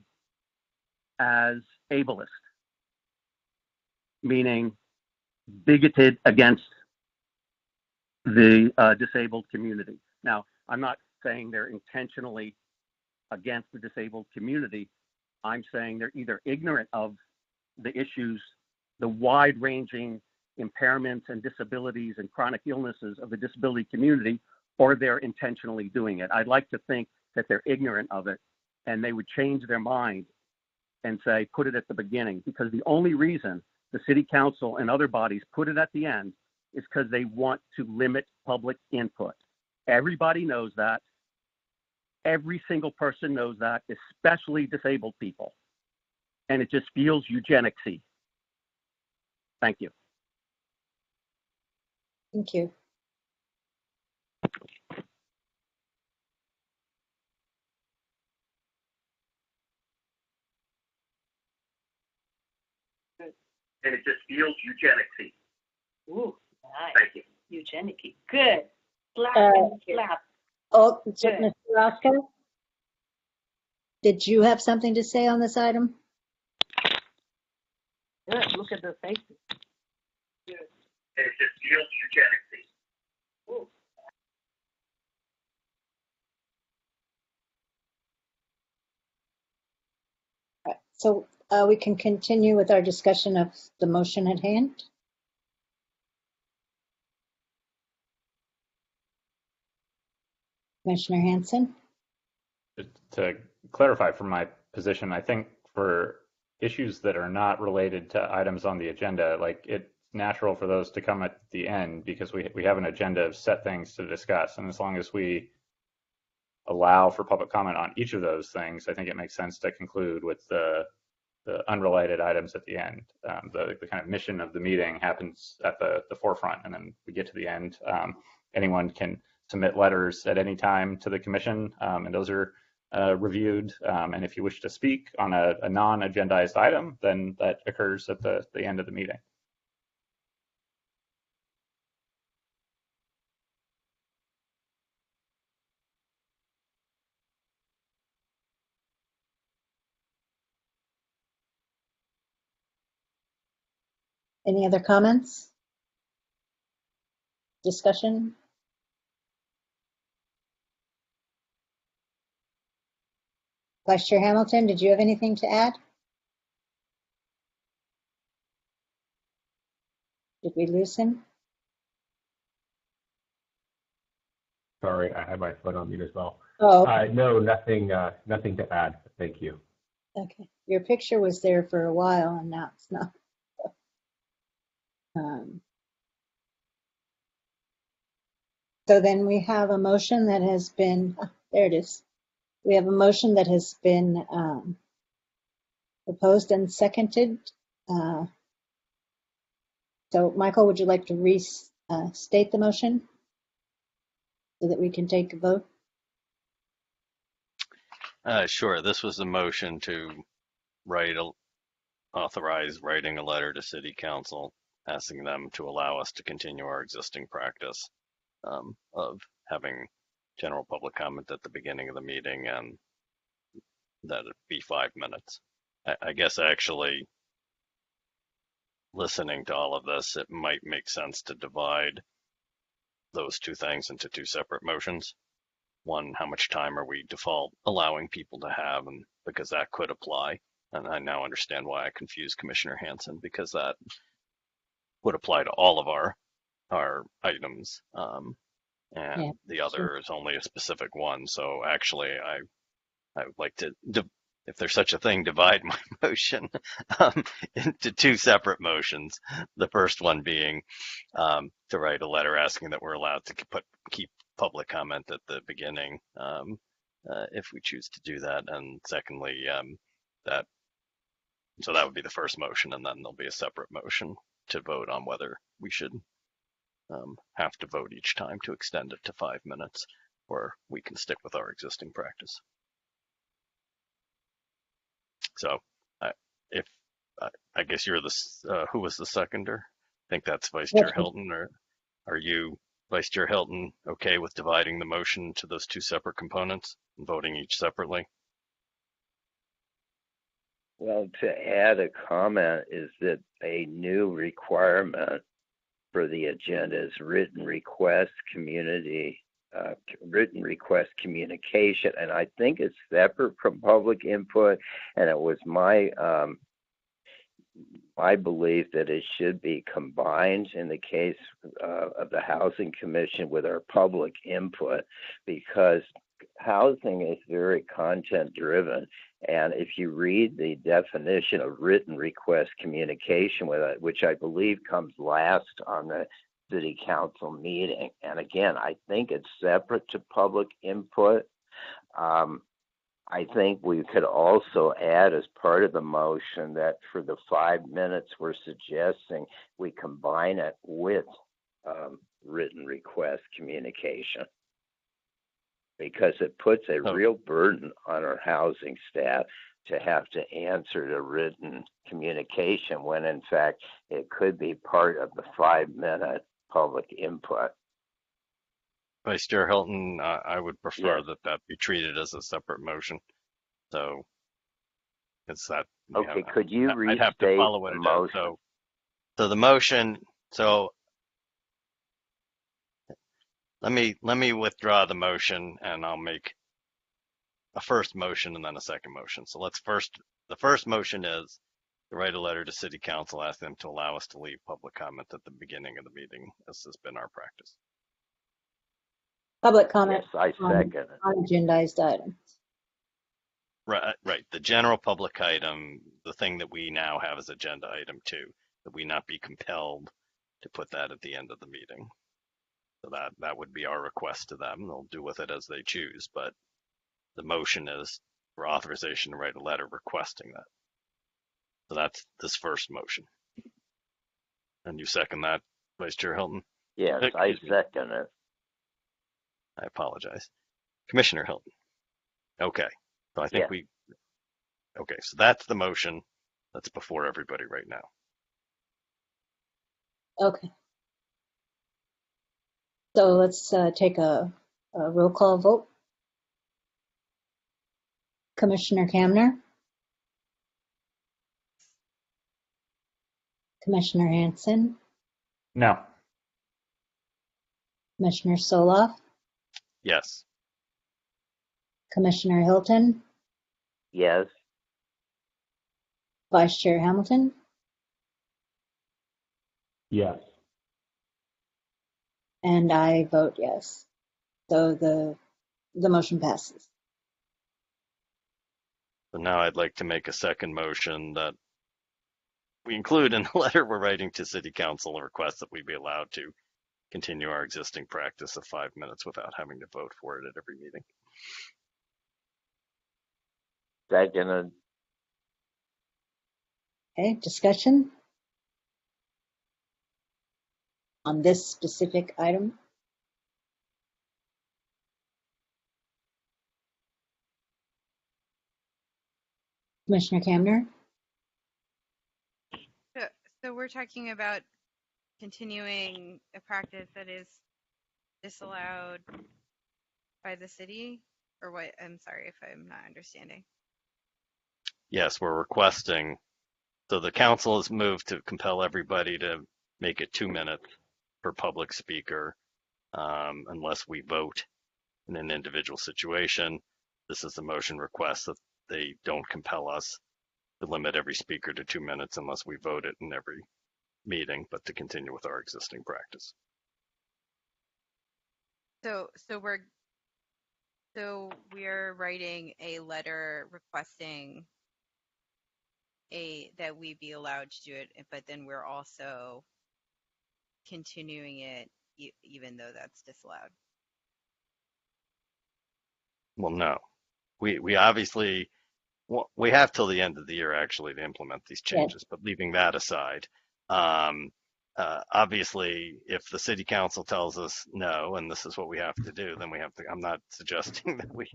as ableist, meaning bigoted against the disabled community. Now, I'm not saying they're intentionally against the disabled community. I'm saying they're either ignorant of the issues, the wide-ranging impairments and disabilities and chronic illnesses of the disability community, or they're intentionally doing it. I'd like to think that they're ignorant of it and they would change their mind and say, put it at the beginning, because the only reason the city council and other bodies put it at the end is because they want to limit public input. Everybody knows that. Every single person knows that, especially disabled people. And it just feels eugenicsy. Thank you. Thank you. And it just feels eugenicsy. Ooh, nice. Thank you. Eugenicsy. Good. Slap and slap. Oh, Mr. Roscoe, did you have something to say on this item? Good. Look at the faces. Good. And it just feels eugenicsy. Ooh. So we can continue with our discussion of the motion at hand. Commissioner Hanson? To clarify from my position, I think for issues that are not related to items on the agenda, like it's natural for those to come at the end because we have an agenda of set things to discuss. And as long as we allow for public comment on each of those things, I think it makes sense to conclude with the unrelated items at the end. The kind of mission of the meeting happens at the forefront, and then we get to the end. Anyone can submit letters at any time to the commission, and those are reviewed. And if you wish to speak on a non-agendized item, then that occurs at the end of the meeting. Any other comments? Discussion? Vice Chair Hamilton, did you have anything to add? Did we lose him? Sorry, I had my foot on mute as well. Oh, okay. No, nothing to add. Thank you. Okay. Your picture was there for a while and now it's not. So then we have a motion that has been, there it is. We have a motion that has been proposed and seconded. So Michael, would you like to restate the motion so that we can take a vote? Sure. This was a motion to authorize writing a letter to City Council asking them to allow us to continue our existing practice of having general public comment at the beginning of the meeting, and that it be 5 minutes. I guess actually listening to all of this, it might make sense to divide those two things into two separate motions. One, how much time are we default allowing people to have, and because that could apply. And I now understand why I confused Commissioner Hanson, because that would apply to all of our items. And yeah, the other sure. is only a specific one. So actually, I would like to, if there's such a thing, divide my motion into two separate motions. The first one being to write a letter asking that we're allowed to keep public comment at the beginning if we choose to do that. And secondly, so that would be the first motion, and then there'll be a separate motion to vote on whether we should have to vote each time to extend it to 5 minutes, or we can stick with our existing practice. So I guess you're who was the seconder? I think that's Vice Chair Hilton, or are you, Vice Chair Hilton, okay with dividing the motion to those two separate components and voting each separately? Well, to add a comment is that a new requirement for the agenda is written request communication, and I think it's separate from public input. And it was my belief that it should be combined in the case of the Housing Commission with our public input, because housing is very content driven. And if you read the definition of written request communication, which I believe comes last on the City Council meeting, and again, I think it's separate to public input. I think we could also add as part of the motion that for the 5 minutes we're suggesting we combine it with written request communication, because it puts a real burden on our housing staff to have to answer to written communication when in fact it could be part of the 5 minute public input. Vice Chair Hilton, I would prefer that be treated as a separate motion. So it's that. Okay, could you restate I'd have to follow what the it motion? Is. So the motion, let me withdraw the motion, and I'll make a first motion and then a second motion. So the first motion is to write a letter to City Council, ask them to allow us to leave public comment at the beginning of the meeting, as has been our practice. Public comment. Yes, I second it. On agendized items. Right. The general public item, the thing that we now have as agenda item 2, that we not be compelled to put that at the end of the meeting. So that would be our request to them. They'll do with it as they choose, but the motion is for authorization to write a letter requesting that. So that's this first motion. And you second that, Vice Chair Hilton? Yes, I second it. I apologize. Commissioner Hilton. Okay. So I think okay, so that's the motion that's before everybody right now. Okay. So let's take a roll call vote. Commissioner Kamner? Commissioner Hanson? No. Commissioner Soloff? Yes. Commissioner Hilton? Yes. Vice Chair Hamilton? Yes. And I vote yes. So the motion passes. So now I'd like to make a second motion that we include in the letter we're writing to City Council a request that we be allowed to continue our existing practice of 5 minutes without having to vote for it at every meeting. Seconded. Okay, discussion on this specific item? Commissioner Kamner? So we're talking about continuing a practice that is disallowed by the city, or what? I'm sorry if I'm not understanding. Yes, we're requesting, so the council has moved to compel everybody to make it 2 minutes per public speaker, unless we vote in an individual situation. This is the motion request that they don't compel us to limit every speaker to 2 minutes unless we vote it in every meeting, but to continue with our existing practice. So we're writing a letter requesting that we be allowed to do it, but then we're also continuing it even though that's disallowed. Well, no, we obviously, we have till the end of the year actually to implement these changes, but leaving that aside, obviously if the city council tells us no, and this is what we have to do, then we have to, I'm not suggesting that we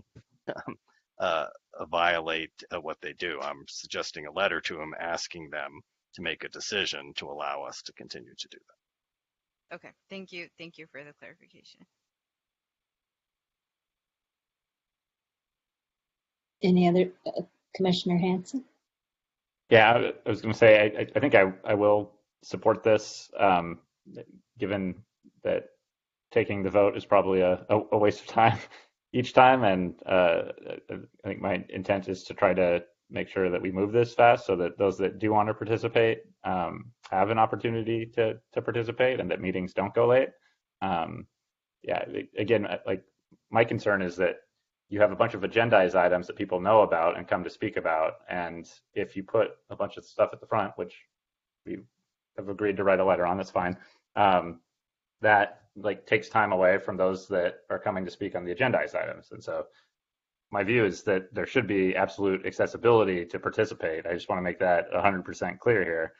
violate what they do. I'm suggesting a letter to them asking them to make a decision to allow us to continue to do that. Okay, thank you for the clarification. Any other, Commissioner Hanson? Yeah, I was going to say, I think I will support this, given that taking the vote is probably a waste of time each time. And I think my intent is to try to make sure that we move this fast so that those that do want to participate have an opportunity to participate and that meetings don't go late. Yeah, again, like my concern is that you have a bunch of agendized items that people know about and come to speak about. And if you put a bunch of stuff at the front, which we have agreed to write a letter on, that's fine. That like takes time away from those that are coming to speak on the agendized items. And so my view is that there should be absolute accessibility to participate. I just want to make that 100% clear here.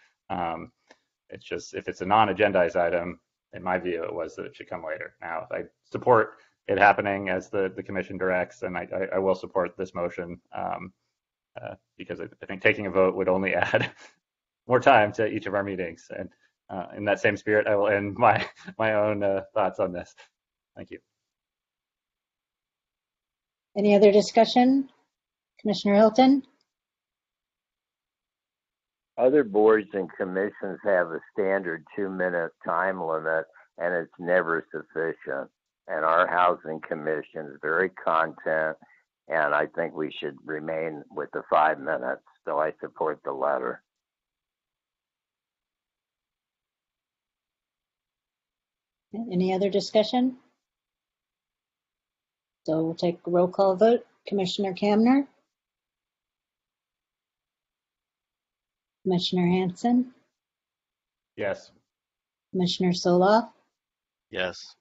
It's just, if it's a non-agendized item, in my view, it was that it should come later. Now, I support it happening as the commission directs, and I will support this motion because I think taking a vote would only add more time to each of our meetings. And in that same spirit, I will end my own thoughts on this. Thank you. Any other discussion? Commissioner Hilton? Other boards and commissions have a standard 2-minute time limit, and it's never sufficient. And our housing commission is very content And I think we should remain with the 5 minutes. So I support the letter. Any other discussion? So we'll take a roll call vote. Commissioner Kamner? Commissioner Hanson? Yes. Commissioner Soloff? Yes.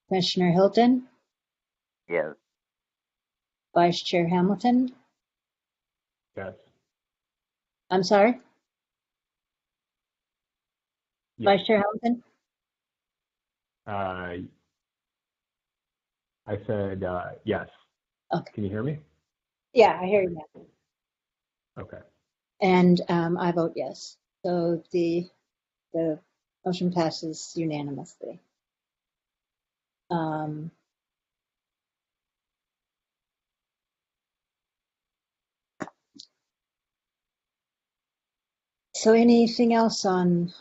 Commissioner Hilton? Yes. Vice Chair Hamilton? Yes. I'm sorry? Yes. Vice Chair Hamilton? I said yes. Okay. Can you hear me? Yeah, I hear you now. Okay. And I vote yes. So the motion passes unanimously. So anything else on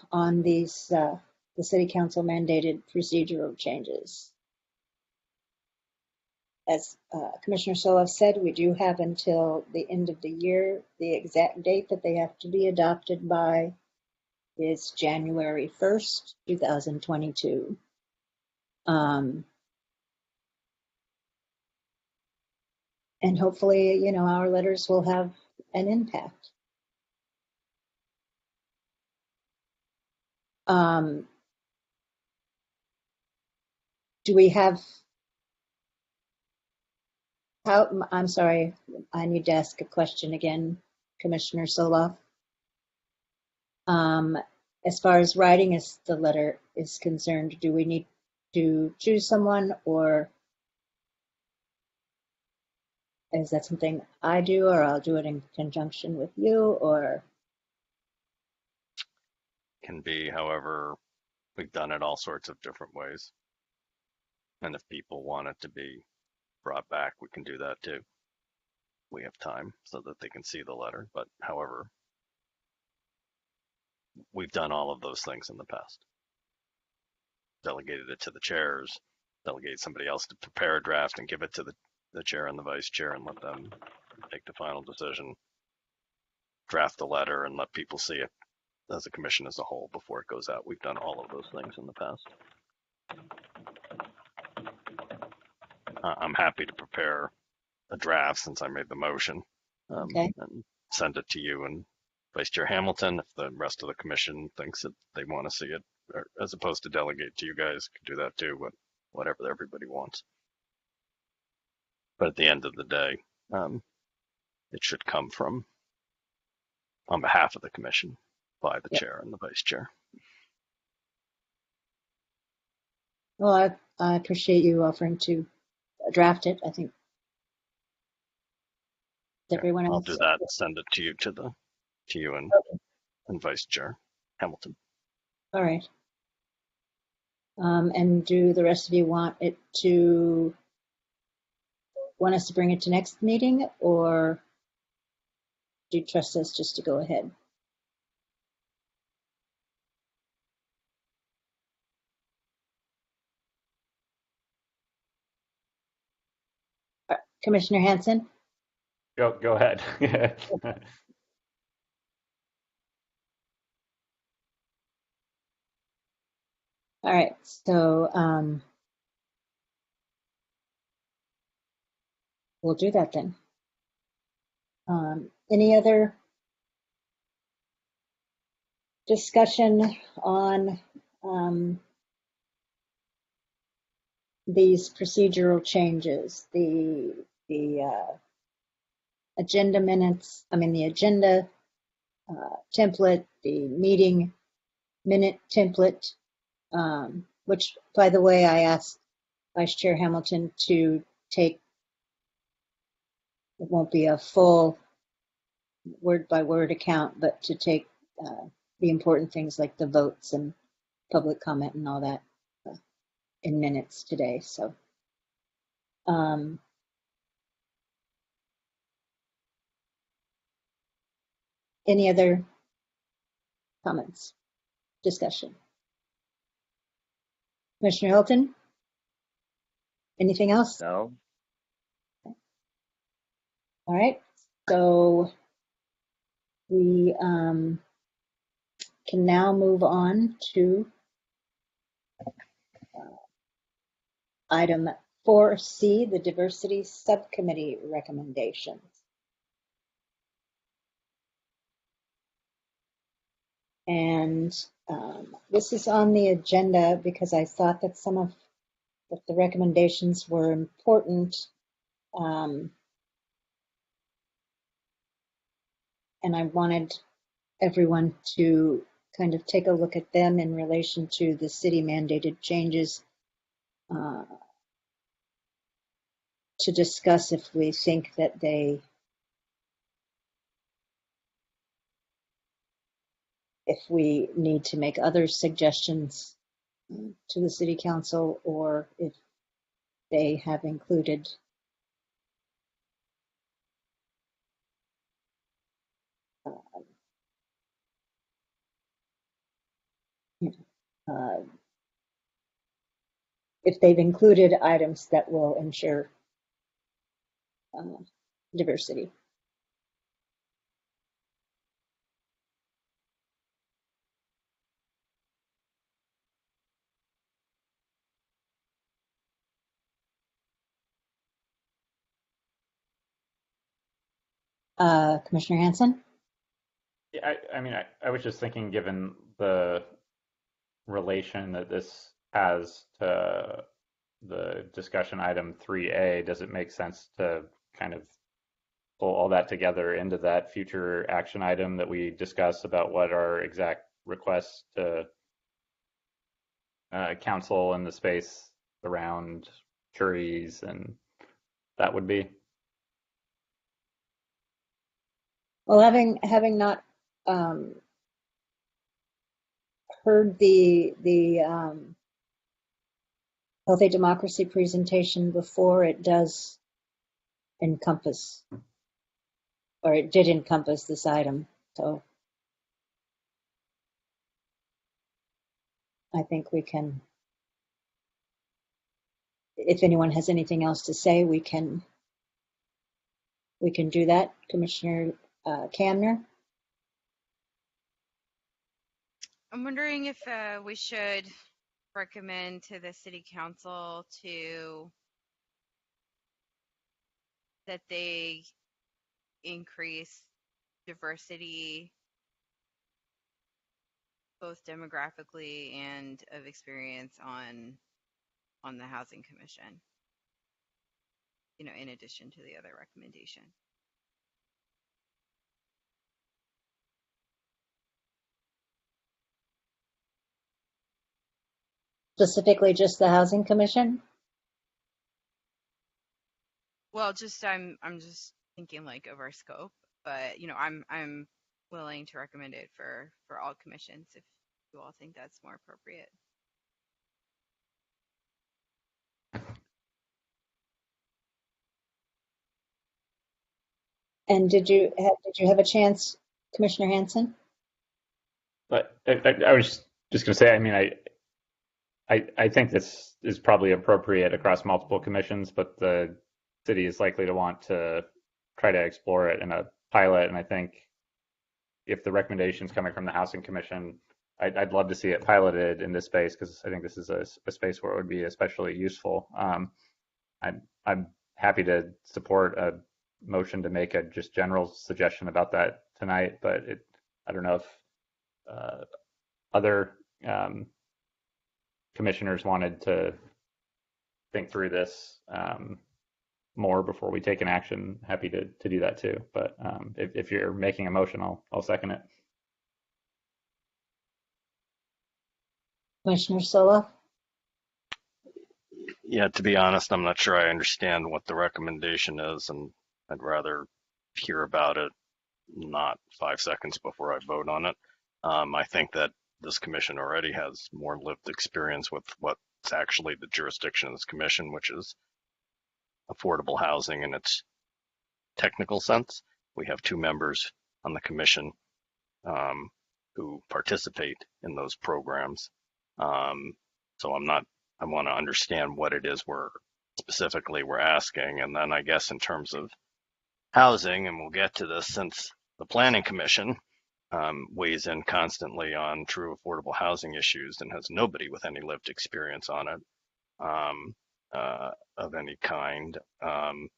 these the City Council mandated procedural changes? As Commissioner Soloff said, we do have until the end of the year. The exact date that they have to be adopted by is January 1st, 2022. And hopefully, you know, our letters will have an impact. Do we have, I'm sorry, I need to ask a question again, Commissioner Soloff. As far as writing the letter is concerned, do we need to choose someone, or is that something I do, or I'll do it in conjunction with you, or? Can be, however, we've done it all sorts of different ways. And if people want it to be brought back, we can do that too. We have time so that they can see the letter. But however, we've done all of those things in the past. Delegated it to the chairs, delegate somebody else to prepare a draft and give it to the chair and the vice chair and let them make the final decision. Draft the letter and let people see it as a commission as a whole before it goes out. We've done all of those things in the past. I'm happy to prepare a draft since I made the motion, Okay. and send it to you and Vice Chair Hamilton. If the rest of the commission thinks that they want to see it, or as opposed to delegate to you guys, can do that too, but whatever everybody wants. But at the end of the day, it should come from, on behalf of the commission, by the chair and the vice chair. Well, I appreciate you offering to draft it. I think everyone else. I'll do that and send it to you and Vice Chair Hamilton. All right. And do the rest of you want us to bring it to next meeting, or do you trust us just to go ahead? Commissioner Hanson? Go ahead. All right, so we'll do that then. Any other discussion on these procedural changes? The agenda minutes, the agenda template, the meeting minute template, which, by the way, I asked Vice Chair Hamilton to take, it won't be a full word-by-word account, but to take the important things like the votes and public comment and all that in minutes today. So any other comments, discussion? Commissioner Hilton? Anything else? No. All right, so we can now move on to item 4C, the Diversity Subcommittee recommendations. And this is on the agenda because I thought that some of the recommendations were important. And I wanted everyone to kind of take a look at them in relation to the city mandated changes to discuss if we think that if we need to make other suggestions to the city council, or if they have included if they've included items that will ensure diversity. Commissioner Hanson? Yeah, I was just thinking, given the relation that this has to the discussion item 3A, does it make sense to kind of pull all that together into that future action item that we discuss about what our exact requests to council in the space around juries and that would be? Well, having not heard the Healthy Democracy presentation before, it does encompass, or it did encompass this item. So I think we can, if anyone has anything else to say, we can do that. Commissioner Kamner? I'm wondering if we should recommend to the city council that they increase diversity both demographically and of experience on the Housing Commission, in addition to the other recommendation. Specifically just the Housing Commission? Well, I'm just thinking like of our scope, but I'm willing to recommend it for all commissions if you all think that's more appropriate. And did you have a chance, Commissioner Hanson? But I was just going to say, I think this is probably appropriate across multiple commissions, but the city is likely to want to try to explore it in a pilot. And I think if the recommendations coming from the Housing Commission, I'd love to see it piloted in this space, because I think this is a space where it would be especially useful. I'm happy to support a motion to make a just general suggestion about that tonight, but I don't know if other commissioners wanted to think through this more before we take an action. Happy to do that too. But if you're making a motion, I'll second it. Commissioner Sola? Yeah, to be honest, I'm not sure I understand what the recommendation is, and I'd rather hear about it not 5 seconds before I vote on it. I think that this commission already has more lived experience with what's actually the jurisdiction of this commission, which is affordable housing in its technical sense. We have 2 members on the commission who participate in those programs. So I want to understand what it is we're asking. And then I guess in terms of housing, and we'll get to this since the Planning Commission weighs in constantly on true affordable housing issues and has nobody with any lived experience on it of any kind. I'm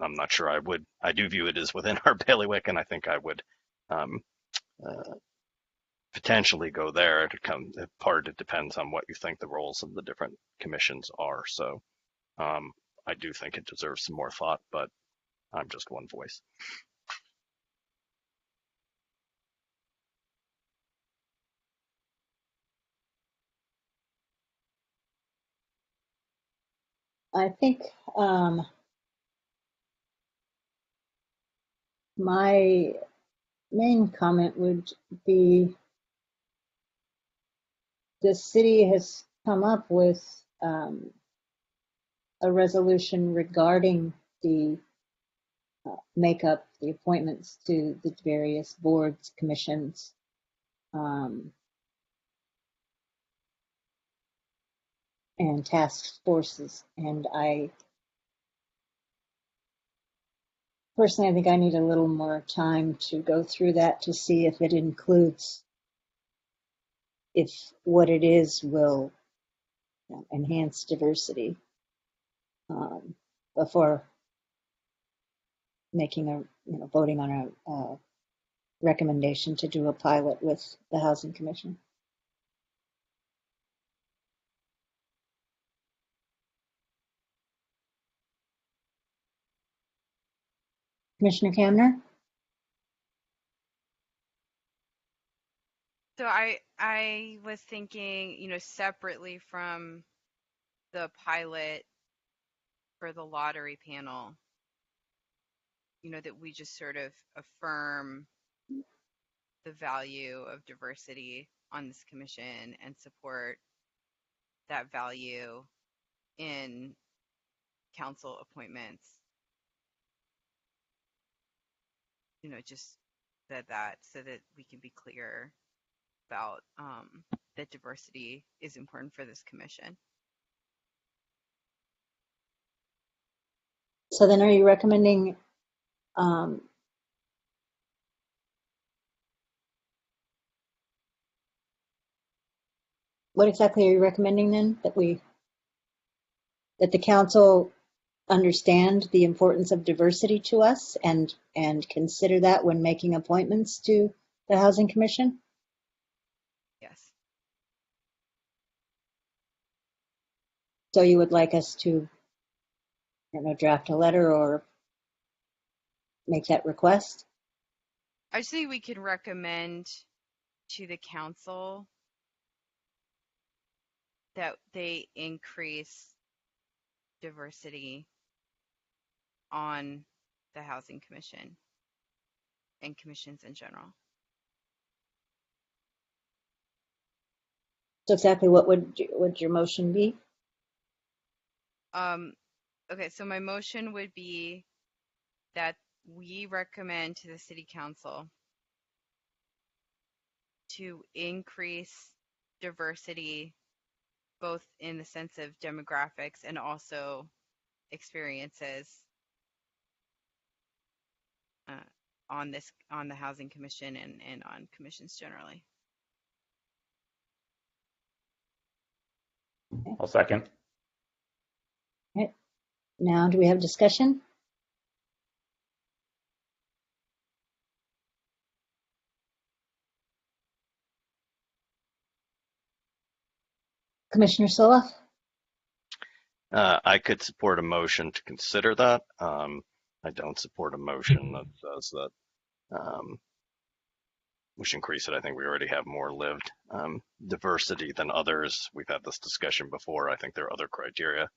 not sure I do view it as within our bailiwick, and I think I would potentially go there. It depends on what you think the roles of the different commissions are. So I do think it deserves some more thought, but I'm just one voice. I think my main comment would be the city has come up with a resolution regarding the makeup, the appointments to the various boards, commissions. And task forces. And I personally, I think I need a little more time to go through that to see if it includes, if what it is will enhance diversity before making voting on a recommendation to do a pilot with the Housing Commission. Commissioner Kamner? So I was thinking, separately from the pilot for the lottery panel, that we just sort of affirm the value of diversity on this commission and support that value in council appointments. Just that so that we can be clear about that diversity is important for this commission. So then are you recommending what exactly are you recommending then? That the council understand the importance of diversity to us and consider that when making appointments to the Housing Commission? Yes. So you would like us to, draft a letter or make that request? I just think we could recommend to the council that they increase diversity on the Housing Commission and commissions in general. So exactly what would your motion be? Okay, so my motion would be that we recommend to the city council to increase diversity both in the sense of demographics and also experiences on the Housing Commission and on commissions generally. I'll second. Okay. Now, do we have discussion? Commissioner Soloff? I could support a motion to consider that. I don't support a motion that says that we should increase it. I think we already have more lived diversity than others. We've had this discussion before. I think there are other criteria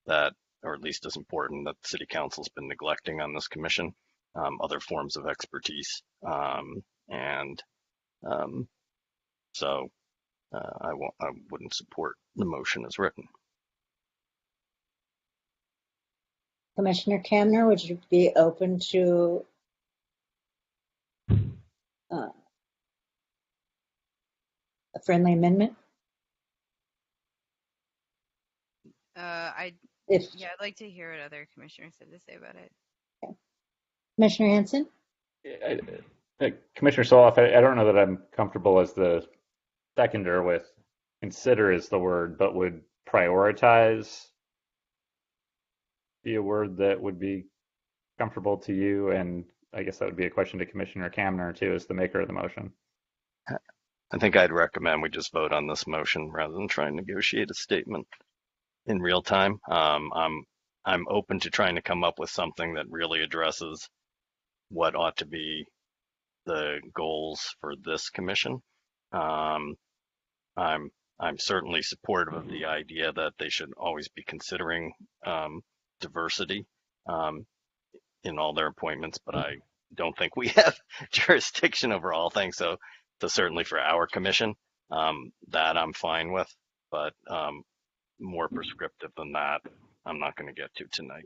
that are at least as important that the city council's been neglecting on this commission, other forms of expertise. So I wouldn't support the motion as written. Commissioner Kamner, would you be open to a friendly amendment? I'd like to hear what other commissioners have to say about it. Okay. Commissioner Hanson? Commissioner Soloff, I don't know that I'm comfortable as the seconder with consider is the word, but would prioritize be a word that would be comfortable to you? And I guess that would be a question to Commissioner Kamner too, as the maker of the motion. I think I'd recommend we just vote on this motion rather than try and negotiate a statement in real time. I'm open to trying to come up with something that really addresses what ought to be the goals for this commission. I'm certainly supportive of the idea that they should always be considering diversity in all their appointments, but I don't think we have jurisdiction over all things. So certainly for our commission, that I'm fine with, but more prescriptive than that, I'm not going to get to tonight.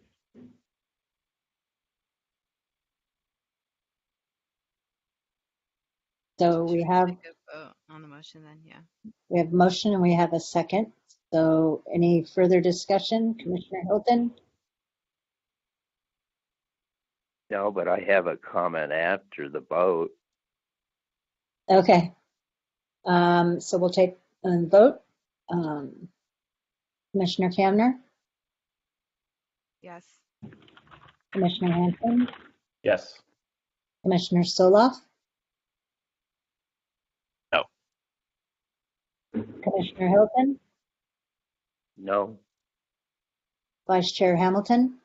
So we have vote on the motion then, yeah. We have motion and we have a second. So any further discussion, Commissioner Hilton? No, but I have a comment after the vote. Okay. So we'll take a vote. Commissioner Kamner? Yes. Commissioner Hanson? Yes. Commissioner Soloff? No. Commissioner Hilton? No. Vice Chair Hamilton?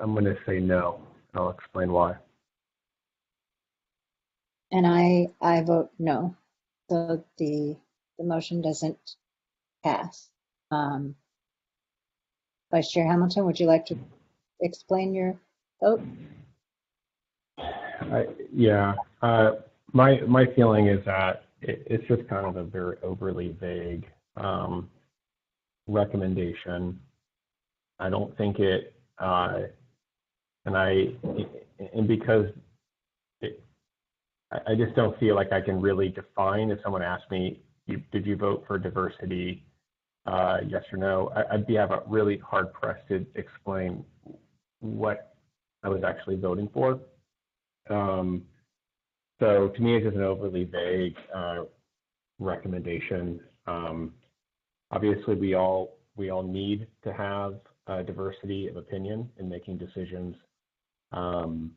I'm going to say no. I'll explain why. And I vote no. So the motion doesn't pass. Vice Chair Hamilton, would you like to explain your vote? Yeah. My feeling is that it's just kind of a very overly vague recommendation. I don't think it, because I just don't feel like I can really define. If someone asked me, did you vote for diversity, yes or no, I'd have a really hard pressed to explain what I was actually voting for. So to me, it's just an overly vague recommendation. Obviously, we all need to have diversity of opinion in making decisions. I'm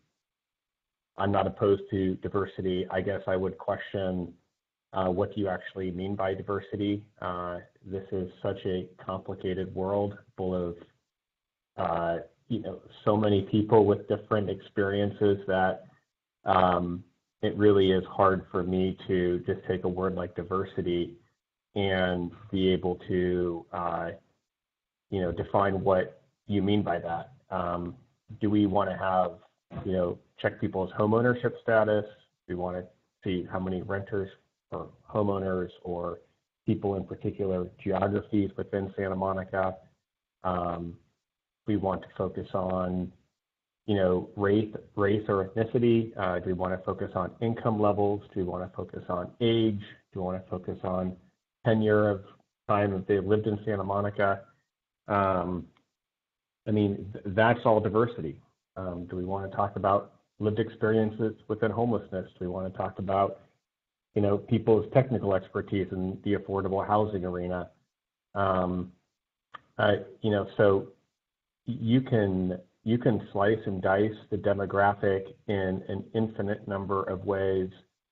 not opposed to diversity. I guess I would question what do you actually mean by diversity? This is such a complicated world full of so many people with different experiences that it really is hard for me to just take a word like diversity and be able to define what you mean by that. Do we want to have check people's homeownership status? Do we want to see how many renters or homeowners or people in particular geographies within Santa Monica? We want to focus on race or ethnicity? Do we want to focus on income levels? Do we want to focus on age? Do we want to focus on tenure of time if they've lived in Santa Monica? That's all diversity. Do we want to talk about lived experiences within homelessness? Do we want to talk about, people's technical expertise in the affordable housing arena? So you can slice and dice the demographic in an infinite number of ways,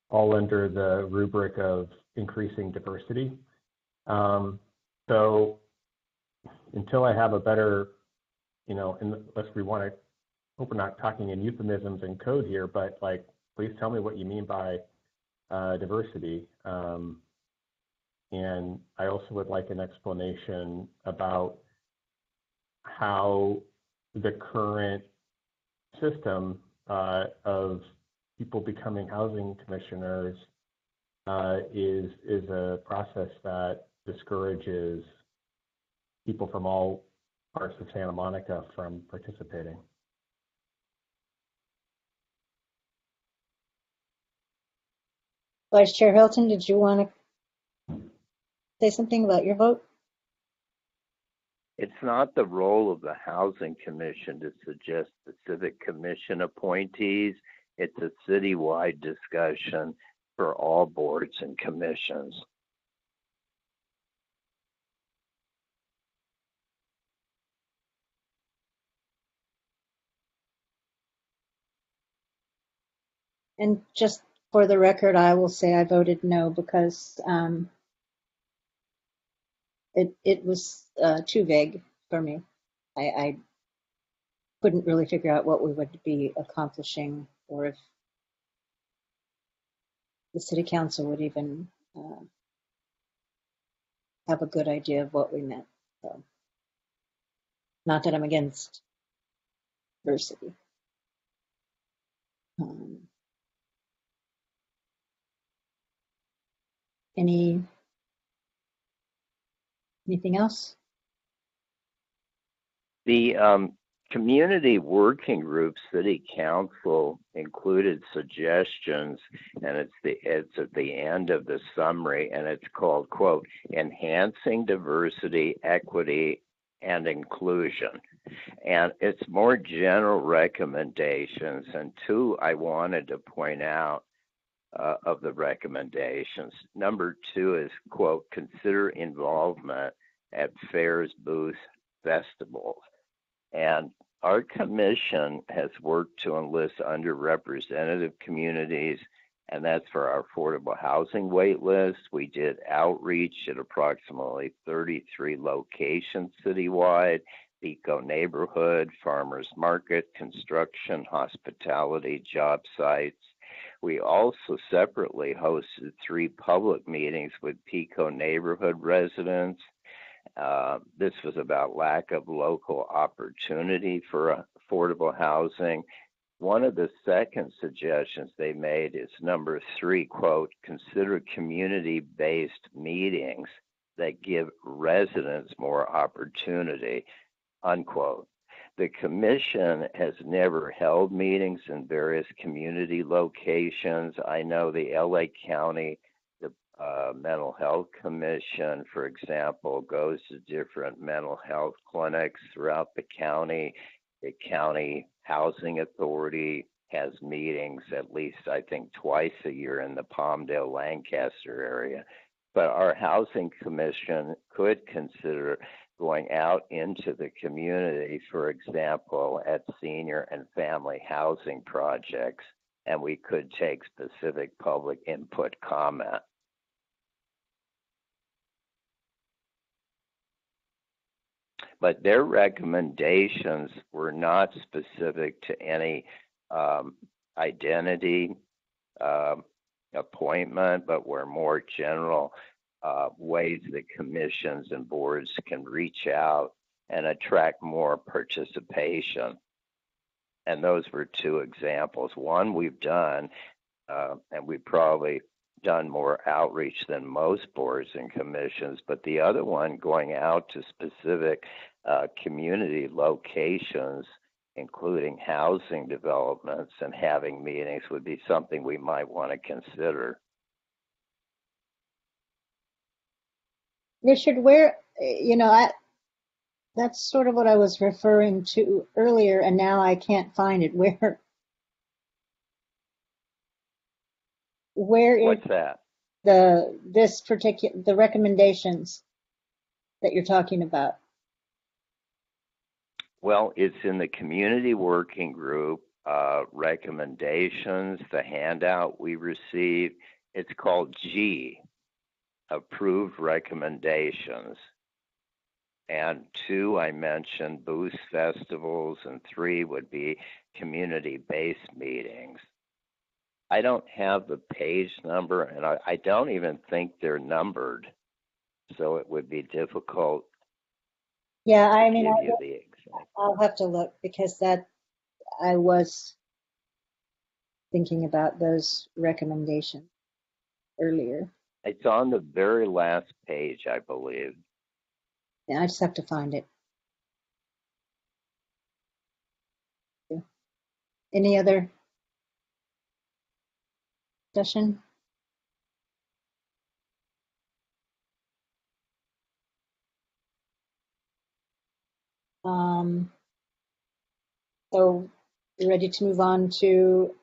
all under the rubric of increasing diversity. So until I have a better, unless we want to, hope we're not talking in euphemisms and code here, but please tell me what you mean by diversity. And I also would like an explanation about how the current system of people becoming housing commissioners is a process that discourages people from all parts of Santa Monica from participating. Vice Chair Hilton, did you want to say something about your vote? It's not the role of the Housing Commission to suggest specific commission appointees. It's a citywide discussion for all boards and commissions. And just for the record, I will say I voted no because it was too vague for me. I couldn't really figure out what we would be accomplishing, or if the city council would even have a good idea of what we meant. So, not that I'm against diversity. Anything else? The community working group city council included suggestions, and it's at the end of the summary, and it's called, quote, enhancing diversity, equity, and inclusion. And it's more general recommendations, and two I wanted to point out of the recommendations. Number 2 is, quote, consider involvement at fairs, booths, festivals. And our commission has worked to enlist underrepresented communities, and that's for our affordable housing wait list. We did outreach at approximately 33 locations citywide: Pico neighborhood, farmers market, construction, hospitality, job sites. We also separately hosted 3 public meetings with Pico neighborhood residents. This was about lack of local opportunity for affordable housing. One of the second suggestions they made is number 3, quote, consider community-based meetings that give residents more opportunity, unquote. The commission has never held meetings in various community locations. I know the LA County Mental Health Commission, for example, goes to different mental health clinics throughout the county. The County Housing Authority has meetings at least, I think, twice a year in the Palmdale, Lancaster area. But our Housing Commission could consider going out into the community, for example, at senior and family housing projects, and we could take specific public input comment. But their recommendations were not specific to any identity appointment, but were more general ways that commissions and boards can reach out and attract more participation. And those were 2 examples. One we've done, and we've probably done more outreach than most boards and commissions, but the other one, going out to specific community locations, including housing developments, and having meetings would be something we might want to consider. Richard, where, that's sort of what I was referring to earlier, and now I can't find it. Where is What's that? the recommendations that you're talking about? Well, it's in the community working group recommendations, the handout we received. It's called G, approved recommendations. And 2, I mentioned booths, festivals, and 3 would be community-based meetings. I don't have the page number, and I don't even think they're numbered, so it would be difficult. Yeah, I mean, I'll have to look, because that I was thinking about those recommendations earlier. It's on the very last page, I believe. Yeah, I just have to find it. Any other discussion? So we're ready to move on to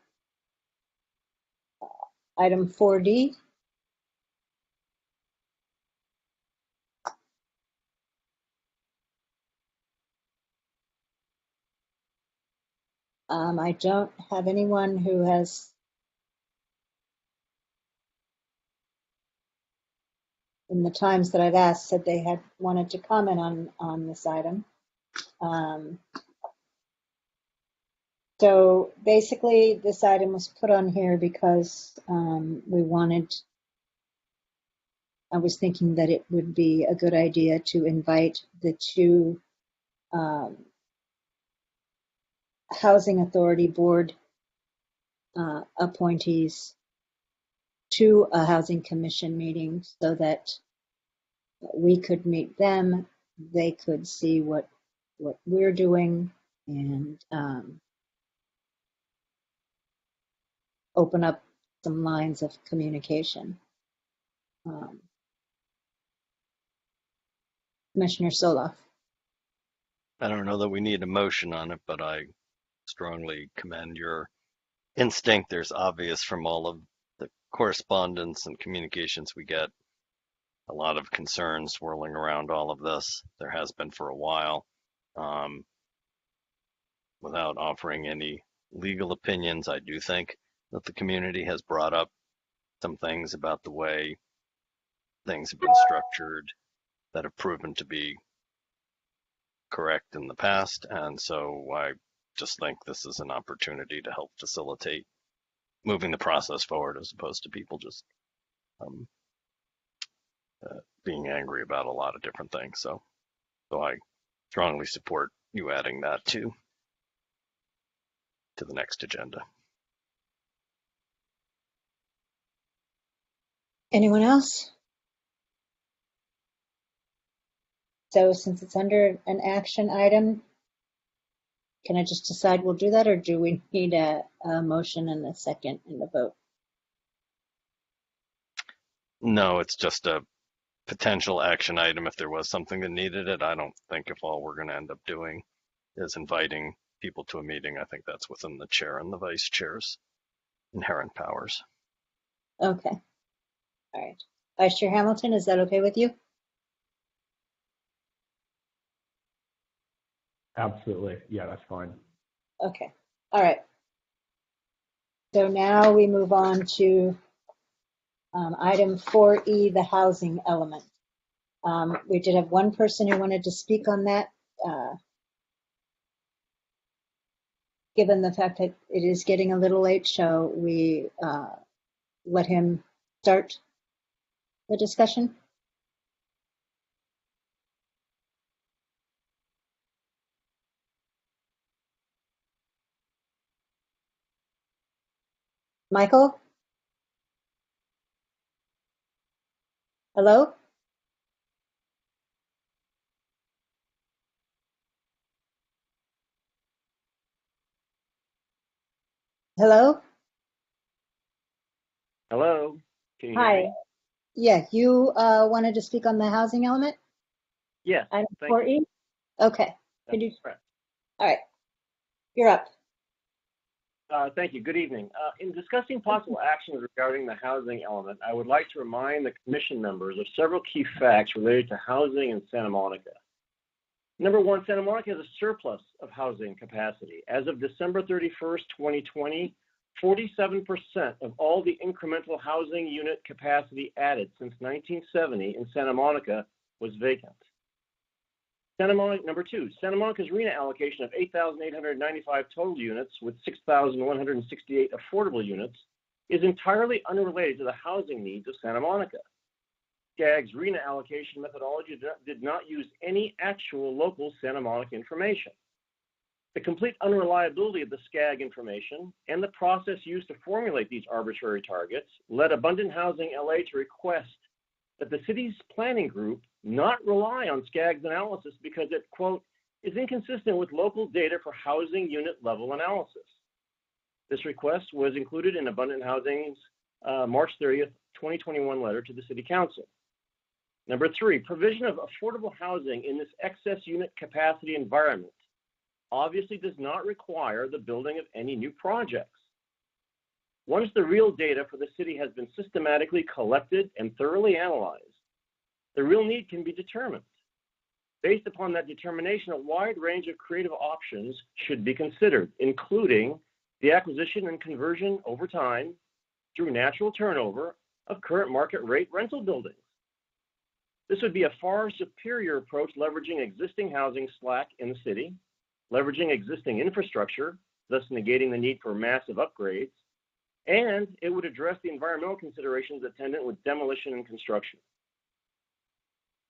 item 4D. I don't have anyone who has, in the times that I've asked, said they had wanted to comment on this item. So basically, this item was put on here because I was thinking that it would be a good idea to invite the two Housing Authority Board appointees to a Housing Commission meeting so that we could meet them, they could see what we're doing, and open up some lines of communication. Commissioner Soloff. I don't know that we need a motion on it, but I strongly commend your instinct. There's obvious from all of the correspondence and communications we get, a lot of concerns swirling around all of this. There has been for a while. Without offering any legal opinions, I do think that the community has brought up some things about the way things have been structured that have proven to be correct in the past. And so I just think this is an opportunity to help facilitate moving the process forward, as opposed to people just being angry about a lot of different things. So I strongly support you adding that to the next agenda. Anyone else? So since it's under an action item, can I just decide we'll do that, or do we need a motion and a second in the vote? No, it's just a potential action item if there was something that needed it. I don't think if all we're going to end up doing is inviting people to a meeting, I think that's within the chair and the vice chair's inherent powers. Okay. All right. Vice Chair Hamilton, is that okay with you? Absolutely. Yeah, that's fine. Okay. All right. So now we move on to item 4E, the housing element. We did have one person who wanted to speak on that. Given the fact that it is getting a little late, shall we let him start the discussion? Michael? Hello? Hello? Hello? Can you hear Hi. me? Yeah, you wanted to speak on the housing element? Yes. Item Thank 4E? you. Okay. That's correct. All right. You're up. Thank you. Good evening. In discussing possible actions regarding the housing element, I would like to remind the commission members of several key facts related to housing in Santa Monica. Number one, Santa Monica has a surplus of housing capacity. As of December 31st, 2020, 47% of all the incremental housing unit capacity added since 1970 in Santa Monica was vacant. Number two, Santa Monica's RHNA allocation of 8,895 total units with 6,168 affordable units is entirely unrelated to the housing needs of Santa Monica. SCAG's RHNA allocation methodology did not use any actual local Santa Monica information. The complete unreliability of the SCAG information and the process used to formulate these arbitrary targets led Abundant Housing LA to request that the city's planning group not rely on SCAG's analysis because it, quote, is inconsistent with local data for housing unit level analysis. This request was included in Abundant Housing's March 30th, 2021 letter to the City Council. Number 3, provision of affordable housing in this excess unit capacity environment obviously does not require the building of any new projects. Once the real data for the city has been systematically collected and thoroughly analyzed, the real need can be determined. Based upon that determination, a wide range of creative options should be considered, including the acquisition and conversion over time through natural turnover of current market rate rental buildings. This would be a far superior approach, leveraging existing housing slack in the city, leveraging existing infrastructure, thus negating the need for massive upgrades, and it would address the environmental considerations attendant with demolition and construction.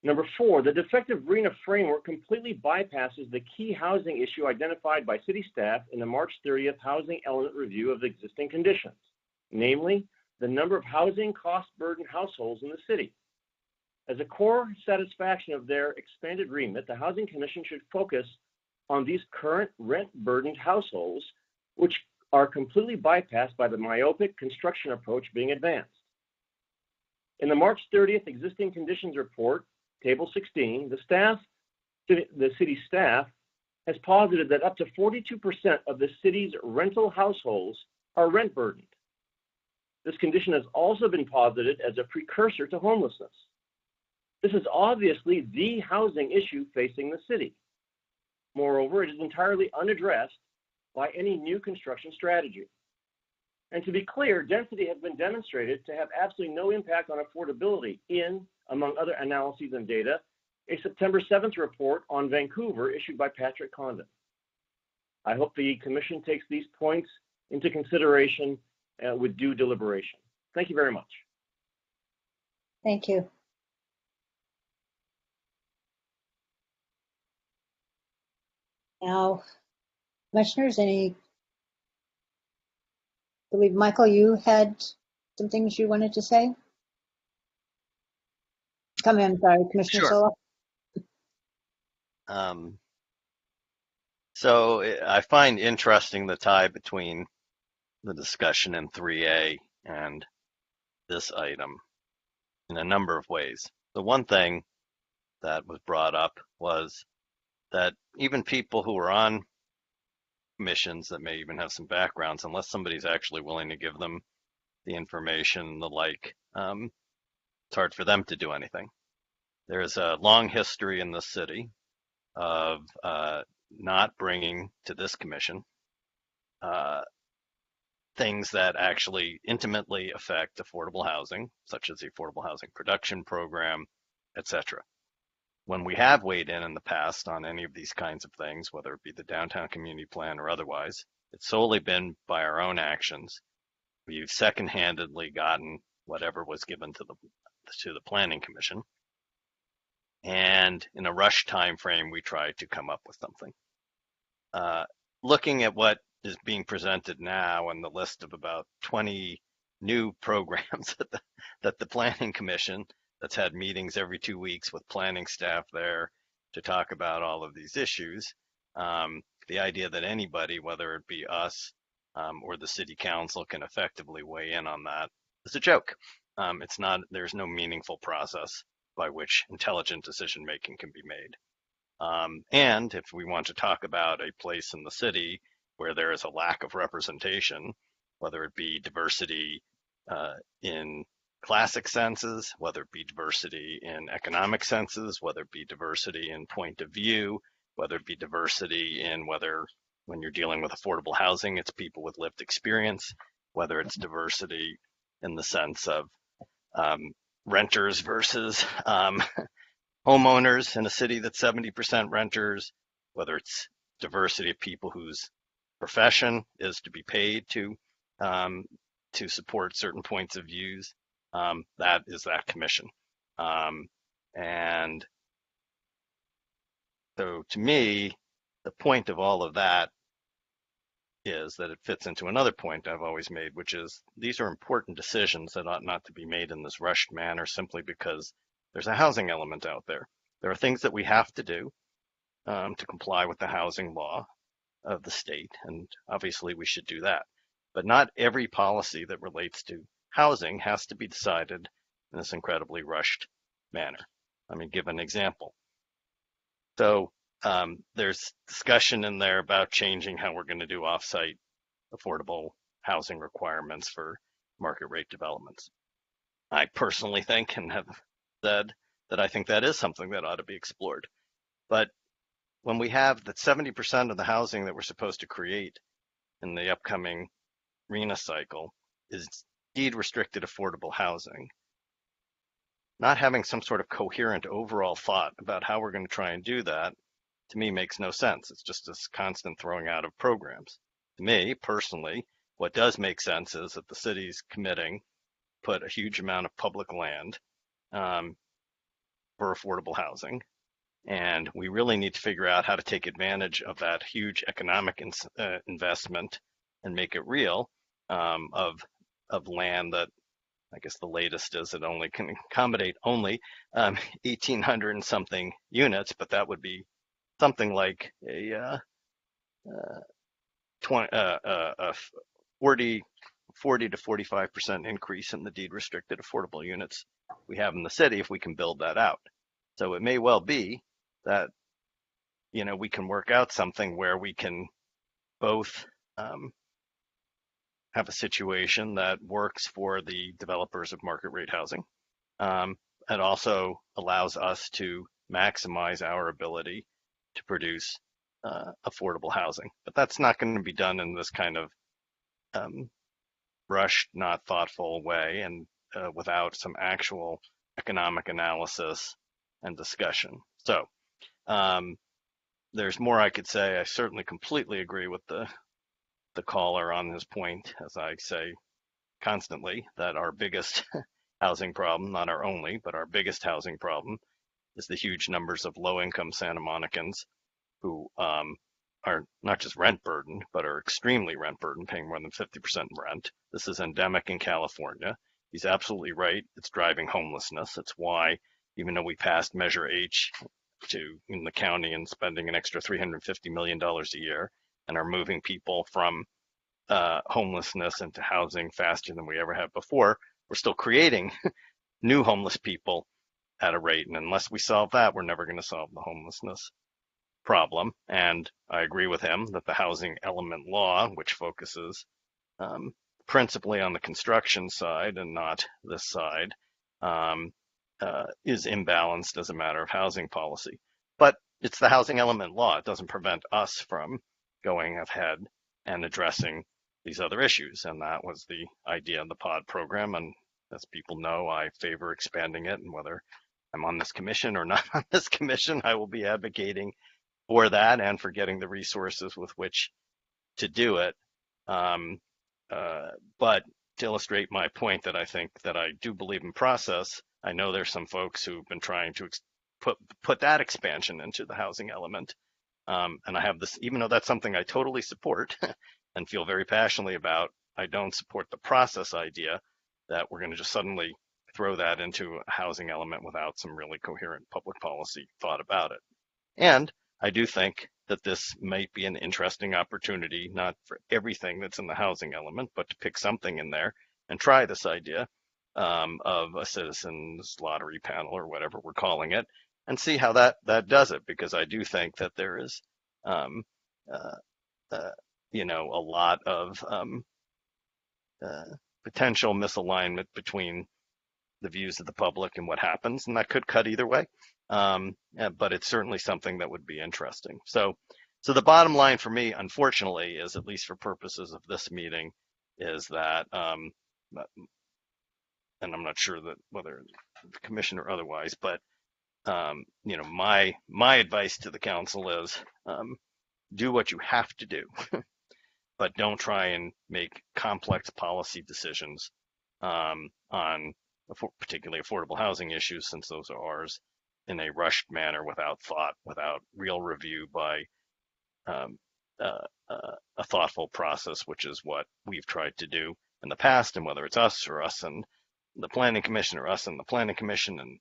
Number 4, the defective RHNA framework completely bypasses the key housing issue identified by city staff in the March 30th housing element review of the existing conditions, namely the number of housing cost-burdened households in the city. As a core satisfaction of their expanded remit, the Housing Commission should focus on these current rent-burdened households, which are completely bypassed by the myopic construction approach being advanced. In the March 30th existing conditions report, Table 16, the city staff has posited that up to 42% of the city's rental households are rent burdened. This condition has also been posited as a precursor to homelessness. This is obviously the housing issue facing the city. Moreover, it is entirely unaddressed by any new construction strategy. And to be clear, density has been demonstrated to have absolutely no impact on affordability in, among other analyses and data, a September 7th report on Vancouver issued by Patrick Condon. I hope the Commission takes these points into consideration with due deliberation. Thank you very much. Thank you. Now, Commissioners, I believe, Michael, you had some things you wanted to say? Come in, sorry, Commissioner Sure. Solo. So I find interesting the tie between the discussion in 3A and this item in a number of ways. The one thing that was brought up was that even people who are on missions that may even have some backgrounds, unless somebody's actually willing to give them the information and the like, it's hard for them to do anything. There's a long history in the city of not bringing to this commission things that actually intimately affect affordable housing, such as the Affordable Housing Production Program, etc. When we have weighed in the past on any of these kinds of things, whether it be the downtown community plan or otherwise, it's solely been by our own actions. We've second-handedly gotten whatever was given to the Planning Commission, and in a rush time frame, we tried to come up with something. Looking at what is being presented now and the list of about 20 new programs that the Planning Commission, that's had meetings every 2 weeks with planning staff there to talk about all of these issues. The idea that anybody, whether it be us or the city council, can effectively weigh in on that is a joke. It's not, there's no meaningful process by which intelligent decision making can be made. And if we want to talk about a place in the city where there is a lack of representation, whether it be diversity in classic senses, whether it be diversity in economic senses, whether it be diversity in point of view, whether it be diversity in whether, when you're dealing with affordable housing, it's people with lived experience, whether it's diversity in the sense of renters versus homeowners in a city that's 70% renters, whether it's diversity of people whose profession is to be paid to support certain points of views. That is that commission. And so to me, the point of all of that is that it fits into another point I've always made, which is these are important decisions that ought not to be made in this rushed manner simply because there's a housing element out there. There are things that we have to do to comply with the housing law of the state, and obviously we should do that. But not every policy that relates to housing has to be decided in this incredibly rushed manner. Let me give an example. So there's discussion in there about changing how we're going to do offsite affordable housing requirements for market rate developments. I personally think and have said that I think that is something that ought to be explored. But when we have that 70% of the housing that we're supposed to create in the upcoming RHNA cycle is deed restricted affordable housing, not having some sort of coherent overall thought about how we're going to try and do that, to me, makes no sense. It's just this constant throwing out of programs. To me, personally, what does make sense is that the city's committing, put a huge amount of public land for affordable housing. And we really need to figure out how to take advantage of that huge economic investment and make it real, of land that, I guess the latest is it only can accommodate only 1,800 and something units, but that would be something like a 40 to 45% increase in the deed restricted affordable units we have in the city if we can build that out. So it may well be that, you know, we can work out something where we can both have a situation that works for the developers of market rate housing. It also allows us to maximize our ability to produce affordable housing. But that's not going to be done in this kind of rushed, not thoughtful way, and without some actual economic analysis and discussion. So there's more I could say. I certainly completely agree with the caller on this point, as I say constantly, that our biggest housing problem, not our only, but our biggest housing problem, is the huge numbers of low-income Santa Monicans who are not just rent burdened, but are extremely rent burdened, paying more than 50% rent. This is endemic in California. He's absolutely right. It's driving homelessness. It's why, even though we passed Measure H in the county and spending an extra $350 million a year and are moving people from homelessness into housing faster than we ever have before, we're still creating new homeless people at a rate. And unless we solve that, we're never going to solve the homelessness problem. And I agree with him that the housing element law, which focuses principally on the construction side and not this side, is imbalanced as a matter of housing policy. But it's the housing element law. It doesn't prevent us from going ahead and addressing these other issues. And that was the idea of the POD program. And as people know, I favor expanding it. And whether I'm on this commission or not on this commission, I will be advocating for that and for getting the resources with which to do it. But to illustrate my point that I think that I do believe in process, I know there's some folks who've been trying to put that expansion into the housing element. And I have this, even though that's something I totally support and feel very passionately about, I don't support the process idea that we're going to just suddenly throw that into a housing element without some really coherent public policy thought about it. And I do think that this might be an interesting opportunity, not for everything that's in the housing element, but to pick something in there and try this idea of a citizens lottery panel or whatever we're calling it, and see how that does it. Because I do think that there is, you know, a lot of potential misalignment between the views of the public and what happens, and that could cut either way. But it's certainly something that would be interesting. So the bottom line for me, unfortunately, is, at least for purposes of this meeting, is that, and I'm not sure that whether the commission or otherwise, but you know, my advice to the council is do what you have to do, but don't try and make complex policy decisions on particularly affordable housing issues, since those are ours, in a rushed manner, without thought, without real review by a thoughtful process, which is what we've tried to do in the past. And whether it's us or us and the planning commission, or us and the planning commission and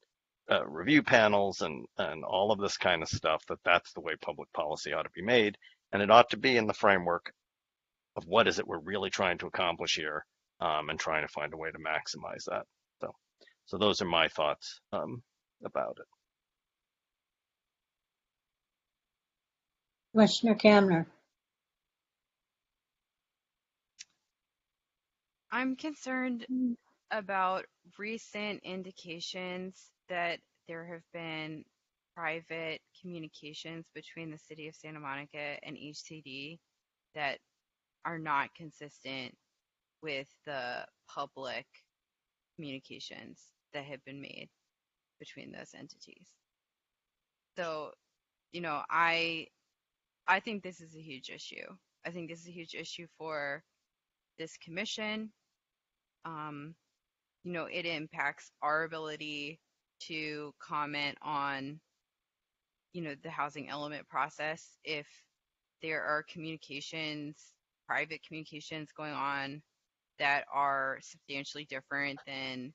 review panels and all of this kind of stuff, that's the way public policy ought to be made. And it ought to be in the framework of what is it we're really trying to accomplish here, and trying to find a way to maximize that. So those are my thoughts about it. Commissioner Kamner. I'm concerned about recent indications that there have been private communications between the city of Santa Monica and HCD that are not consistent with the public communications that have been made between those entities. So, I think this is a huge issue. I think this is a huge issue for this commission. It impacts our ability to comment on, the housing element process if there are private communications going on that are substantially different than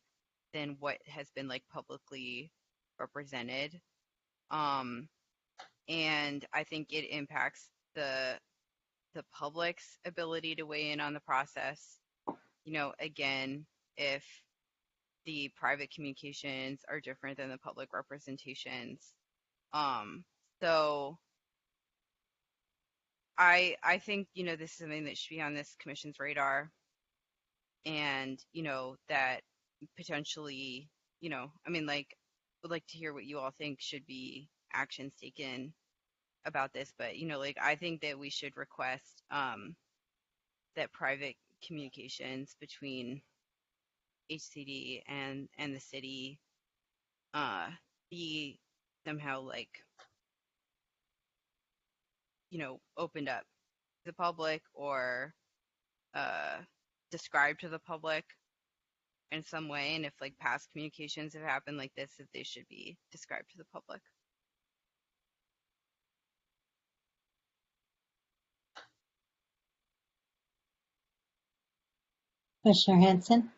what has been like publicly represented. And I think it impacts the public's ability to weigh in on the process. Again, if the private communications are different than the public representations. So I think, this is something that should be on this commission's radar, and, that potentially, would like to hear what you all think should be actions taken about this. But, I think that we should request that private communications between HCD and the city be somehow opened up to the public, or described to the public in some way. And if past communications have happened like this, that they should be described to the public. Commissioner Hanson.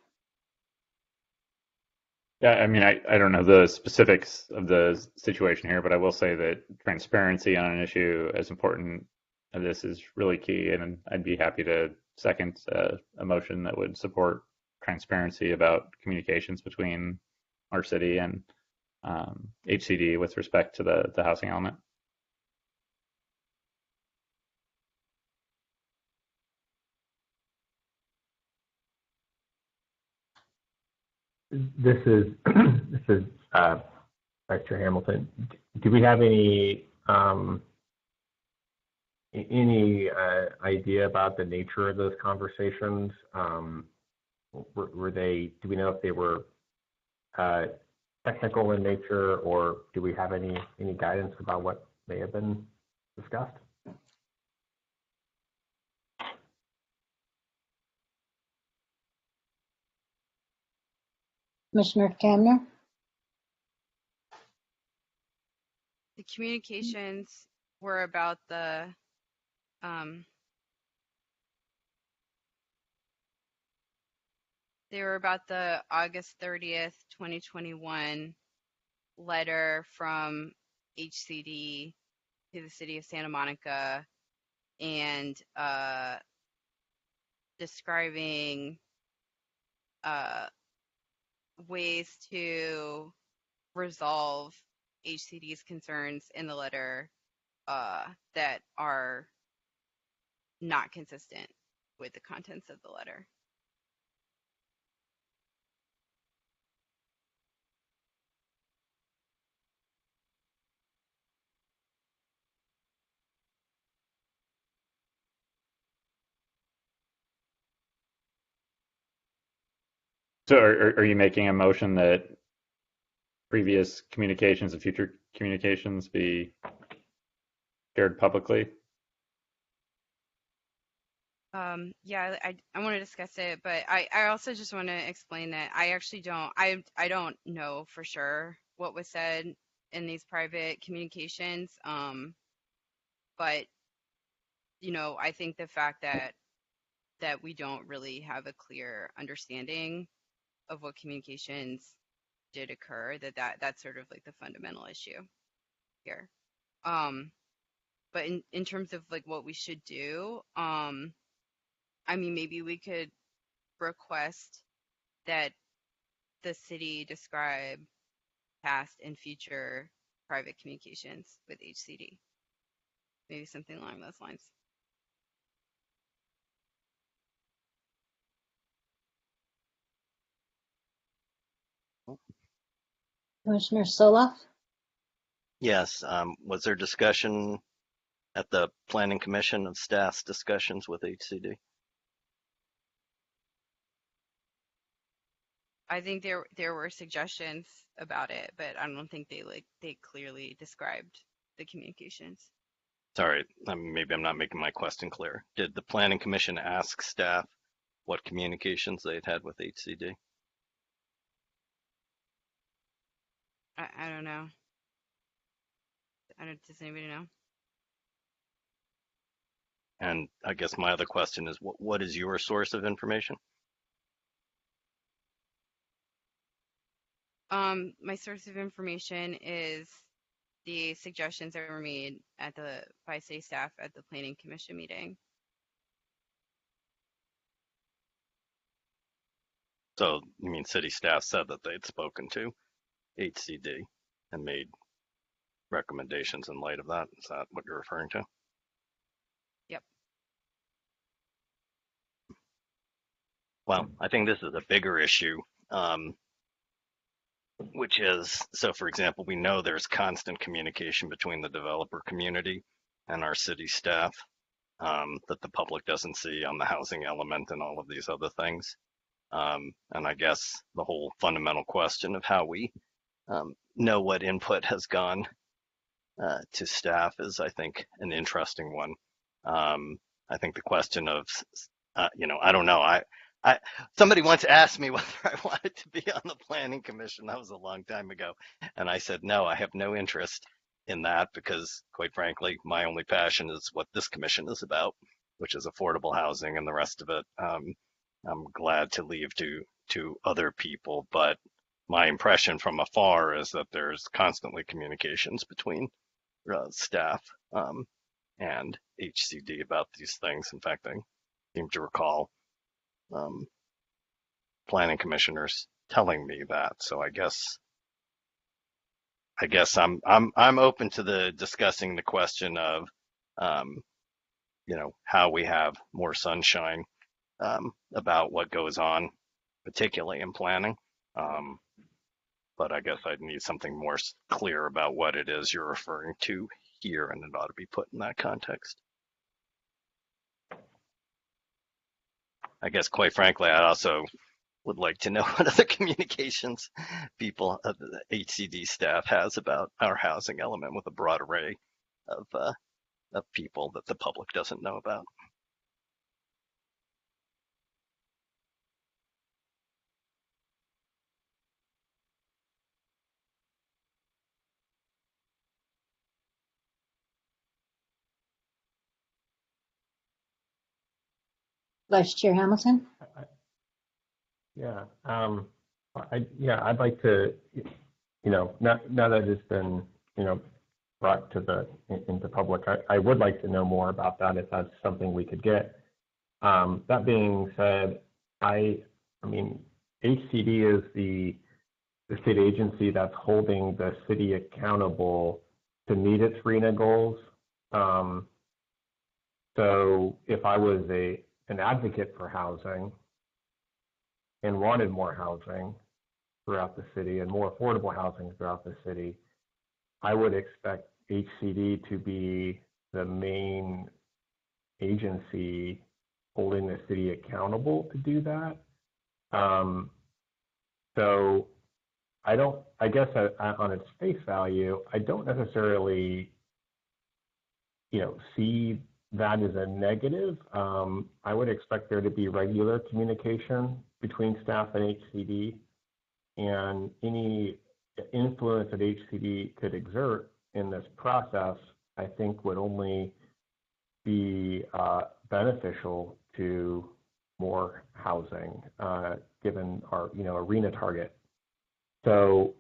Yeah, I mean, I don't know the specifics of the situation here, but I will say that transparency on an issue as important as this is really key, and I'd be happy to second a motion that would support transparency about communications between our city and HCD with respect to the housing element. This is Vice Chair Hamilton. Do we have any idea about the nature of those conversations? Were they? Do we know if they were technical in nature, or do we have any guidance about what may have been discussed? Commissioner Kamner. The communications were about the August 30th, 2021 letter from HCD to the city of Santa Monica, and describing ways to resolve HCD's concerns in the letter that are not consistent with the contents of the letter. So are you making a motion that previous communications and future communications be shared publicly? Yeah, I want to discuss it, but I also just want to explain that I actually I don't know for sure what was said in these private communications. But I think the fact that we don't really have a clear understanding of what communications did occur, that's sort of like the fundamental issue here. But in terms of what we should do, I mean, maybe we could request that the city describe past and future private communications with HCD. maybe something along those lines. Commissioner Soloff? Yes. Was there discussion at the Planning Commission of staff's discussions with HCD? I think there were suggestions about it, but I don't think they clearly described the communications. Sorry, maybe I'm not making my question clear. Did the Planning Commission ask staff what communications they'd had with HCD? I don't know. Does anybody know? And I guess my other question is, what is your source of information? My source of information is the suggestions that were made by city staff at the Planning Commission meeting. So you mean city staff said that they'd spoken to HCD and made recommendations in light of that? Is that what you're referring to? Yep. Well, I think this is a bigger issue, which is, so for example, we know there's constant communication between the developer community and our city staff that the public doesn't see on the housing element and all of these other things. And I guess the whole fundamental question of how we know what input has gone to staff is, I think, an interesting one. I think the question of, I don't know. Somebody once asked me whether I wanted to be on the Planning Commission. That was a long time ago. And I said, no, I have no interest in that because, quite frankly, my only passion is what this commission is about, which is affordable housing, and the rest of it I'm glad to leave to other people. But my impression from afar is that there's constantly communications between staff and HCD about these things. In fact, I seem to recall planning commissioners telling me that. So I guess I'm open to the discussing the question of how we have more sunshine about what goes on, particularly in planning. But I guess I'd need something more clear about what it is you're referring to here, and it ought to be put in that context. I guess, quite frankly, I also would like to know what other communications people, the HCD staff has about our housing element with a broad array of people that the public doesn't know about. Vice Chair Hamilton? Yeah, I'd like to, now that it's been, brought to into public, I would like to know more about that if that's something we could get. That being said, I mean, HCD is the state agency that's holding the city accountable to meet its RHNA goals. So if I was an advocate for housing and wanted more housing throughout the city and more affordable housing throughout the city, I would expect HCD to be the main agency holding the city accountable to do that. So I guess on its face value, I don't necessarily, see that as a negative. I would expect there to be regular communication between staff and HCD, and any influence that HCD could exert in this process, I think would only be beneficial to more housing, given our, RHNA target. So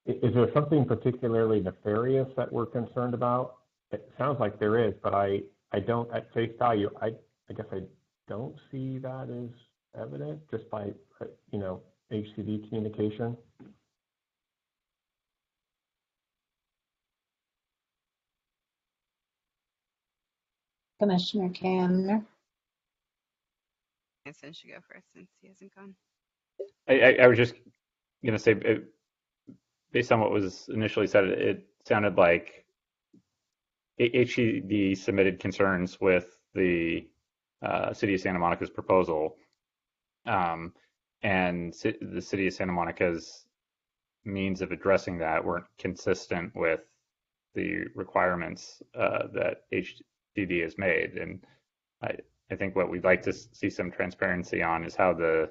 is there something particularly nefarious that we're concerned about? It sounds like there is, but I don't, at face value, I guess I don't see that as evident just by, HCD communication. Commissioner Camner. Hanson should go first since he hasn't gone. I was just going to say, based on what was initially said, it sounded like HCD submitted concerns with the City of Santa Monica's proposal, and the City of Santa Monica's means of addressing that weren't consistent with the requirements that HCD has made. And I think what we'd like to see some transparency on is how the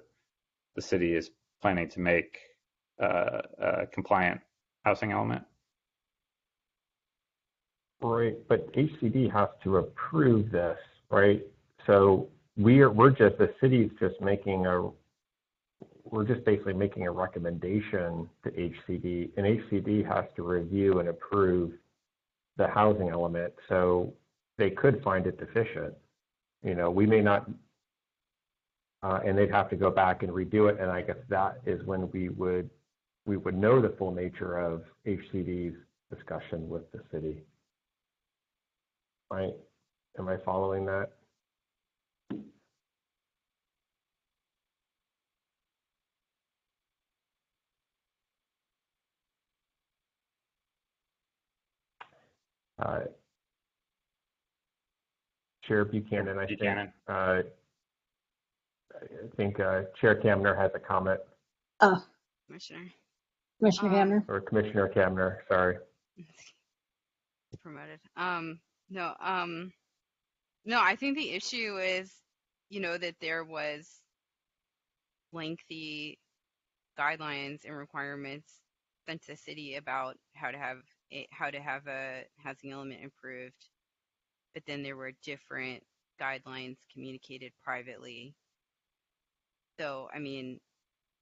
city is planning to make a compliant housing element. Right, but HCD has to approve this, right? So the city's just we're just basically making a recommendation to HCD, and HCD has to review and approve the housing element. So they could find it deficient. We may not, and they'd have to go back and redo it. And I guess that is when we would know the full nature of HCD's discussion with the city. Right? Am I following that? Chair Buchanan, I think Chair Camner has a comment. Oh, Commissioner Camner. Or Commissioner Camner, sorry. Promoted. No, I think the issue is, that there was lengthy guidelines and requirements sent to the city about how to have a housing element improved, but then there were different guidelines communicated privately. So, I mean,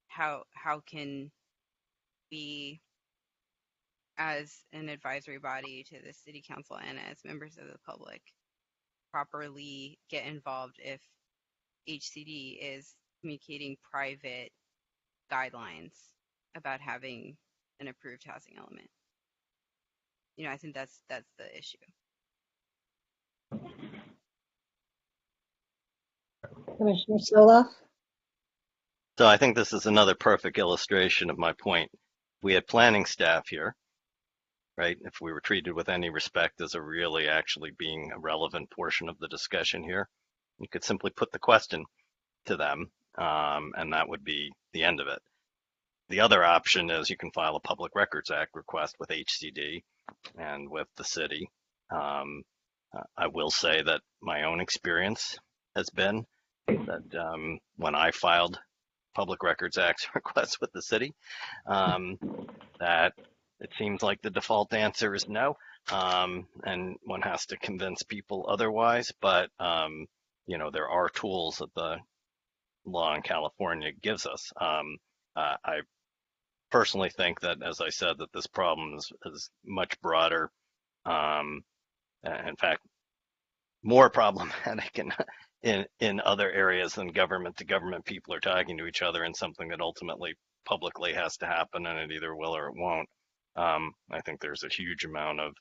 how can we, as an advisory body to the city council and as members of the public, properly get involved if HCD is communicating private guidelines about having an approved housing element? I think that's the issue. Commissioner Soloff. So I think this is another perfect illustration of my point. We had planning staff here, right? If we were treated with any respect as a really actually being a relevant portion of the discussion here, you could simply put the question to them, and that would be the end of it. The other option is you can file a Public Records Act request with HCD and with the city. I will say that my own experience has been that when I filed Public Records Act requests with the city, that it seems like the default answer is no, and one has to convince people otherwise. But there are tools that the law in California gives us. I personally think that, as I said, that this problem is much broader. In fact, more problematic in other areas than government to government. People are talking to each other, and something that ultimately publicly has to happen, and it either will or it won't. I think there's a huge amount of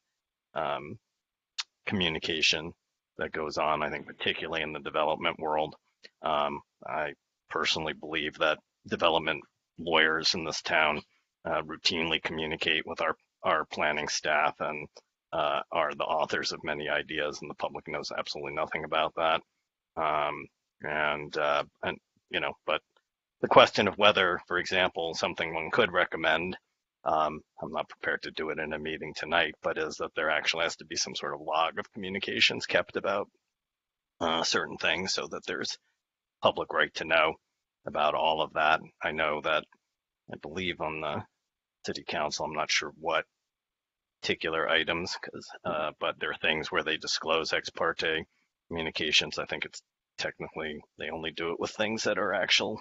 communication that goes on, I think particularly in the development world. I personally believe that development lawyers in this town routinely communicate with our planning staff and are the authors of many ideas, and the public knows absolutely nothing about that. But the question of whether, for example, something one could recommend, I'm not prepared to do it in a meeting tonight, but is that there actually has to be some sort of log of communications kept about certain things so that there's public right to know about all of that. I know that I believe on the city council, I'm not sure what particular items, but there are things where they disclose ex parte communications. I think it's technically, they only do it with things that are actual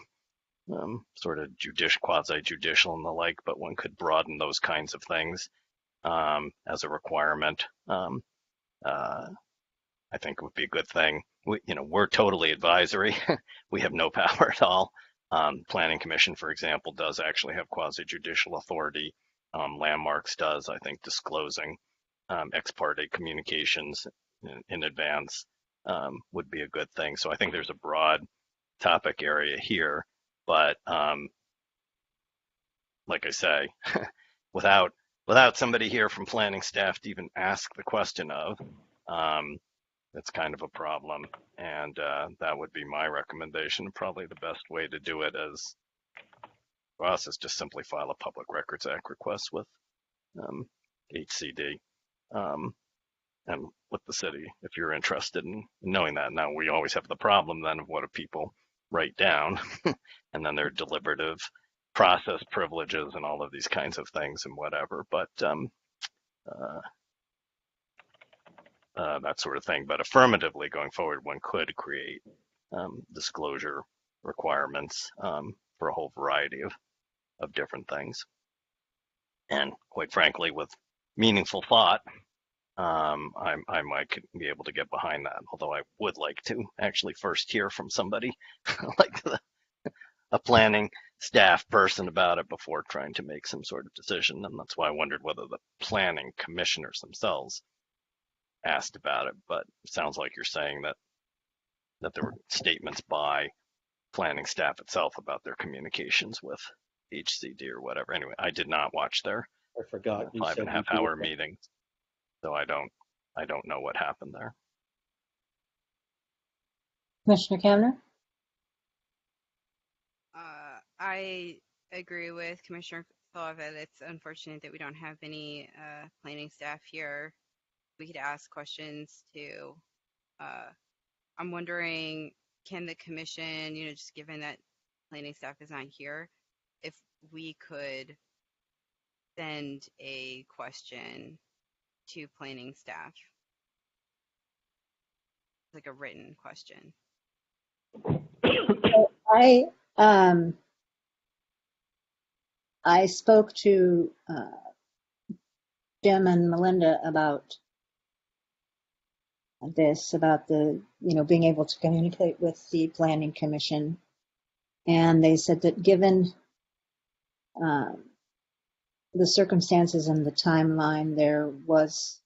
sort of quasi-judicial and the like, but one could broaden those kinds of things as a requirement. I think it would be a good thing. We're totally advisory. We have no power at all. Planning Commission, for example, does actually have quasi-judicial authority. Landmarks does, I think, disclosing ex parte communications in advance. would be a good thing. So I think there's a broad topic area here, but like I say, without somebody here from planning staff to even ask the question of, it's kind of a problem. And that would be my recommendation. Probably the best way to do it as for us is just simply file a Public Records Act request with HCD and with the city if you're interested in knowing that. Now, we always have the problem then of what do people write down and then their deliberative process privileges and all of these kinds of things and whatever, but that sort of thing. But affirmatively going forward, one could create disclosure requirements for a whole variety of different things. And quite frankly, with meaningful thought, I might be able to get behind that, although I would like to actually first hear from somebody like a planning staff person about it before trying to make some sort of decision. And that's why I wondered whether the planning commissioners themselves asked about it. But it sounds like you're saying that there were statements by planning staff itself about their communications with HCD or whatever. Anyway, I did not watch their 5.5 hour meeting, so I don't know what happened there. Commissioner Kamner? I agree with Commissioner Sullivan. It's unfortunate that we don't have any planning staff here. We could ask questions to. I'm wondering, can the commission, just given that planning staff is not here, if we could send a question to planning staff, like a written question. I spoke to Jim and Melinda about this, about the, being able to communicate with the Planning Commission. And they said that given the circumstances and the timeline, there was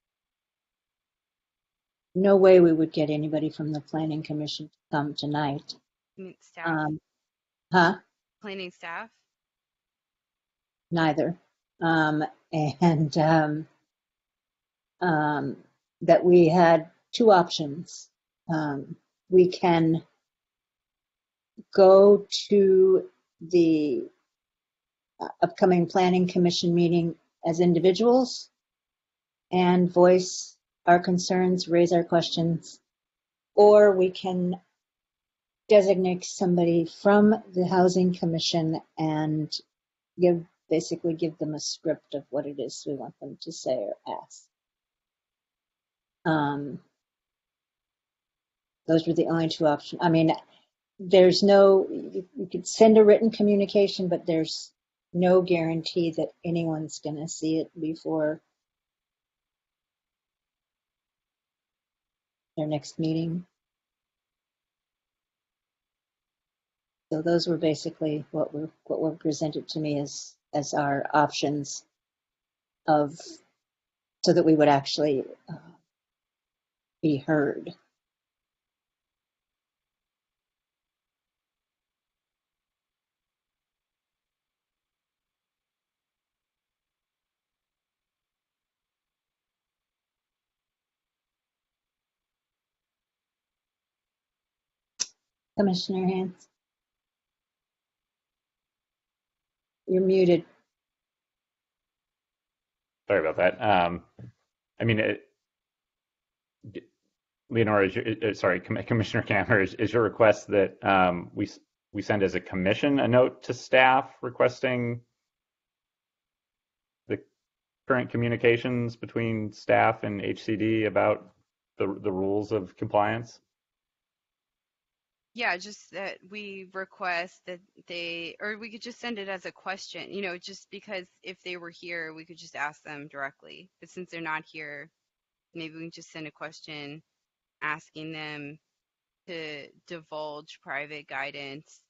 no way we would get anybody from the Planning Commission to come tonight. Staff? Planning staff? Neither. That we had two options. We can go to the upcoming Planning Commission meeting as individuals and voice our concerns, raise our questions, or we can designate somebody from the Housing Commission and basically give them a script of what it is we want them to say or ask. Those were the only two options. I mean, there's no, you could send a written communication, but there's no guarantee that anyone's going to see it before their next meeting. So those were basically what were presented to me as our options so that we would actually be heard. Commissioner Hans, you're muted. Sorry about that. Leonora, Commissioner Kamner, is your request that we send as a commission a note to staff requesting the current communications between staff and HCD about the rules of compliance? Yeah, just that we request that or we could just send it as a question, just because if they were here, we could just ask them directly. But since they're not here, maybe we can just send a question asking them to divulge private guidance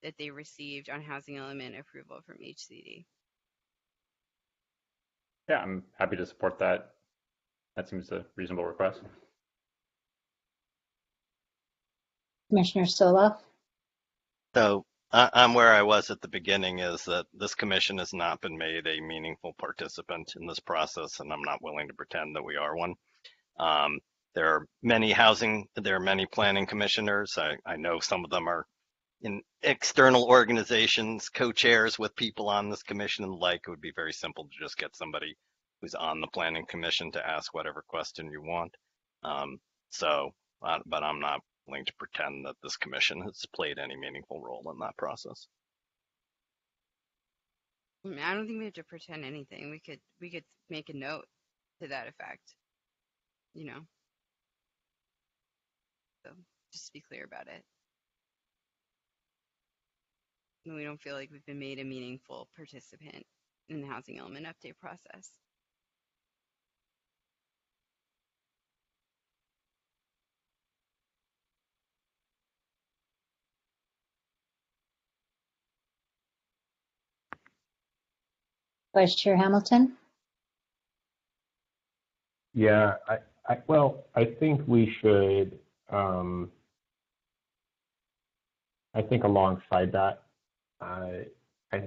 that they received on housing element approval from HCD. Yeah, I'm happy to support that. That seems a reasonable request. Commissioner Soloff? So I'm where I was at the beginning, is that this commission has not been made a meaningful participant in this process, and I'm not willing to pretend that we are one. There are many planning commissioners. I know some of them are in external organizations, co-chairs with people on this commission and the like. It would be very simple to just get somebody who's on the planning commission to ask whatever question you want. But I'm not willing to pretend that this commission has played any meaningful role in that process. I don't think we have to pretend anything. We could make a note to that effect, you know. So just to be clear about it. We don't feel like we've been made a meaningful participant in the housing element update process. Vice Chair Hamilton? Yeah, I think we should, I think alongside that, I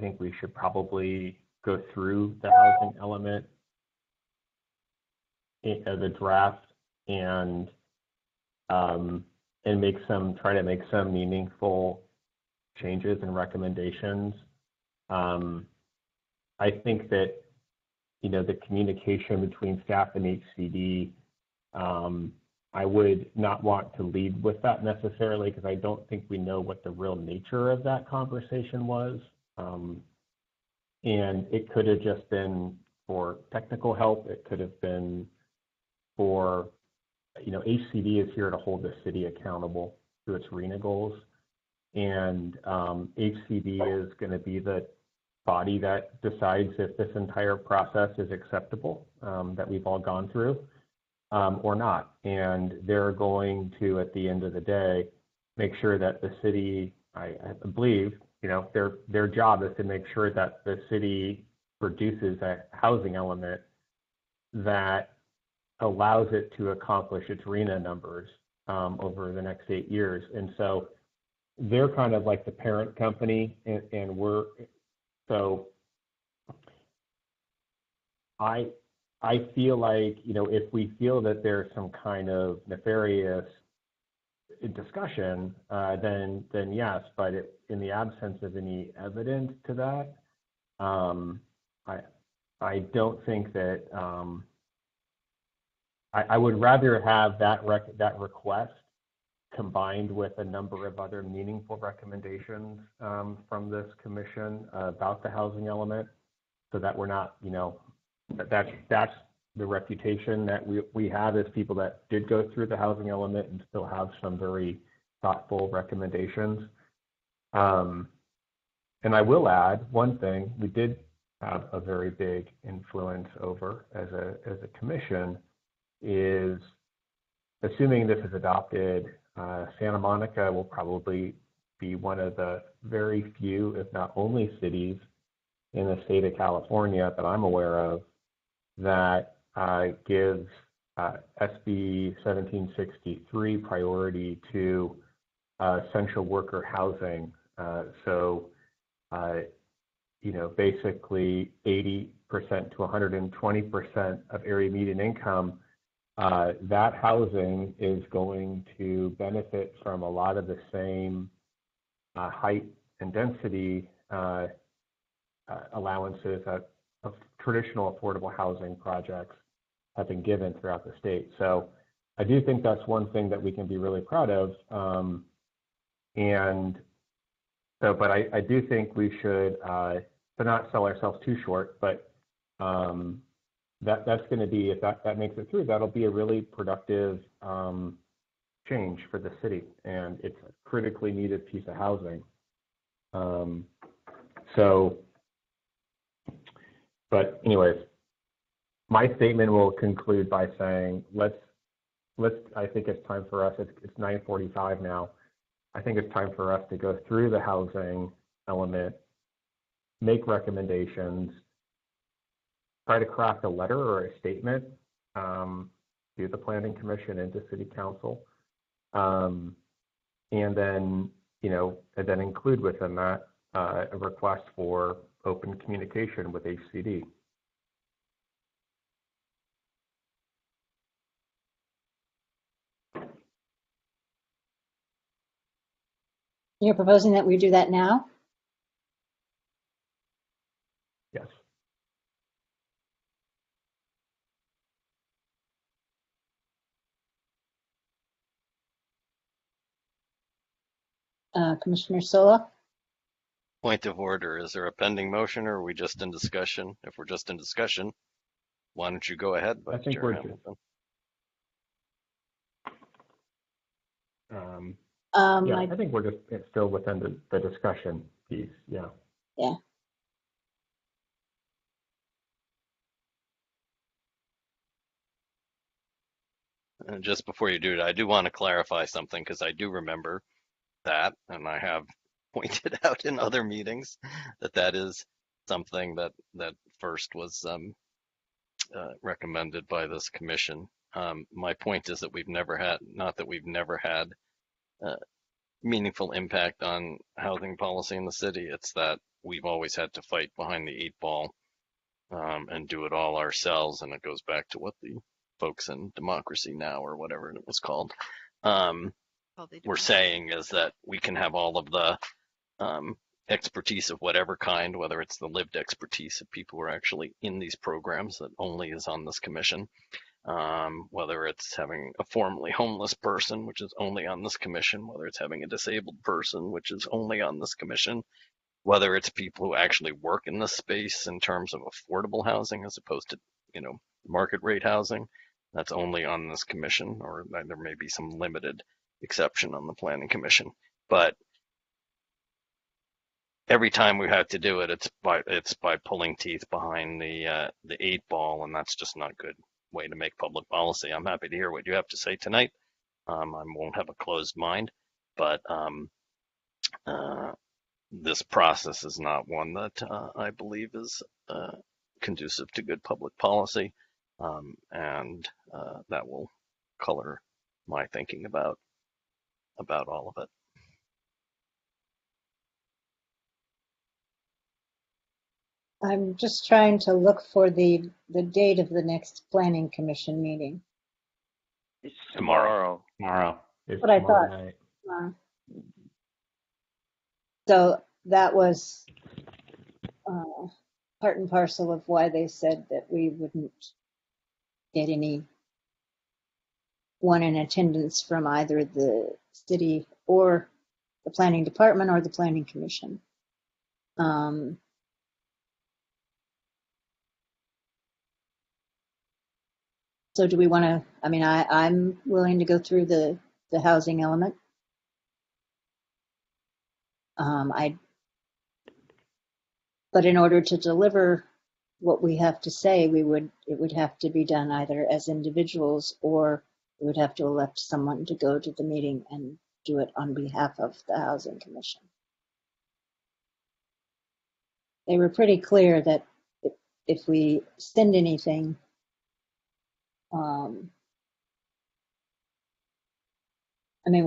think we should probably go through the housing element as a draft and try to make some meaningful changes and recommendations. I think that, you know, the communication between staff and HCD, I would not want to lead with that necessarily, because I don't think we know what the real nature of that conversation was. And it could have just been for technical help. It could have been for, you know, HCD is here to hold the city accountable to its RHNA goals. And HCD is going to be the body that decides if this entire process is acceptable, that we've all gone through, or not. And they're going to, at the end of the day, make sure that the city, I believe, you know, their job is to make sure that the city produces a housing element that allows it to accomplish its RHNA numbers over the next 8 years. And so they're kind of like the parent company, and we're, so I feel like, you know, if we feel that there's some kind of nefarious discussion, then yes, but in the absence of any evidence to that, I don't think that, I would rather have that request combined with a number of other meaningful recommendations from this commission about the housing element, so that we're not, you know, that's the reputation that we have as people that did go through the housing element and still have some very thoughtful recommendations. And I will add one thing: we did have a very big influence over as a commission, is assuming this is adopted, Santa Monica will probably be one of the very few, if not only, cities in the state of California that I'm aware of that gives SB 1763 priority to essential worker housing. So, you know, basically 80% to 120% of area median income, that housing is going to benefit from a lot of the same height and density allowances that of traditional affordable housing projects have been given throughout the state. So I do think that's one thing that we can be really proud of. And so, but I do think we should, to not sell ourselves too short, but that's going to be, if that makes it through, that'll be a really productive change for the city, and it's a critically needed piece of housing. So, but anyways, my statement will conclude by saying, let's. I think it's time for us. It's 9:45 now. I think it's time for us to go through the housing element, make recommendations, try to craft a letter or a statement to the Planning Commission and to City Council, and then, and then include within that a request for open communication with HCD. You're proposing that we do that now? Yes. Commissioner Sola? Point of order, is there a pending motion or are we just in discussion? If we're just in discussion, why don't you go ahead, Vice Chair Hamilton? I think we're just still within the discussion piece, yeah. Yeah. And just before you do it, I do want to clarify something because I do remember that, and I have pointed out in other meetings that is something that first was recommended by this commission. My point is that we've never had, not that we've never had meaningful impact on housing policy in the city. It's that we've always had to fight behind the 8-ball and do it all ourselves. And it goes back to what the folks in Democracy Now! Or whatever it was called were saying, is that we can have all of the expertise of whatever kind, whether it's the lived expertise of people who are actually in these programs that only is on this commission, whether it's having a formerly homeless person, which is only on this commission, whether it's having a disabled person, which is only on this commission, whether it's people who actually work in this space in terms of affordable housing as opposed to, market rate housing, that's only on this commission, or there may be some limited exception on the Planning Commission. But every time we have to do it, it's by pulling teeth behind the 8-ball, and that's just not a good way to make public policy. I'm happy to hear what you have to say tonight. I won't have a closed mind, but this process is not one that I believe is conducive to good public policy, and that will color my thinking about all of it. I'm just trying to look for the date of the next Planning Commission meeting. It's tomorrow. It's what I tomorrow thought. night. So that was part and parcel of why they said that we wouldn't get any one in attendance from either the city or the planning department or the Planning Commission. So do we want to, I'm willing to go through the housing element. But in order to deliver what we have to say, it would have to be done either as individuals, or we would have to elect someone to go to the meeting and do it on behalf of the Housing Commission. They were pretty clear that if we send anything,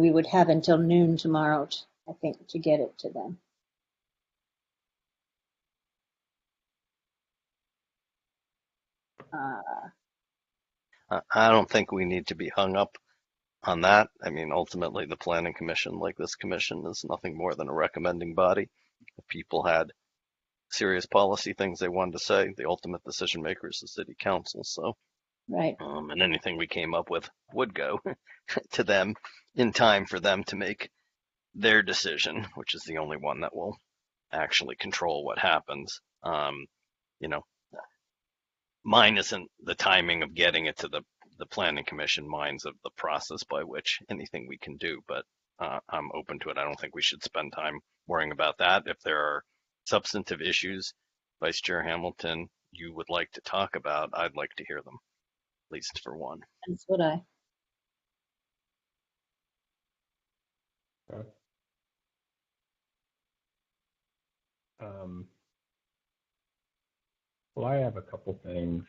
we would have until noon tomorrow, I think, to get it to them. I don't think we need to be hung up on that. Ultimately, the Planning Commission, like this commission, is nothing more than a recommending body. If people had serious policy things they wanted to say, the ultimate decision maker is the city council. So, right. And anything we came up with would go to them in time for them to make their decision, which is the only one that will actually control what happens. Mine isn't the timing of getting it to the Planning Commission. Mine's of the process by which anything we can do, but I'm open to it. I don't think we should spend time worrying about that. If there are substantive issues, Vice Chair Hamilton, you would like to talk about, I'd like to hear them, at least for one. That's what I. Okay. Well, I have a couple things,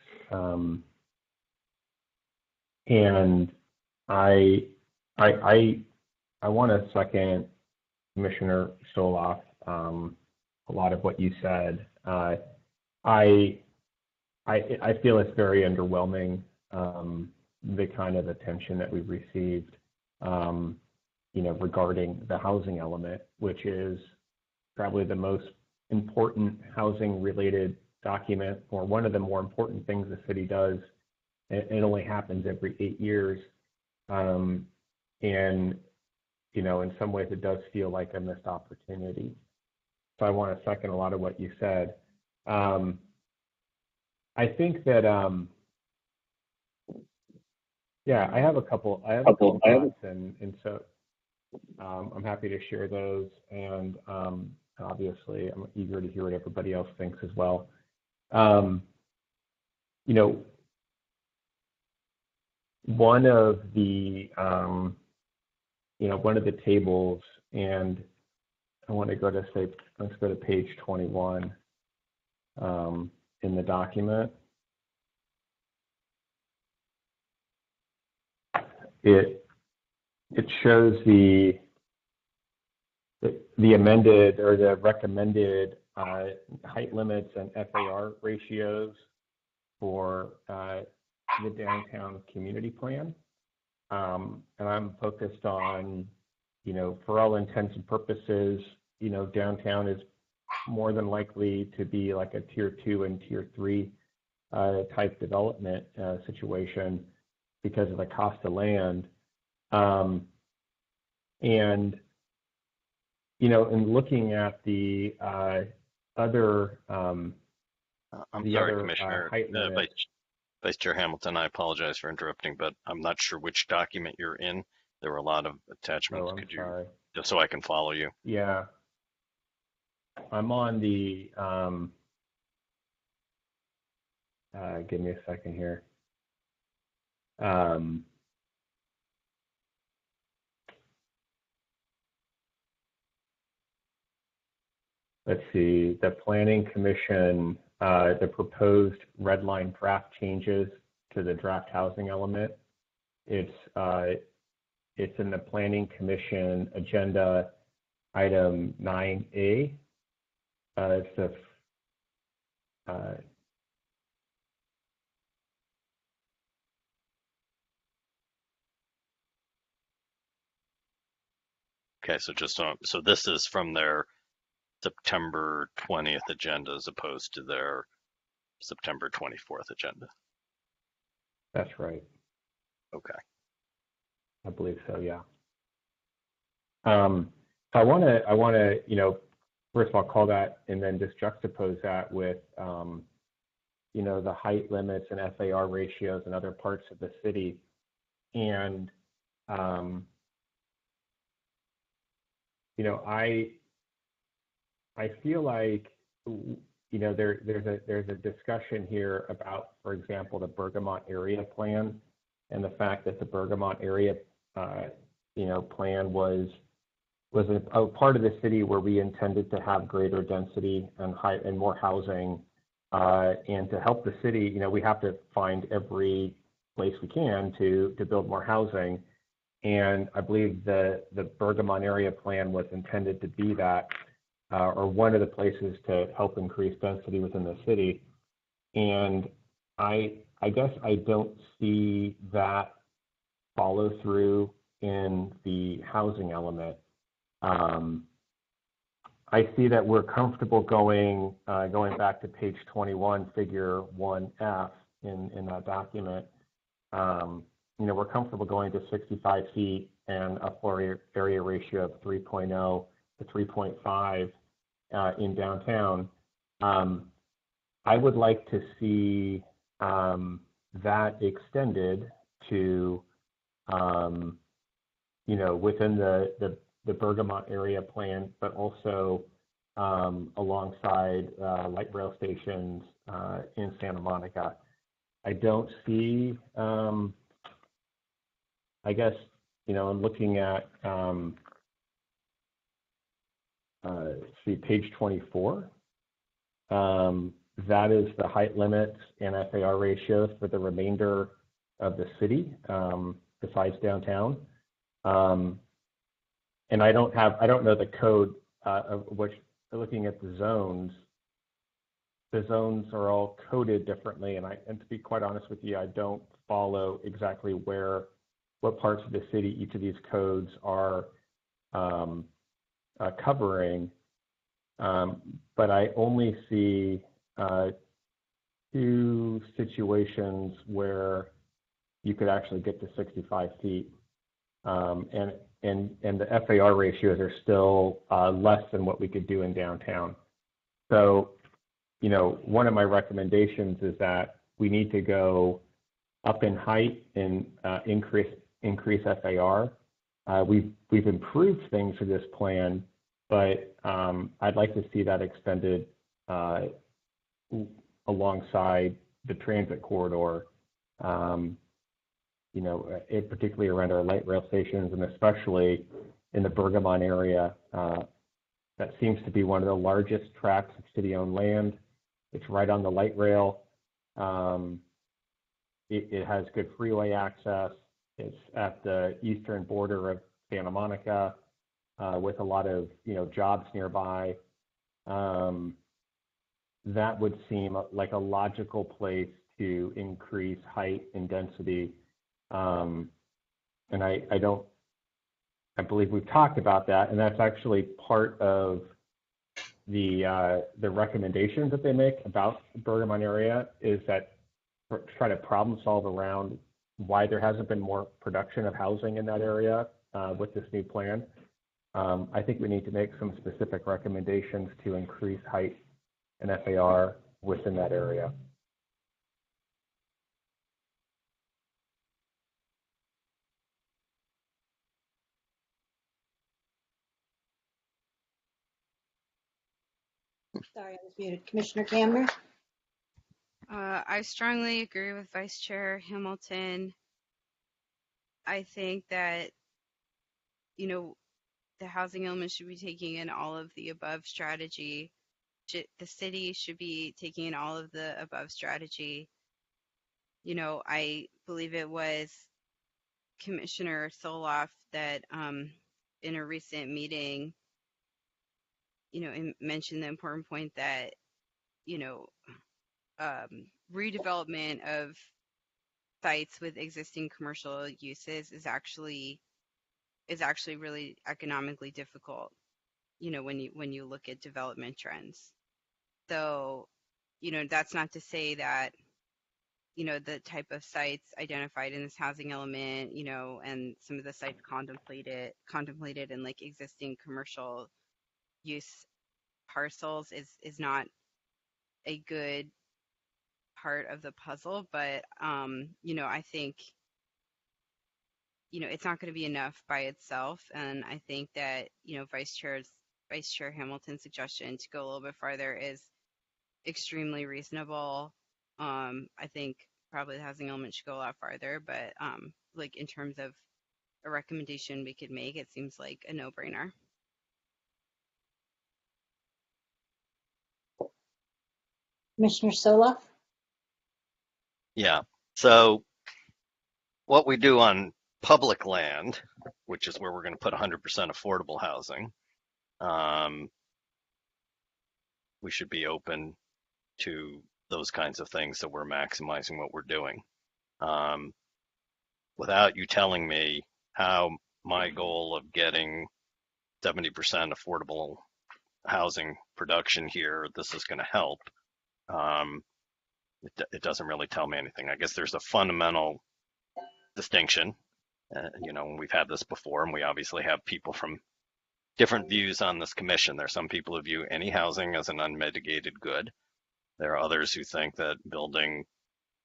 and I I want to second Commissioner Soloff, a lot of what you said. I feel it's very underwhelming, the kind of attention that we've received, regarding the housing element, which is probably the most important housing-related document, or one of the more important things the city does. It only happens every 8 years, and in some ways, it does feel like a missed opportunity. So I want to second a lot of what you said. I think that, I have a couple thoughts, and so I'm happy to share those. And obviously, I'm eager to hear what everybody else thinks as well. One of the tables, and I want to let's go to page 21 in the document. It shows the amended or the recommended height limits and FAR ratios for the downtown community plan. And I'm focused on, for all intents and purposes, downtown is more than likely to be like a tier 2 and tier 3 type development situation because of the cost of land. And, in looking at the other, I'm sorry, Commissioner, Vice Chair Hamilton, I apologize for interrupting, but I'm not sure which document you're in. There were a lot of attachments. Could you, just so I can follow you? Yeah. I'm on the, give me a second here. Let's see, the Planning Commission, the proposed red line draft changes to the draft housing element. It's in the Planning Commission agenda item 9A. It's the okay, so this is from their September 20th agenda as opposed to their September 24th agenda. That's right. Okay. I believe so, yeah. I want to, first of all, call that and then just juxtapose that with, the height limits and FAR ratios in other parts of the city. And, I feel like, there's a discussion here about, for example, the Bergamot area plan and the fact that the Bergamot area, plan was a part of the city where we intended to have greater density and more housing. And to help the city, we have to find every place we can to build more housing. And I believe the Bergamot area plan was intended to be that, or one of the places to help increase density within the city. And I guess I don't see that follow through in the housing element. I see that we're comfortable going back to page 21, figure 1F in that document. We're comfortable going to 65 feet and a floor area ratio of 3.0 to 3.5 in downtown. I would like to see that extended to, within the Bergamot area plan, but also alongside light rail stations in Santa Monica. I don't see, I guess, I'm looking at, see page 24. That is the height limits and FAR ratios for the remainder of the city, besides downtown. and I don't know the code of which, looking at the zones are all coded differently, and to be quite honest with you, I don't follow exactly what parts of the city each of these codes are covering, but I only see 2 situations where you could actually get to 65 feet, and the FAR ratios are still less than what we could do in downtown. So, one of my recommendations is that we need to go up in height and increase FAR. We've improved things for this plan, but I'd like to see that extended alongside the transit corridor, particularly around our light rail stations, and especially in the Bergamon area. That seems to be one of the largest tracts of city-owned land. It's right on the light rail. It has good freeway access. It's at the eastern border of Santa Monica, with a lot of jobs nearby. That would seem like a logical place to increase height and density. And I believe we've talked about that, and that's actually part of the recommendations that they make about the Bergamon area, is that try to problem solve around why there hasn't been more production of housing in that area with this new plan. I think we need to make some specific recommendations to increase height and FAR within that area. Sorry, I was muted. Commissioner Gamner? I strongly agree with Vice Chair Hamilton. I think that, the housing element should be taking in all of the above strategy. The city should be taking in all of the above strategy. I believe it was Commissioner Soloff that in a recent meeting, mentioned the important point that, redevelopment of sites with existing commercial uses is actually really economically difficult, when you look at development trends. So, that's not to say that, the type of sites identified in this housing element, and some of the sites contemplated in like existing commercial use parcels is not a good part of the puzzle, but I think it's not going to be enough by itself, and I think that Vice Chair Hamilton's suggestion to go a little bit farther is extremely reasonable. I think probably the housing element should go a lot farther, but like in terms of a recommendation we could make, it seems like a no-brainer. Commissioner Soloff? Yeah. So what we do on public land, which is where we're going to put 100% affordable housing, we should be open to those kinds of things, so we're maximizing what we're doing. Without you telling me how my goal of getting 70% affordable housing production here, this is going to help, it doesn't really tell me anything. I guess there's a fundamental distinction. We've had this before, and we obviously have people from different views on this commission. There are some people who view any housing as an unmitigated good. There are others who think that building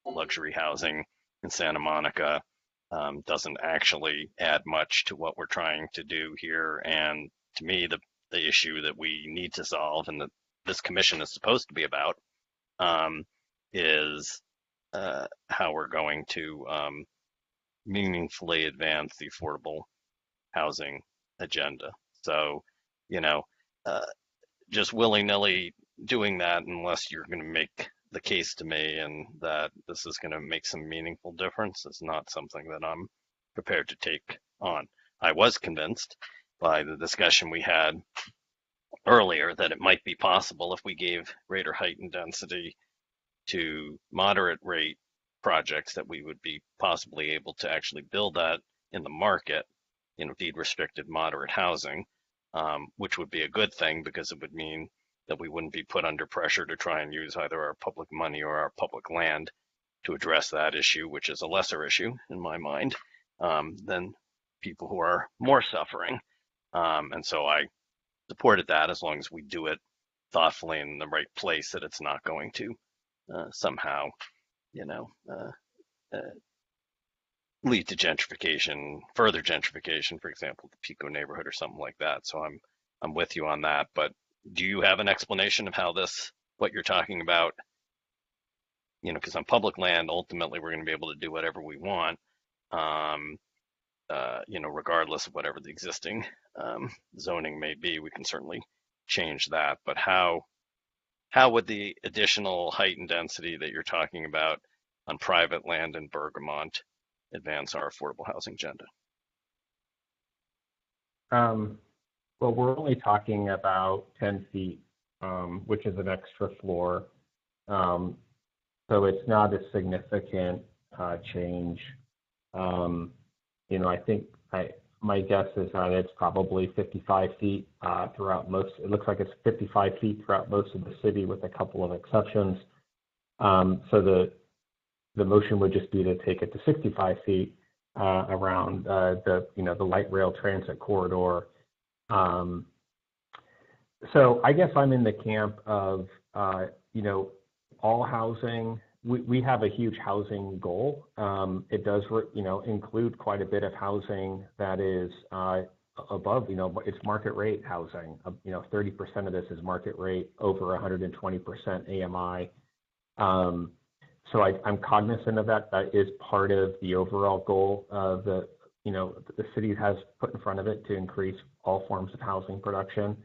luxury housing in Santa Monica doesn't actually add much to what we're trying to do here. And to me, the issue that we need to solve, and that this commission is supposed to be about, is how we're going to meaningfully advance the affordable housing agenda. So, just willy-nilly doing that, unless you're going to make the case to me and that this is going to make some meaningful difference, is not something that I'm prepared to take on. I was convinced by the discussion we had earlier that it might be possible if we gave greater height and density to moderate rate projects that we would be possibly able to actually build that in the market, deed restricted moderate housing, which would be a good thing because it would mean that we wouldn't be put under pressure to try and use either our public money or our public land to address that issue, which is a lesser issue in my mind than people who are more suffering. And so I supported that as long as we do it thoughtfully in the right place, that it's not going to somehow, lead to gentrification, further gentrification, for example, the Pico neighborhood or something like that. So I'm with you on that. But do you have an explanation of how what you're talking about? Because on public land, ultimately we're going to be able to do whatever we want, regardless of whatever the existing zoning may be. We can certainly change that. But how would the additional height and density that you're talking about on private land in Bergamont advance our affordable housing agenda? Well, we're only talking about 10 feet, which is an extra floor. So it's not a significant change. I think my guess is that it's probably 55 feet throughout most. It looks like it's 55 feet throughout most of the city, with a couple of exceptions. So the motion would just be to take it to 65 feet around the light rail transit corridor. So I guess I'm in the camp of all housing. We have a huge housing goal. It does include quite a bit of housing that is above it's market rate housing. 30% of this is market rate, over 120% AMI. So I'm cognizant of that. That is part of the overall goal of the city has put in front of it to increase all forms of housing production.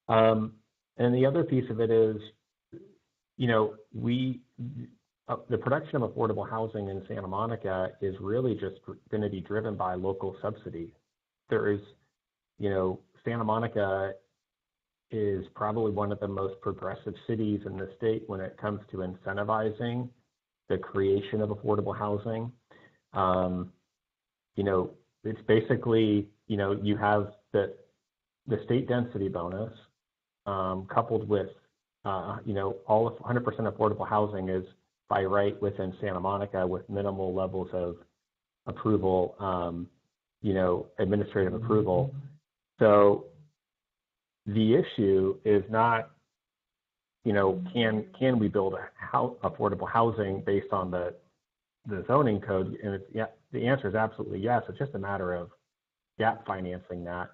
And the other piece of it is, the production of affordable housing in Santa Monica is really just going to be driven by local subsidy. There is, Santa Monica is probably one of the most progressive cities in the state when it comes to incentivizing the creation of affordable housing. It's basically, you have the state density bonus coupled with, all of 100% affordable housing is by right within Santa Monica with minimal levels of approval, administrative approval. So the issue is not, can we build affordable housing based on the zoning code? And the answer is absolutely yes. It's just a matter of gap financing that.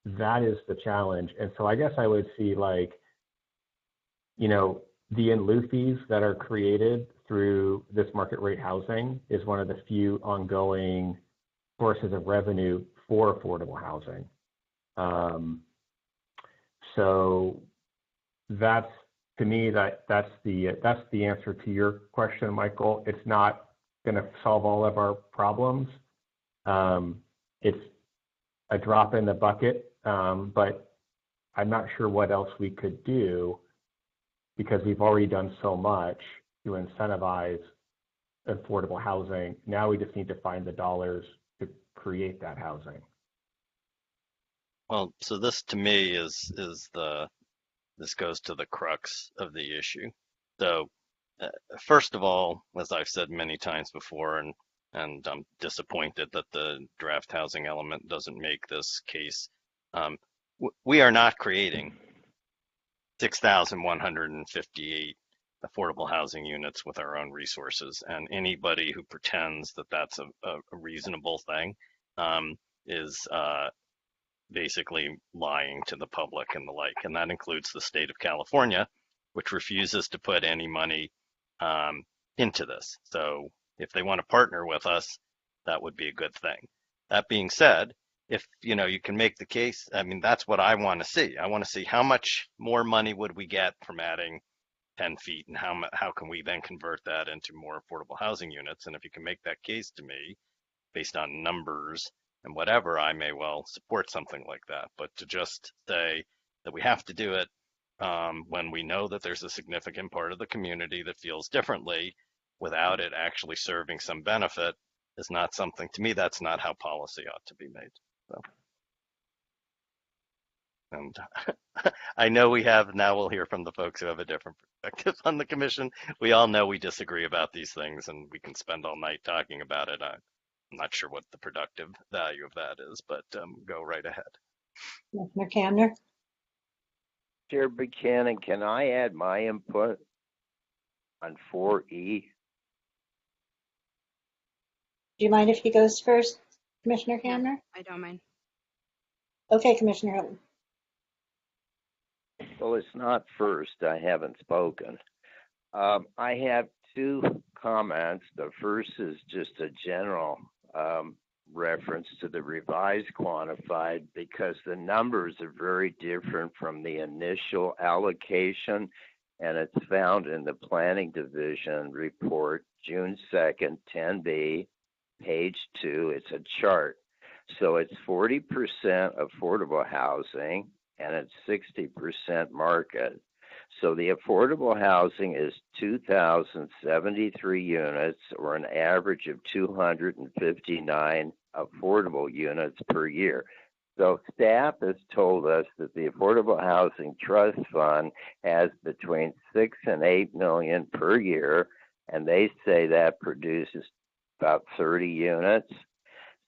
That is the challenge. And so I guess I would see the in lieu fees that are created through this market rate housing is one of the few ongoing sources of revenue for affordable housing. So that's, to me, that's the answer to your question, Michael. It's not going to solve all of our problems. It's a drop in the bucket, but I'm not sure what else we could do, because we've already done so much to incentivize affordable housing. Now we just need to find the dollars to create that housing. Well, so this to me this goes to the crux of the issue. So first of all, as I've said many times before, and I'm disappointed that the draft housing element doesn't make this case, we are not creating 6,158 affordable housing units with our own resources. And anybody who pretends that that's a reasonable thing is basically lying to the public and the like. And that includes the state of California, which refuses to put any money into this. So if they want to partner with us, that would be a good thing. That being said, if you can make the case, I mean, that's what I want to see. I want to see how much more money would we get from adding 10 feet, and how can we then convert that into more affordable housing units? And if you can make that case to me based on numbers and whatever, I may well support something like that. But to just say that we have to do it when we know that there's a significant part of the community that feels differently without it actually serving some benefit is not something, to me, that's not how policy ought to be made. So. And I know now we'll hear from the folks who have a different perspective on the commission. We all know we disagree about these things and we can spend all night talking about it. I'm not sure what the productive value of that is, but go right ahead. Commissioner Kamner? Chair Buchanan, can I add my input on 4E? Do you mind if he goes first, Commissioner Kamner? I don't mind. Okay, Commissioner Hilton. Well, it's not first. I haven't spoken. I have two comments. The first is just a general reference to the revised quantified because the numbers are very different from the initial allocation, and it's found in the Planning Division report, June 2nd, 10B, page 2. It's a chart. So it's 40% affordable housing, and it's 60% market. So the affordable housing is 2,073 units, or an average of 259 affordable units per year. So staff has told us that the Affordable Housing Trust Fund has between 6 and 8 million per year, and they say that produces about 30 units.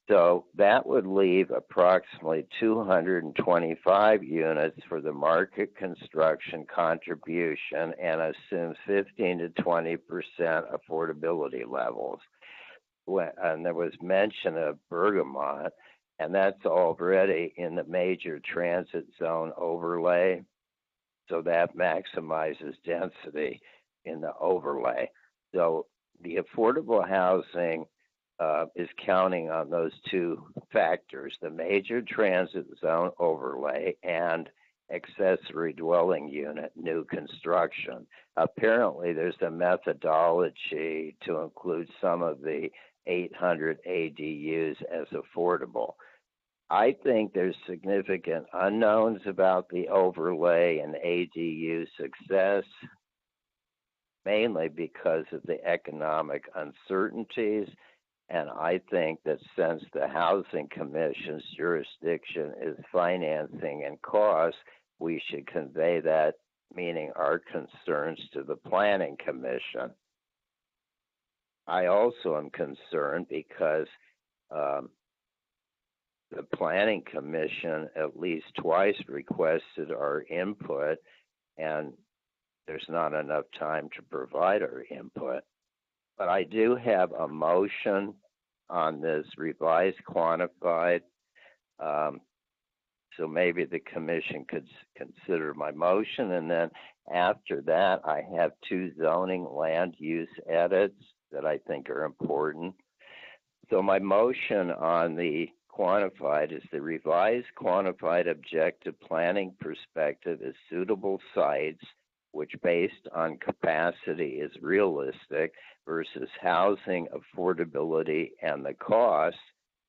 So that would leave approximately 225 units for the market construction contribution and assumes 15 to 20% affordability levels. And there was mention of Bergamot, and that's already in the major transit zone overlay. So that maximizes density in the overlay. So the affordable housing is counting on those two factors, the major transit zone overlay and accessory dwelling unit new construction. Apparently, there's a methodology to include some of the 800 ADUs as affordable. I think there's significant unknowns about the overlay and ADU success, mainly because of the economic uncertainties. And I think that since the Housing Commission's jurisdiction is financing and costs, we should convey that, meaning our concerns, to the Planning Commission. I also am concerned because the Planning Commission at least twice requested our input, and there's not enough time to provide our input. But I do have a motion on this revised quantified. So maybe the commission could consider my motion. And then after that, I have two zoning land use edits that I think are important. So my motion on the quantified is the revised quantified objective planning perspective is suitable sites which based on capacity is realistic versus housing affordability and the cost,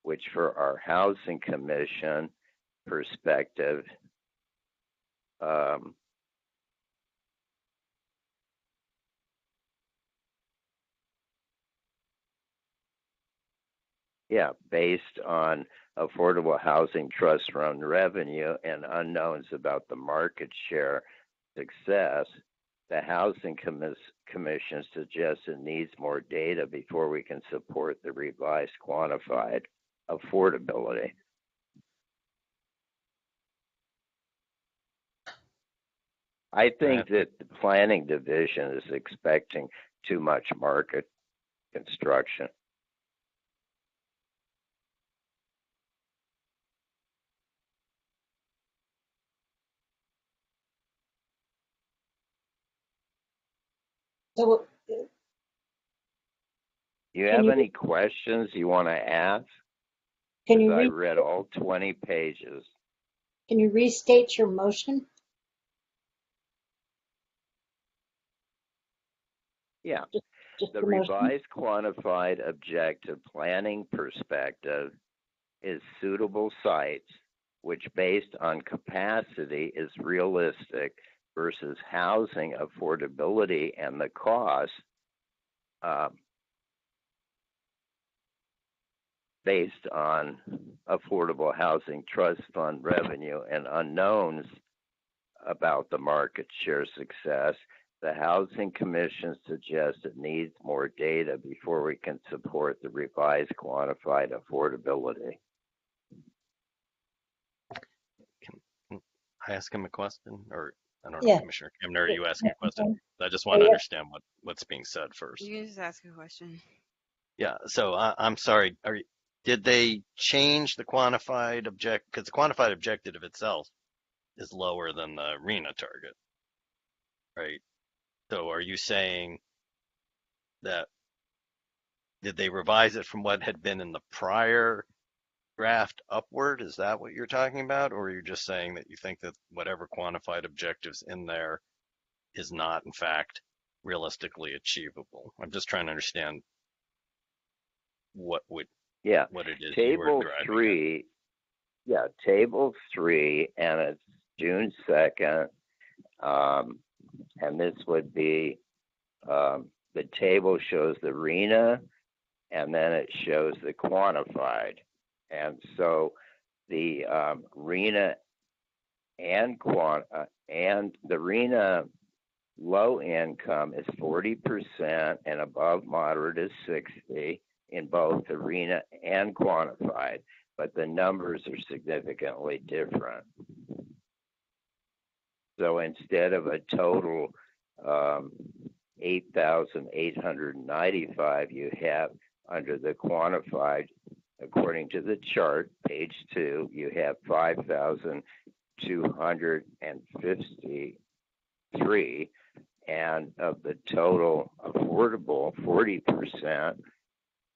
which for our Housing Commission perspective, based on Affordable Housing Trust Fund revenue and unknowns about the market share success, the Housing Commission suggests it needs more data before we can support the revised quantified affordability. I think that the Planning Division is expecting too much market construction. So, you have any questions you want to ask? Can you I read all 20 pages. Can you restate your motion? Yeah. Just the revised quantified objective planning perspective is suitable sites, which based on capacity is realistic, versus housing affordability and the cost based on affordable housing trust fund revenue and unknowns about the market share success. The Housing Commission suggests it needs more data before we can support the revised quantified affordability. Can I ask him a question? Or I don't know, Yeah. Commissioner Kemner, are you asking a question? I just want to understand what's being said first. You can just ask a question. Yeah, so I'm sorry. Did they change the quantified objective? Because the quantified objective itself is lower than the RHNA target, right? So are you saying that did they revise it from what had been in the prior draft upward? Is that what you're talking about? Or are you just saying that you think that whatever quantified objectives in there is not, in fact, realistically achievable? I'm just trying to understand what it is you were Table driving 3. At. Yeah, Table 3, and it's June 2nd. And this would be, the table shows the RHNA, and then it shows the quantified. And so the RHNA and the RHNA low income is 40% and above moderate is 60 in both the RHNA and quantified, but the numbers are significantly different. So instead of a total 8,895, you have under the quantified, according to the chart, page 2, you have 5,253, and of the total affordable 40%,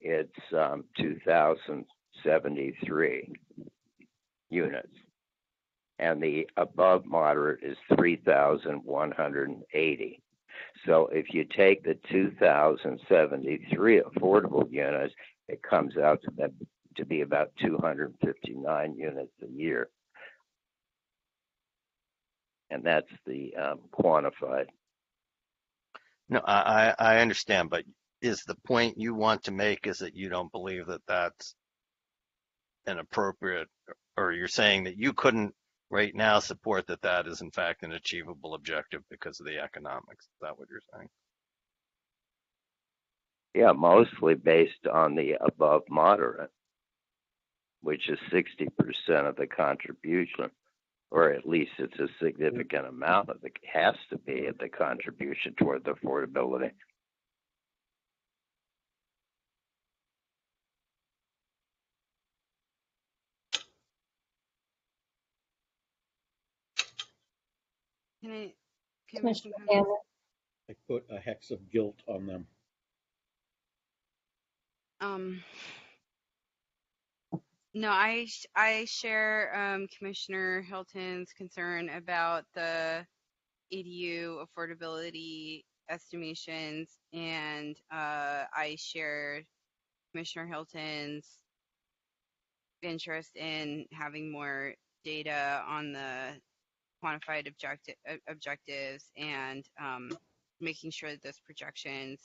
it's 2,073 units. And the above moderate is 3,180. So if you take the 2,073 affordable units, it comes out to be about 259 units a year. And that's the quantified. No, I understand, but is the point you want to make is that you don't believe that that's an appropriate, or you're saying that you couldn't right now support that is in fact an achievable objective because of the economics? Is that what you're saying? Yeah, mostly based on the above moderate, which is 60% of the contribution, or at least it's a significant amount of it has to be at the contribution toward the affordability. Can Commissioner I Hammer? I put a hex of guilt on them. No, I share Commissioner Hilton's concern about the ADU affordability estimations, and I share Commissioner Hilton's interest in having more data on the quantified objectives and making sure that those projections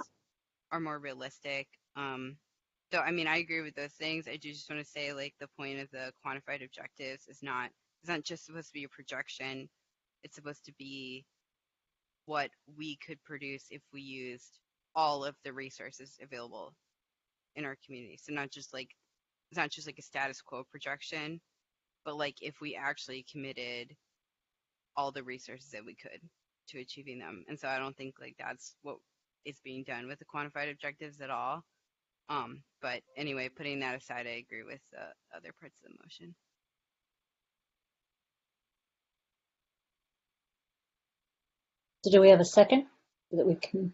are more realistic. So, I mean, I agree with those things. I do just want to say, like, the point of the quantified objectives is not just supposed to be a projection. It's supposed to be what we could produce if we used all of the resources available in our community. So it's not just like a status quo projection, but like if we actually committed all the resources that we could to achieving them. And so I don't think like that's what is being done with the quantified objectives at all. But anyway, putting that aside, I agree with the other parts of the motion. So do we have a second so that we can?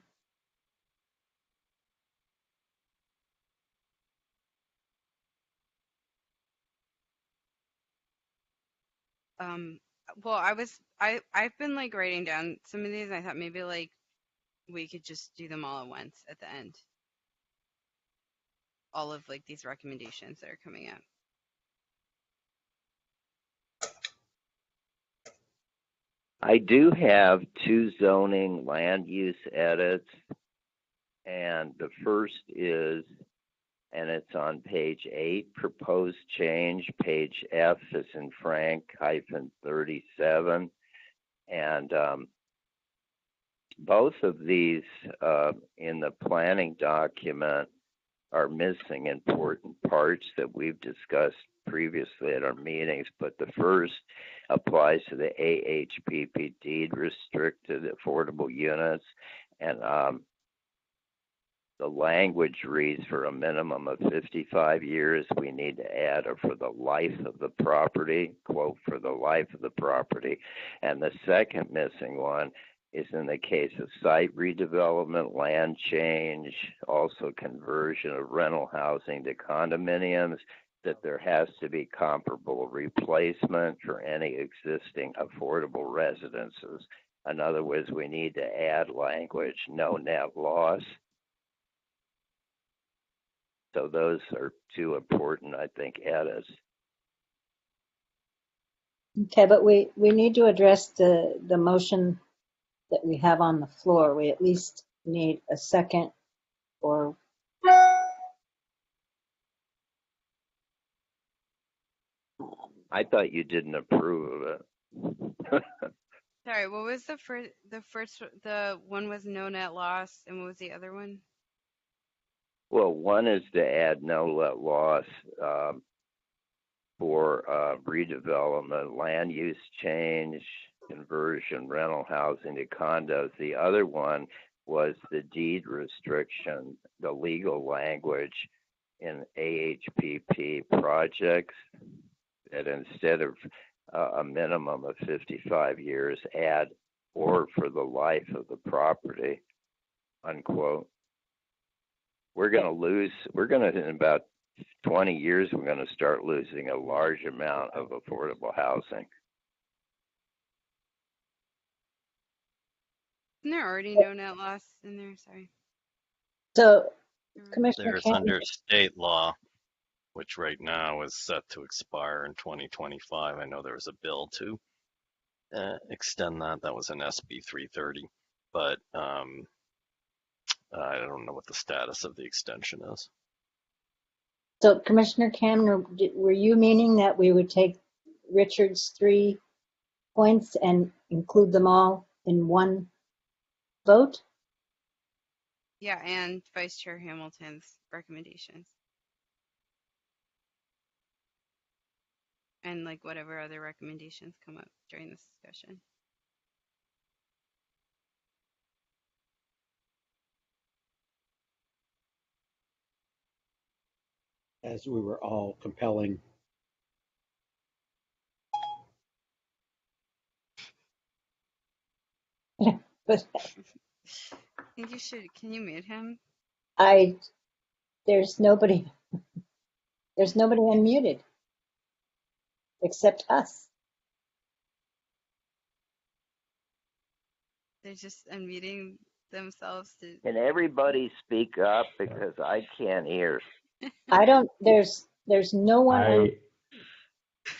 Well, I've been like writing down some of these. And I thought maybe like we could just do them all at once at the end. All of like these recommendations that are coming up. I do have two zoning land use edits, and the first is, and it's on page 8, proposed change, page F is in Frank -37. And both of these in the planning document are missing important parts that we've discussed previously at our meetings, but the first applies to the AHPP deed restricted affordable units, and the language reads for a minimum of 55 years. We need to add or for the life of the property, quote, for the life of the property. And the second missing one is in the case of site redevelopment, land change, also conversion of rental housing to condominiums, that there has to be comparable replacement for any existing affordable residences. In other words, we need to add language, no net loss. So those are two important, I think, edits. Okay, but we need to address the motion that we have on the floor. We at least need a second or I thought you didn't approve of it. Sorry, what was the first, the one was no net loss, and what was the other one? Well, one is to add no net loss for redevelopment, land use change, conversion, rental housing to condos. The other one was the deed restriction, the legal language in AHPP projects, that instead of a minimum of 55 years, add or for the life of the property, unquote. We're going to, in about 20 years, we're going to start losing a large amount of affordable housing. Isn't there already no net loss in there? Sorry. So, Commissioner There's Campbell, under state law, which right now is set to expire in 2025. I know there was a bill to extend that. That was an SB 330, but I don't know what the status of the extension is. so Commissioner Cameron, were you meaning that we would take Richard's 3 points and include them all in one vote? Yeah, and Vice Chair Hamilton's recommendations. And like whatever other recommendations come up during this discussion. As we were all compelling. But I think you should, can you mute him? there's nobody unmuted except us. They're just unmuting themselves to. Can everybody speak up, because I can't hear? There's no one,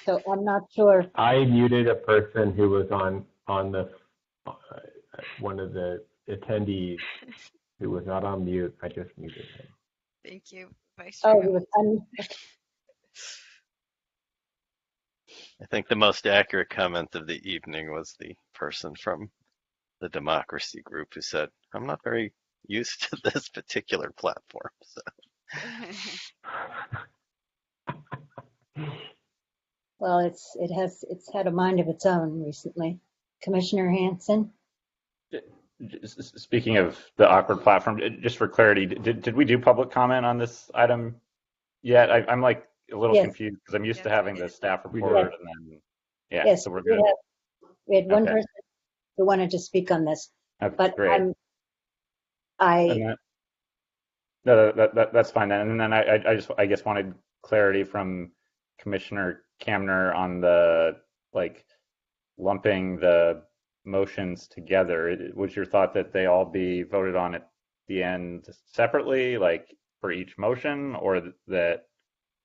so I'm not sure. I muted a person who was on the one of the attendees who was not on mute. I just muted him. Thank you, Vice Chair. Oh, he was I think the most accurate comment of the evening was the person from the Democracy Group who said, "I'm not very used to this particular platform." So. Well, it's had a mind of its own recently. Commissioner Hanson? Speaking of the awkward platform, just for clarity, did we do public comment on this item yet? I'm like a little confused because I'm used to having the staff report and then, Yes, so we're good. We had one person who wanted to speak on this, but great. That's fine then. And then I guess wanted clarity from Commissioner Kamner on the lumping the motions together. Was your thought that they all be voted on at the end separately, like for each motion, or that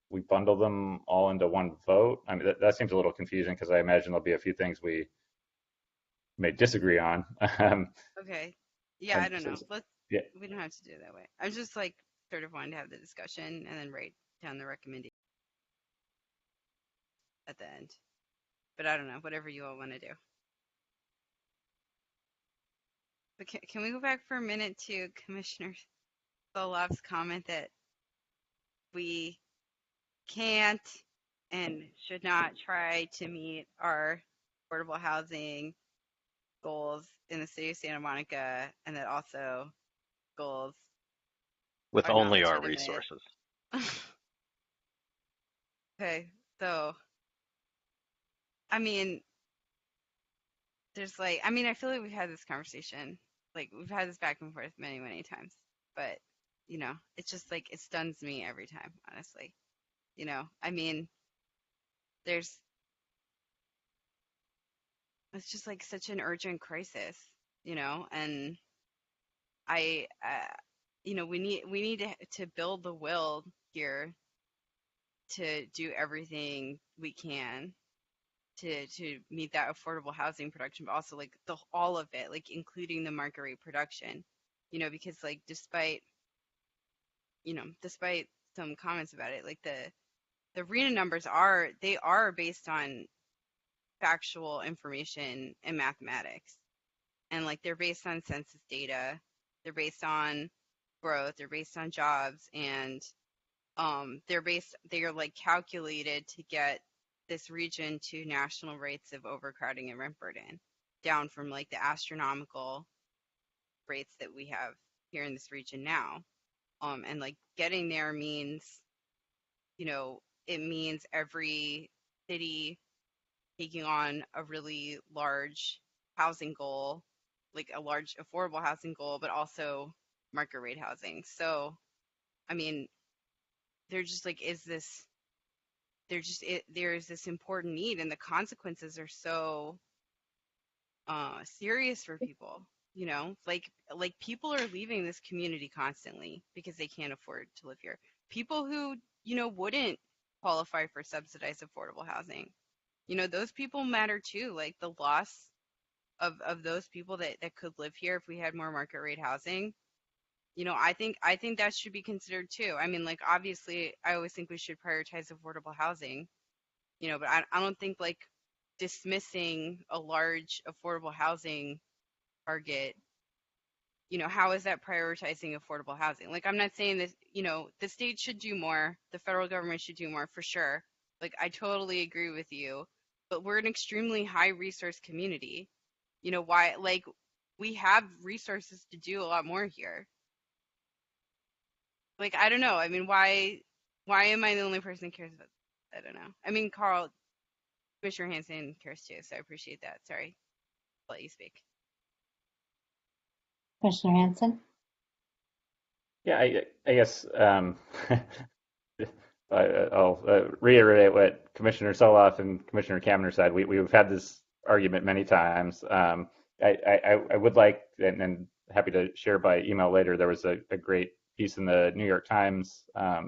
we bundle them all into one vote? I mean, that seems a little confusing because I imagine there'll be a few things we may disagree on. Okay. Yeah, I don't know. Yeah. We don't have to do it that way. I was just like sort of wanting to have the discussion and then write down the recommendation at the end. But I don't know, whatever you all want to do. But can we go back for a minute to Commissioner Solov's comment that we can't and should not try to meet our affordable housing goals in the city of Santa Monica, and that also goals with are only not our legitimate. resources. Okay, so I mean, there's like, I mean, I feel like we've had this conversation, like we've had this back and forth many, many times, but you know, it's just like it stuns me every time, honestly. You know, I mean, it's just like such an urgent crisis, you know, and you know, we need to build the will here to do everything we can to meet that affordable housing production, but also like all of it, like including the market rate production, you know, because like despite some comments about it, like the RENA numbers are based on factual information and mathematics, and like they're based on census data, they're based on growth, they're based on jobs, and they are like calculated to get this region to national rates of overcrowding and rent burden, down from like the astronomical rates that we have here in this region now. And like getting there means, you know, it means every city taking on a really large housing goal, like a large affordable housing goal, but also market rate housing. So, I mean, there just like there's this important need, and the consequences are so serious for people, you know, like people are leaving this community constantly because they can't afford to live here. People who, you know, wouldn't qualify for subsidized affordable housing, you know, those people matter too. Like the loss of those people that could live here if we had more market rate housing, you know, I think that should be considered too. I mean, like obviously I always think we should prioritize affordable housing, you know, but I don't think like dismissing a large affordable housing target, you know, how is that prioritizing affordable housing? Like, I'm not saying that, you know, the state should do more, the federal government should do more for sure. Like, I totally agree with you, but we're an extremely high resource community. You know, why, like, we have resources to do a lot more here. Like, I don't know. I mean, why am I the only person who cares about this? I don't know. I mean, Carl, Commissioner Hanson cares too, so I appreciate that. Sorry. I'll let you speak. Commissioner Hanson? Yeah, I guess I'll reiterate what Commissioner Soloff and Commissioner Kamner said. We've had this argument many times. I would like, and happy to share by email later, there was a great piece in the New York Times, I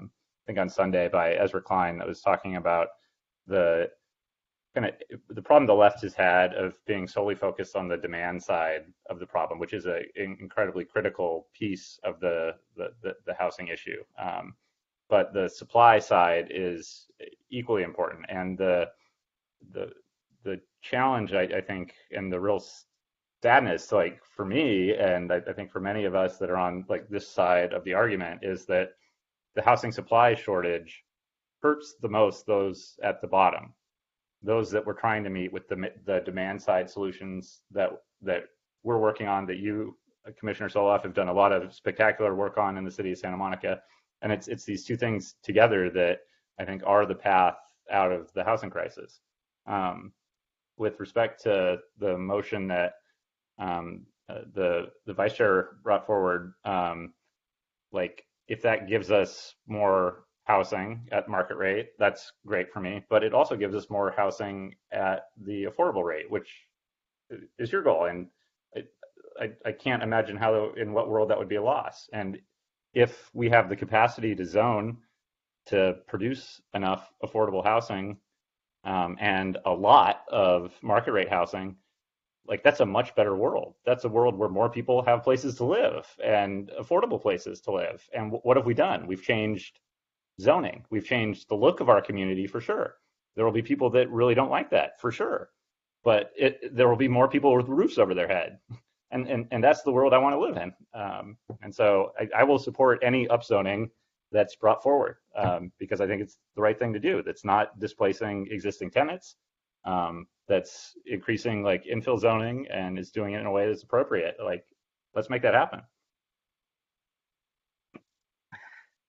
think on Sunday, by Ezra Klein that was talking about the problem the left has had of being solely focused on the demand side of the problem, which is an incredibly critical piece of the housing issue. But the supply side is equally important, and the challenge, I think, and the real sadness, like for me, and I think for many of us that are on like this side of the argument, is that the housing supply shortage hurts the most those at the bottom, those that we're trying to meet with the demand side solutions that we're working on, that you, Commissioner Soloff, have done a lot of spectacular work on in the city of Santa Monica. And it's these two things together that I think are the path out of the housing crisis. With respect to the motion that the vice chair brought forward, like if that gives us more housing at market rate, that's great for me, but it also gives us more housing at the affordable rate, which is your goal. And I can't imagine how, in what world that would be a loss. And if we have the capacity to zone to produce enough affordable housing and a lot of market rate housing, like that's a much better world. That's a world where more people have places to live and affordable places to live. And what have we done? We've changed zoning. We've changed the look of our community for sure. There will be people that really don't like that for sure, but there will be more people with roofs over their head. And that's the world I want to live in. And so I will support any upzoning that's brought forward because I think it's the right thing to do. That's not displacing existing tenants. That's increasing like infill zoning and is doing it in a way that's appropriate. Like, let's make that happen.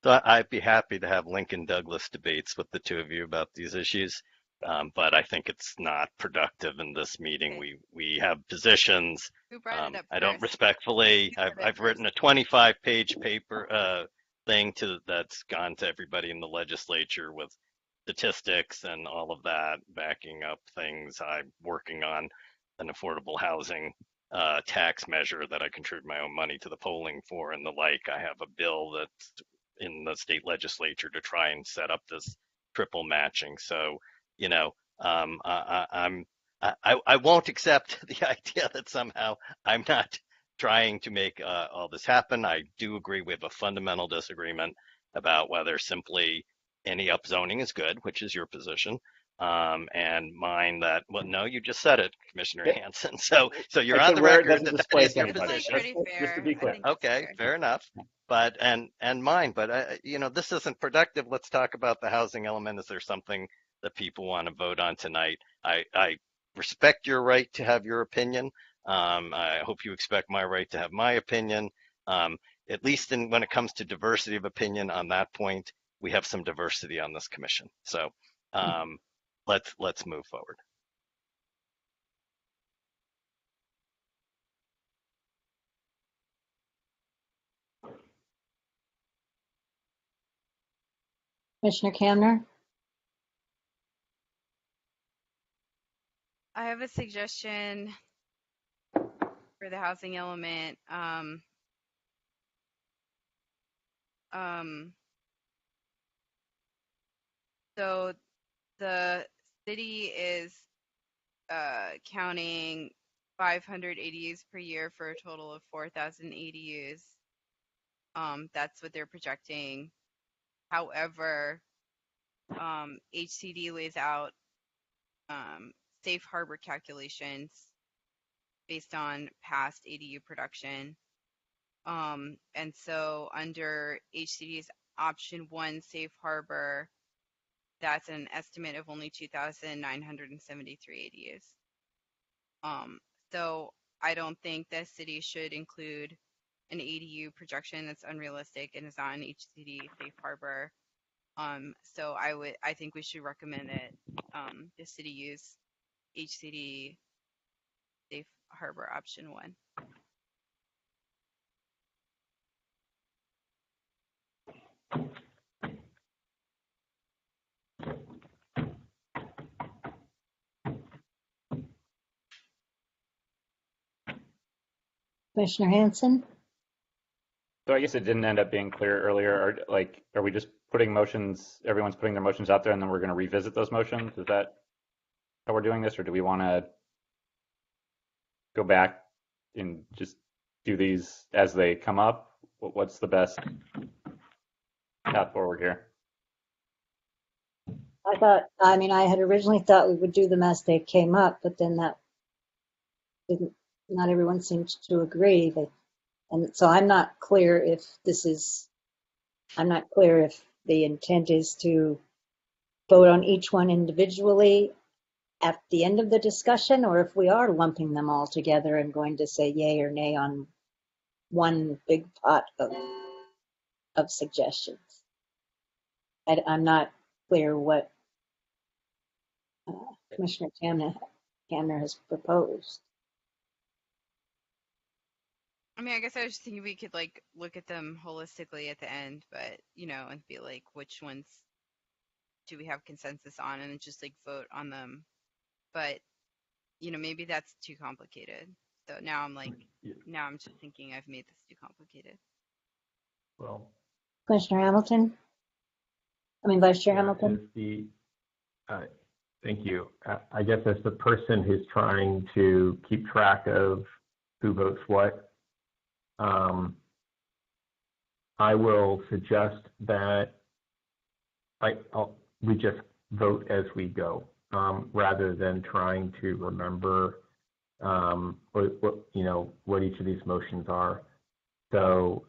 So I'd be happy to have Lincoln Douglas debates with the two of you about these issues, but I think it's not productive in this meeting. We have positions. Who brought it up I don't first? respectfully. I've written a 25-page paper thing that's gone to everybody in the legislature with statistics and all of that backing up things. I'm working on an affordable housing tax measure that I contribute my own money to the polling for and the like. I have a bill that's in the state legislature to try and set up this triple matching. So, you know, I won't accept the idea that somehow I'm not trying to make all this happen. I do agree we have a fundamental disagreement about whether simply any upzoning is good, which is your position, and mine that, well, no, you just said it, Commissioner Hanson. So you're on the record that that is your position. Just to be clear. Okay, fair enough. But and mine, but you know, this isn't productive. Let's talk about the housing element. Is there something that people want to vote on tonight? I respect your right to have your opinion. I hope you expect my right to have my opinion. At least when it comes to diversity of opinion on that point, we have some diversity on this commission. So let's move forward. Commissioner Kamner? I have a suggestion for the housing element. So the city is counting 500 ADUs per year for a total of 4,000 ADUs. That's what they're projecting. However, HCD lays out safe harbor calculations based on past ADU production. And so under HCD's option 1 safe harbor, that's an estimate of only 2,973 ADUs. So I don't think the city should include an ADU projection that's unrealistic and is not an HCD safe harbor. So I think we should recommend that the city use HCD safe harbor option 1. Commissioner Hanson? So I guess it didn't end up being clear earlier. Are we just putting motions, everyone's putting their motions out there and then we're going to revisit those motions? Is that how we're doing this, or do we want to go back and just do these as they come up? What's the best path forward here? I had originally thought we would do them as they came up, but then that didn't, not everyone seemed to agree. And so I'm not clear if the intent is to vote on each one individually at the end of the discussion, or if we are lumping them all together and going to say yay or nay on one big pot of suggestions. I'm not clear what Commissioner Kamner has proposed. I mean, I guess I was just thinking we could look at them holistically at the end, but and be like, which ones do we have consensus on, and just vote on them. But maybe that's too complicated. So now I'm now I'm just thinking I've made this too complicated. Well, Commissioner Hamilton? Vice Chair Hamilton? Thank you. I guess as the person who's trying to keep track of who votes what, I will suggest that we just vote as we go, rather than trying to remember what each of these motions are. So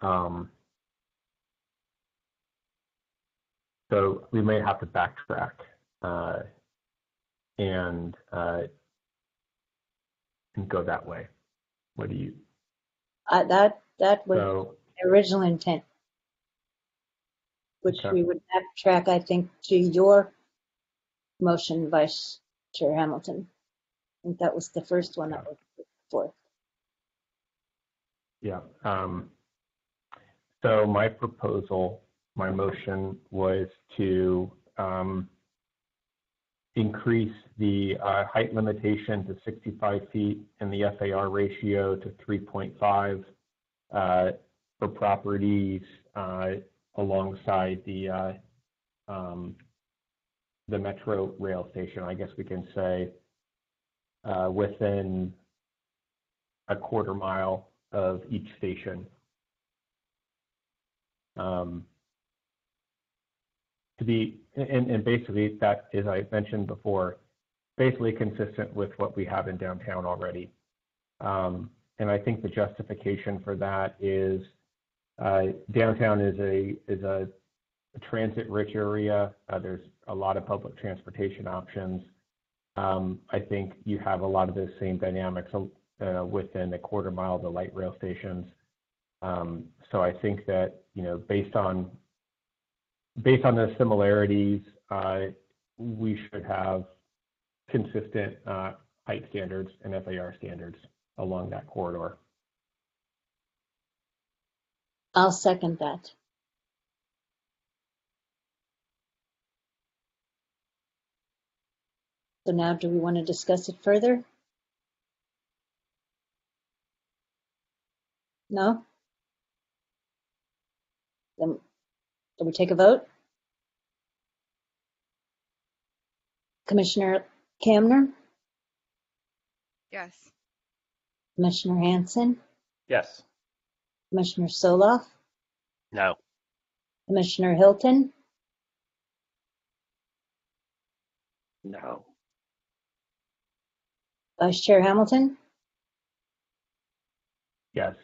we may have to backtrack and go that way. What do you? That was the original intent, which we would backtrack, I think, to your motion, Vice Chair Hamilton. I think that was the first one that was put forth. Yeah. So my motion was to increase the height limitation to 65 feet and the FAR ratio to 3.5 for properties alongside the metro rail station. I guess we can say within a quarter mile of each station. And basically that is, I mentioned before, basically consistent with what we have in downtown already. And I think the justification for that is downtown is a transit-rich area. There's a lot of public transportation options. I think you have a lot of those same dynamics within a quarter mile of the light rail stations. So I think that, based on the similarities, we should have consistent height standards and FAR standards along that corridor. I'll second that. So now, do we want to discuss it further? No? Then do we take a vote? Commissioner Kamner? Yes. Commissioner Hanson? Yes. Commissioner Soloff? No. Commissioner Hilton? No. Vice Chair Hamilton? Yes.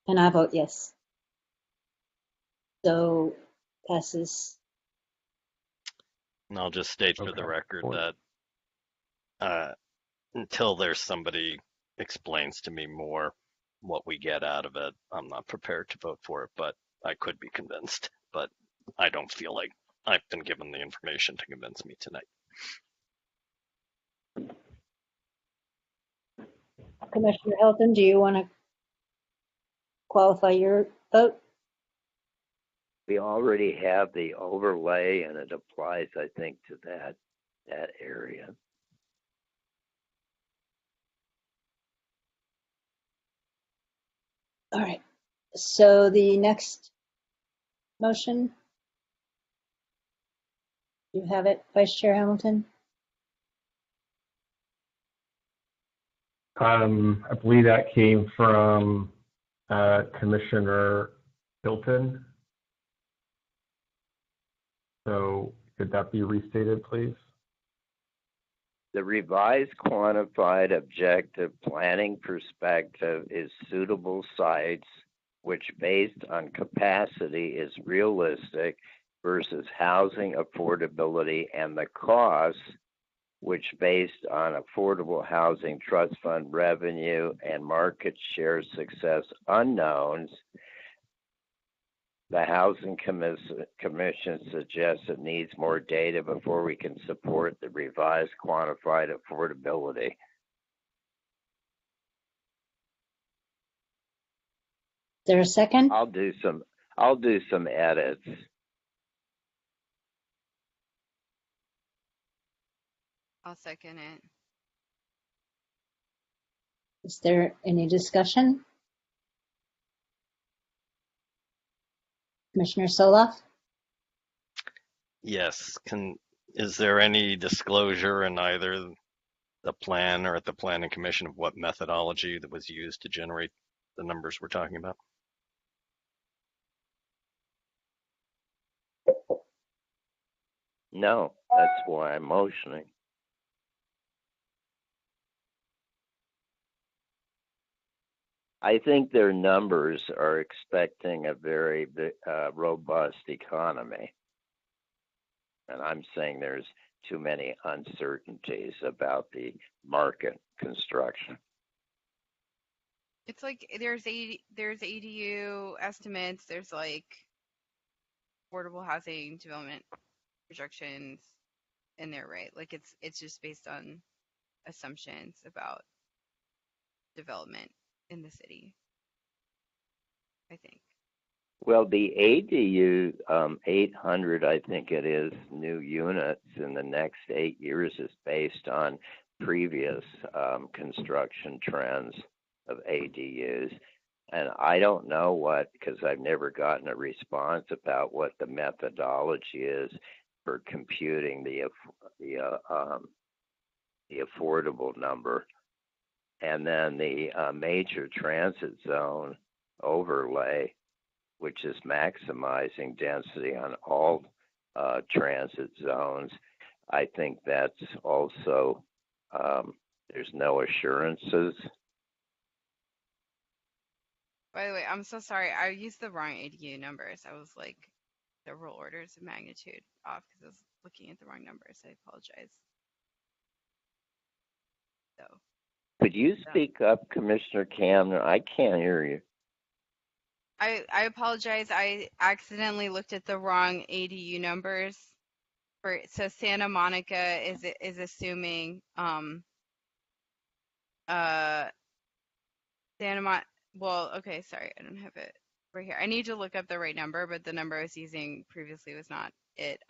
And I vote yes. So passes. And I'll just state for the record that until there's somebody explains to me more what we get out of it, I'm not prepared to vote for it, but I could be convinced. But I don't feel like I've been given the information to convince me tonight. Commissioner Hilton, do you want to qualify your vote? We already have the overlay, and it applies, I think, to that area. All right. So the next motion, you have it, Vice Chair Hamilton? I believe that came from Commissioner Hilton. So could that be restated, please? The revised quantified objective planning perspective is suitable sites which, based on capacity, is realistic versus housing affordability, and the costs, which, based on affordable housing trust fund revenue and market share success unknowns, the Housing Commission suggests it needs more data before we can support the revised quantified affordability. Is there a second? I'll do some edits. I'll second it. Is there any discussion? Commissioner Soloff? Yes. Can Is there any disclosure in either the plan or at the Planning Commission of what methodology that was used to generate the numbers we're talking about? No, that's why I'm motioning. I think their numbers are expecting a very robust economy. And I'm saying there's too many uncertainties about the market construction. It's like there's ADU estimates, there's like affordable housing development projections in there, right? Like it's just based on assumptions about development in the city, I think. Well, the ADU 800, I think it is, new units in the next 8 years is based on previous construction trends of ADUs. And I don't know what, because I've never gotten a response about what the methodology is for computing the affordable number. And then the major transit zone overlay, which is maximizing density on all transit zones. I think that's also, there's no assurances. By the way, I'm so sorry. I used the wrong ADU numbers. I was like several orders of magnitude off because I was looking at the wrong numbers. I apologize. So. Could you speak up, Commissioner Camden? I can't hear you. I apologize. I accidentally looked at the wrong ADU numbers. So Santa Monica is assuming well, okay, sorry, I don't have it right here. I need to look up the right number, but the number I was using previously was not it.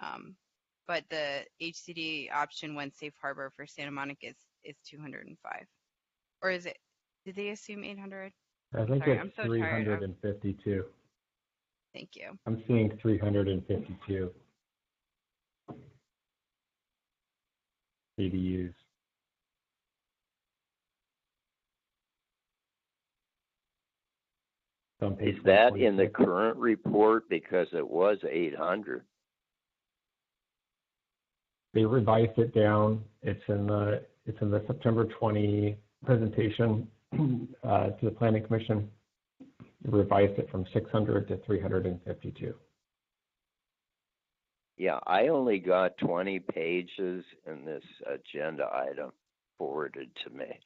But the HCD option one safe harbor for Santa Monica is 205. Or is it? Did they assume 800? I think it's 352. Thank you. I'm seeing 352 ADUs. Is that in the current report? Because it was 800. They revised it down. It's in the September 20 presentation to the Planning Commission. They revised it from 600 to 352. Yeah, I only got 20 pages in this agenda item forwarded to me.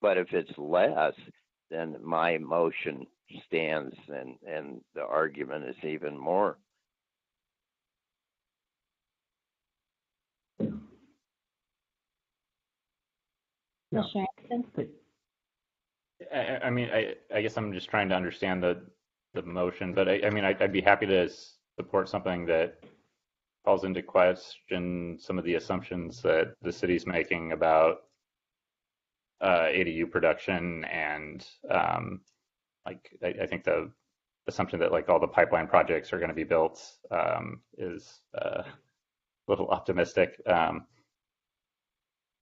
But if it's less, then my motion stands and the argument is even more. Commissioner Anderson? I mean, I guess I'm just trying to understand the motion, but I mean, I'd be happy to support something that calls into question some of the assumptions that the city's making about ADU production and like I think the assumption that like all the pipeline projects are going to be built is a little optimistic.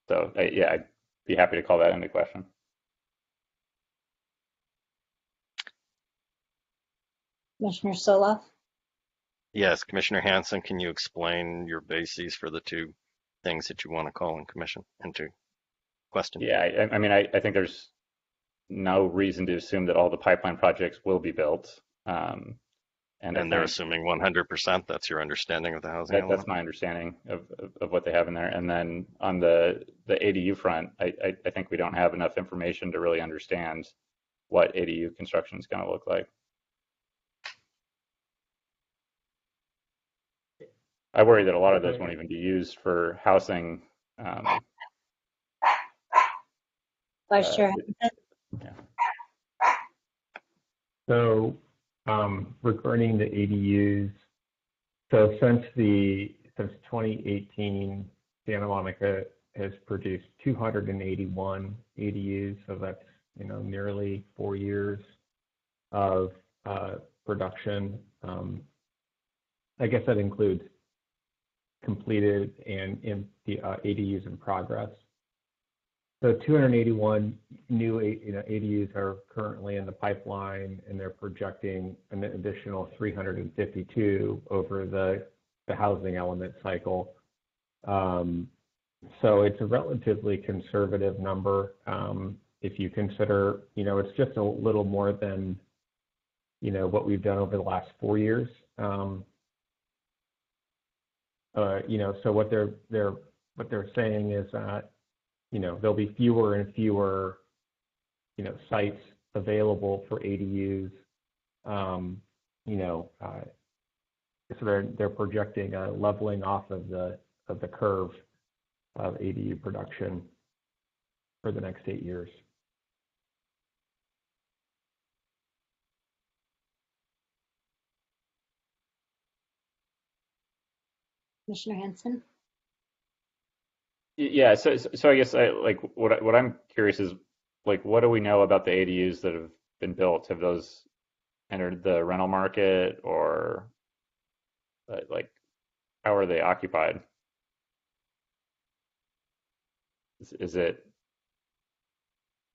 So yeah, I'd be happy to call that into question. Commissioner Soloff? Yes, Commissioner Hanson, can you explain your bases for the two things that you want to call into question? Yeah, I mean, I think there's no reason to assume that all the pipeline projects will be built. And they're assuming 100%. That's your understanding of the housing element? That's my understanding of what they have in there. And then on the ADU front, I think we don't have enough information to really understand what ADU construction is going to look like. I worry that a lot of those won't even be used for housing. Vice Chair. Yeah. So regarding the ADUs, so since 2018, Santa Monica has produced 281 ADUs. So that's nearly 4 years of production. I guess that includes completed and the ADUs in progress. So 281 new ADUs are currently in the pipeline, and they're projecting an additional 352 over the housing element cycle. So it's a relatively conservative number. If you consider, it's just a little more than, what we've done over the last 4 years. So what they're saying is that, there'll be fewer and fewer, sites available for ADUs. So they're projecting a leveling off of the curve of ADU production for the next 8 years. Commissioner Hanson? Yeah, so I guess what I'm curious is what do we know about the ADUs that have been built? Have those entered the rental market, or how are they occupied? Is it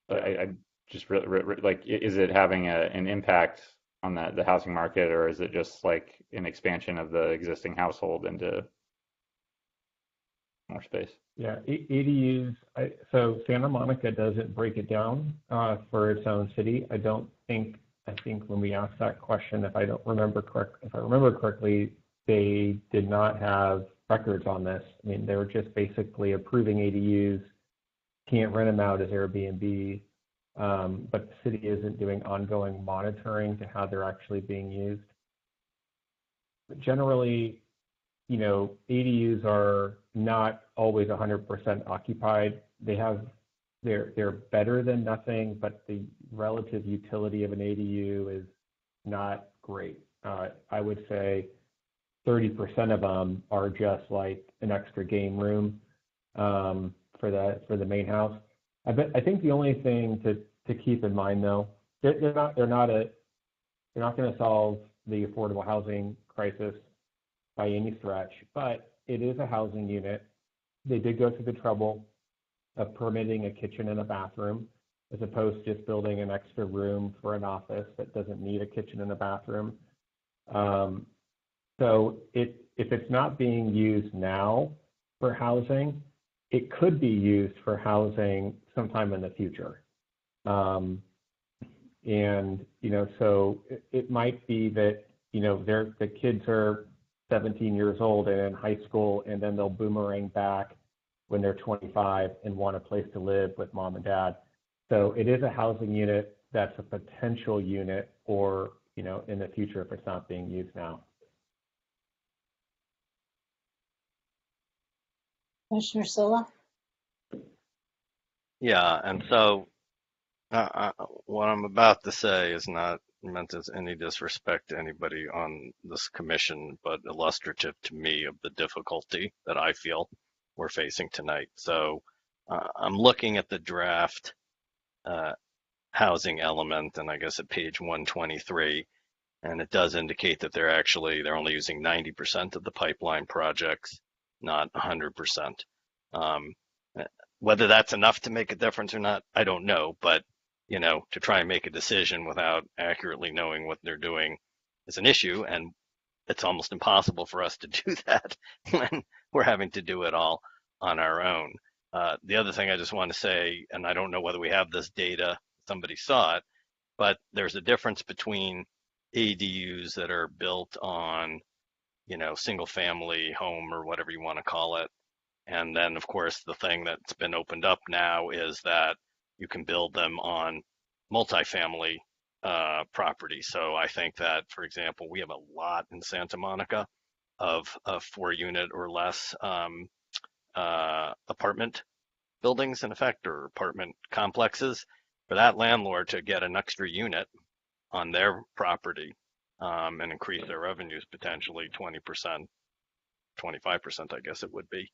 I just is it having an impact on the housing market, or is it just an expansion of the existing household into more space? Yeah, ADUs. So Santa Monica doesn't break it down for its own city. I think when we asked that question, if I remember correctly, they did not have records on this. I mean, they were just basically approving ADUs, can't rent them out as Airbnb, but the city isn't doing ongoing monitoring to how they're actually being used. But generally, ADUs are not always 100% occupied. They're better than nothing, but the relative utility of an ADU is not great. I would say 30% of them are just like an extra game room for the main house. I think the only thing to keep in mind, though, they're not going to solve the affordable housing crisis by any stretch, but it is a housing unit. They did go through the trouble of permitting a kitchen and a bathroom, as opposed to just building an extra room for an office that doesn't need a kitchen and a bathroom. So if it's not being used now for housing, it could be used for housing sometime in the future. So it might be that, the kids are 17 years old and in high school, and then they'll boomerang back when they're 25 and want a place to live with mom and dad. So it is a housing unit that's a potential unit, or, in the future if it's not being used now. Commissioner Sola? Yeah, and so what I'm about to say is not meant as any disrespect to anybody on this commission, but illustrative to me of the difficulty that I feel we're facing tonight. So I'm looking at the draft housing element, and I guess at page 123, and it does indicate that they're only using 90% of the pipeline projects, not 100%. Whether that's enough to make a difference or not, I don't know, but to try and make a decision without accurately knowing what they're doing is an issue, and it's almost impossible for us to do that when we're having to do it all on our own. The other thing I just want to say, and I don't know whether we have this data, somebody saw it, but there's a difference between ADUs that are built on, single family home or whatever you want to call it. And then, of course, the thing that's been opened up now is that you can build them on multifamily property. So I think that, for example, we have a lot in Santa Monica of 4-unit or less apartment buildings, in effect, or apartment complexes. For that landlord to get an extra unit on their property and increase their revenues potentially 20%, 25%, I guess it would be,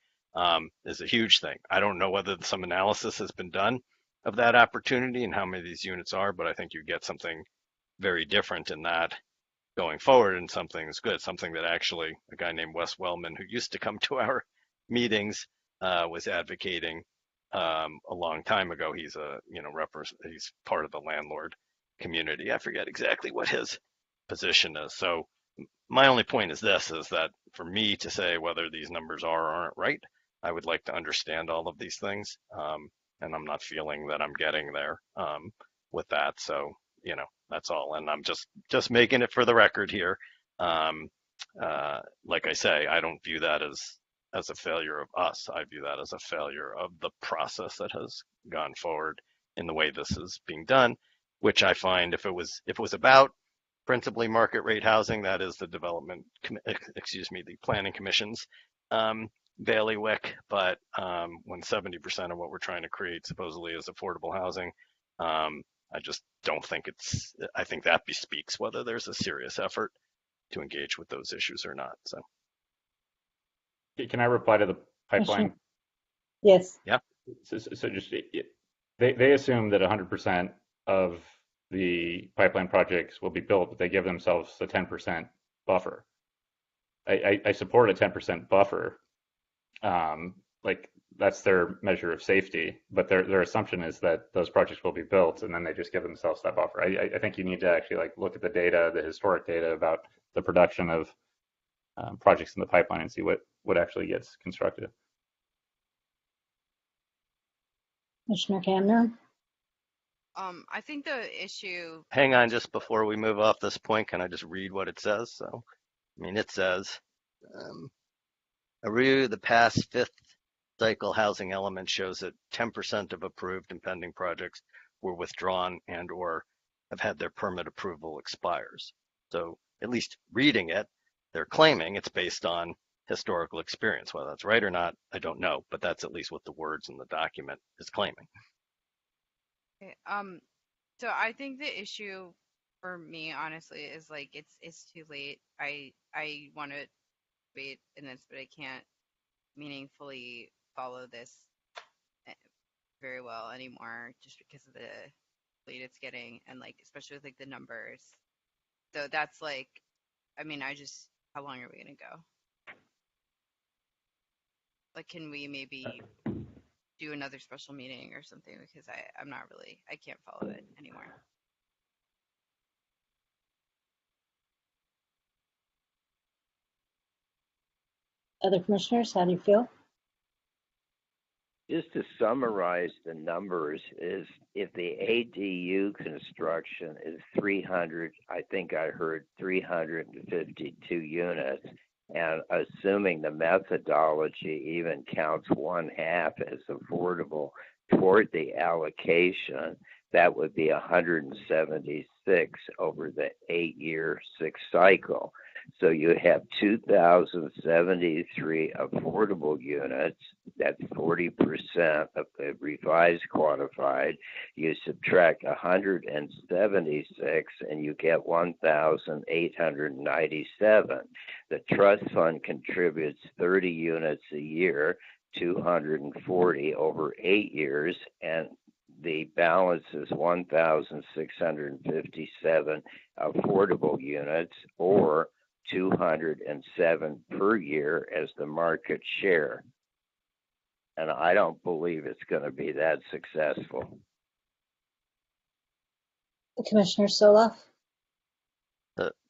is a huge thing. I don't know whether some analysis has been done of that opportunity and how many of these units are, but I think you get something very different in that going forward, and something's good, something that actually a guy named Wes Wellman, who used to come to our meetings, was advocating a long time ago. He's he's part of the landlord community. I forget exactly what his position is. So my only point is this, is that for me to say whether these numbers are or aren't right, I would like to understand all of these things. And I'm not feeling that I'm getting there with that. So, that's all. And I'm just making it for the record here. Like I say, I don't view that as a failure of us. I view that as a failure of the process that has gone forward in the way this is being done, which I find if it was about principally market rate housing, that is the the planning commission's bailiwick. But when 70% of what we're trying to create supposedly is affordable housing, I just don't think I think that bespeaks whether there's a serious effort to engage with those issues or not. So. Can I reply to the pipeline? Yes. Yeah. So just they assume that 100% of the pipeline projects will be built, but they give themselves a 10% buffer. I support a 10% buffer. Like that's their measure of safety, but their assumption is that those projects will be built, and then they just give themselves that buffer. I think you need to actually look at the data, the historic data about the production of projects in the pipeline and see what actually gets constructed. Commissioner Camner? I think the issue. Hang on, just before we move off this point, can I just read what it says? So, it says, a review of the past fifth cycle housing element shows that 10% of approved and pending projects were withdrawn and or have had their permit approval expires. So at least reading it, they're claiming it's based on historical experience. Whether that's right or not, I don't know, but that's at least what the words in the document is claiming. Okay, so I think the issue for me, honestly, is it's too late. I want to debate in this, but I can't meaningfully follow this very well anymore, just because of the late it's getting, and especially with the numbers. So that's how long are we gonna go? Can we maybe do another special meeting or something, because I can't follow it anymore. Other commissioners, how do you feel? Just to summarize the numbers, is if the ADU construction is 300, I think I heard 352 units, and assuming the methodology even counts 1/2 as affordable toward the allocation, that would be 176 over the 8-year 6 cycle. So you have 2,073 affordable units. That's 40% of the revised quantified. You subtract 176 and you get 1,897. The trust fund contributes 30 units a year, 240 over 8 years, and the balance is 1,657 affordable units, or 207 per year as the market share. And I don't believe it's going to be that successful. Commissioner Soloff?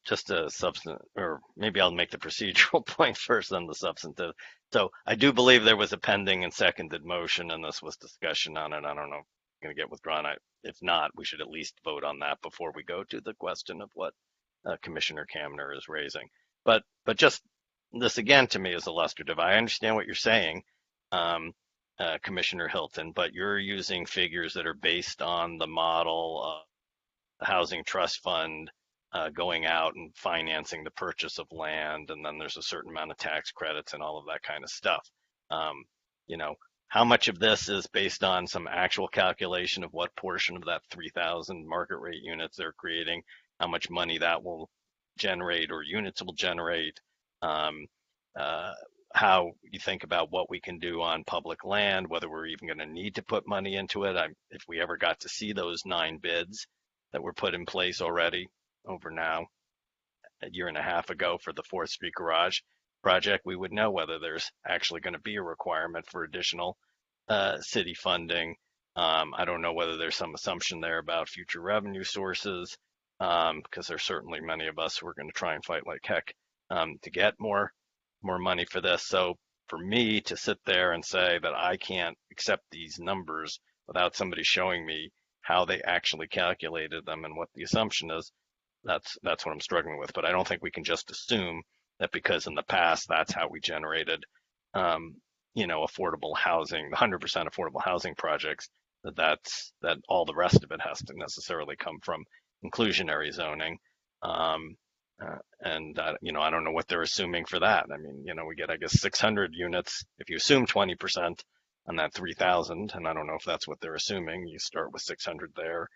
Just a substantive, or maybe I'll make the procedural point first, then the substantive. So I do believe there was a pending and seconded motion, and this was discussion on it. I don't know if it's going to get withdrawn. If not, we should at least vote on that before we go to the question of what Commissioner Camner is raising. But just this again to me is illustrative. I understand what you're saying, Commissioner Hilton, but you're using figures that are based on the model of the Housing Trust Fund going out and financing the purchase of land, and then there's a certain amount of tax credits and all of that kind of stuff. How much of this is based on some actual calculation of what portion of that 3,000 market rate units they're creating, how much money that will generate or units will generate, how you think about what we can do on public land, whether we're even going to need to put money into it. If we ever got to see those 9 bids that were put in place already over now a year and a half ago for the 4th Street Garage project, we would know whether there's actually going to be a requirement for additional city funding. I don't know whether there's some assumption there about future revenue sources, because there's certainly many of us who are going to try and fight like heck to get more money for this. So for me to sit there and say that I can't accept these numbers without somebody showing me how they actually calculated them and what the assumption is, that's what I'm struggling with. But I don't think we can just assume that because in the past that's how we generated, affordable housing, 100% affordable housing projects, that all the rest of it has to necessarily come from inclusionary zoning. I don't know what they're assuming for that. I mean, we get, I guess, 600 units if you assume 20% on that 3,000, and I don't know if that's what they're assuming. You start with 600 there,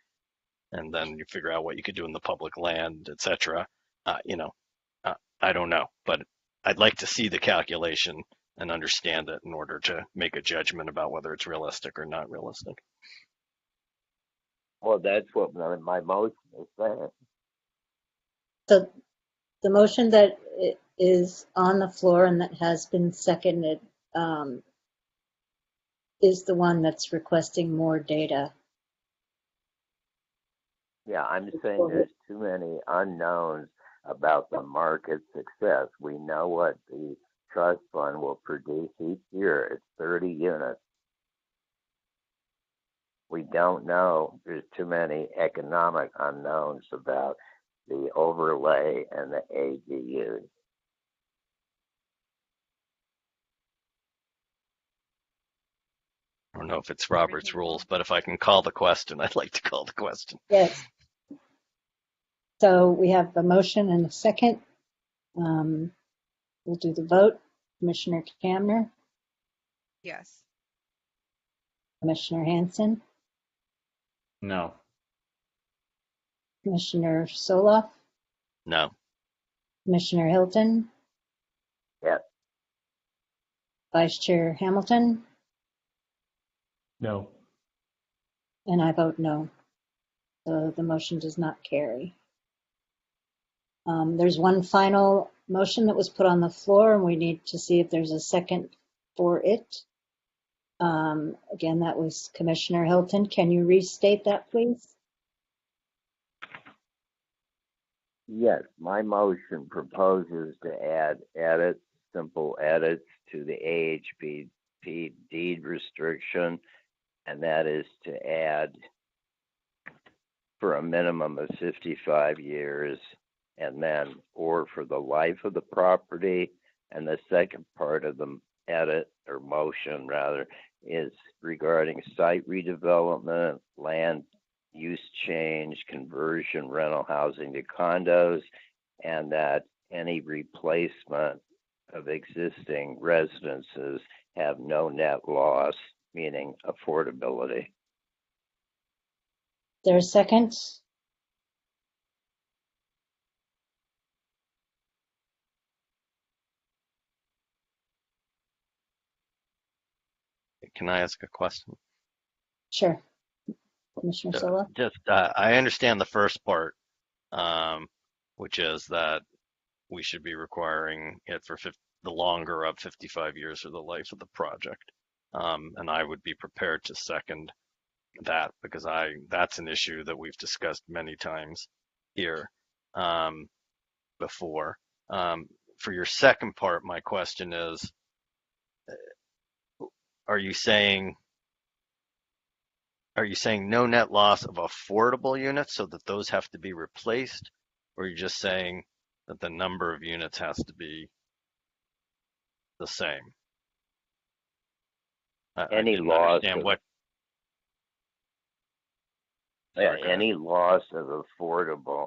and then you figure out what you could do in the public land, et cetera. I don't know, but I'd like to see the calculation and understand it in order to make a judgment about whether it's realistic or not realistic. Well, that's what my motion is saying. So the motion that is on the floor and that has been seconded is the one that's requesting more data. Yeah, I'm saying there's too many unknowns about the market success. We know what the trust fund will produce each year. It's 30 units. We don't know. There's too many economic unknowns about the overlay and the ADUs. I don't know if it's Robert's rules, but if I can call the question, I'd like to call the question. Yes. So we have the motion and a second. We'll do the vote. Commissioner Camner? Yes. Commissioner Hanson? No. Commissioner Soloff? No. Commissioner Hilton? Yes. Vice Chair Hamilton? No. And I vote no. So the motion does not carry. There's one final motion that was put on the floor, and we need to see if there's a second for it. Again, that was Commissioner Hilton. Can you restate that, please? Yes, my motion proposes to add simple edits to the AHP deed restriction, and that is to add for a minimum of 55 years and then or for the life of the property. And the second part of the edit or motion rather is regarding site redevelopment, land use change, conversion, rental housing to condos, and that any replacement of existing residences have no net loss, meaning affordability. There's a second? Can I ask a question? Sure. Commissioner Sola? I understand the first part, which is that we should be requiring it for the longer of 55 years or the life of the project. And I would be prepared to second that because that's an issue that we've discussed many times here before. For your second part, my question is, are you saying no net loss of affordable units so that those have to be replaced? Or are you just saying that the number of units has to be the same? Any loss of affordable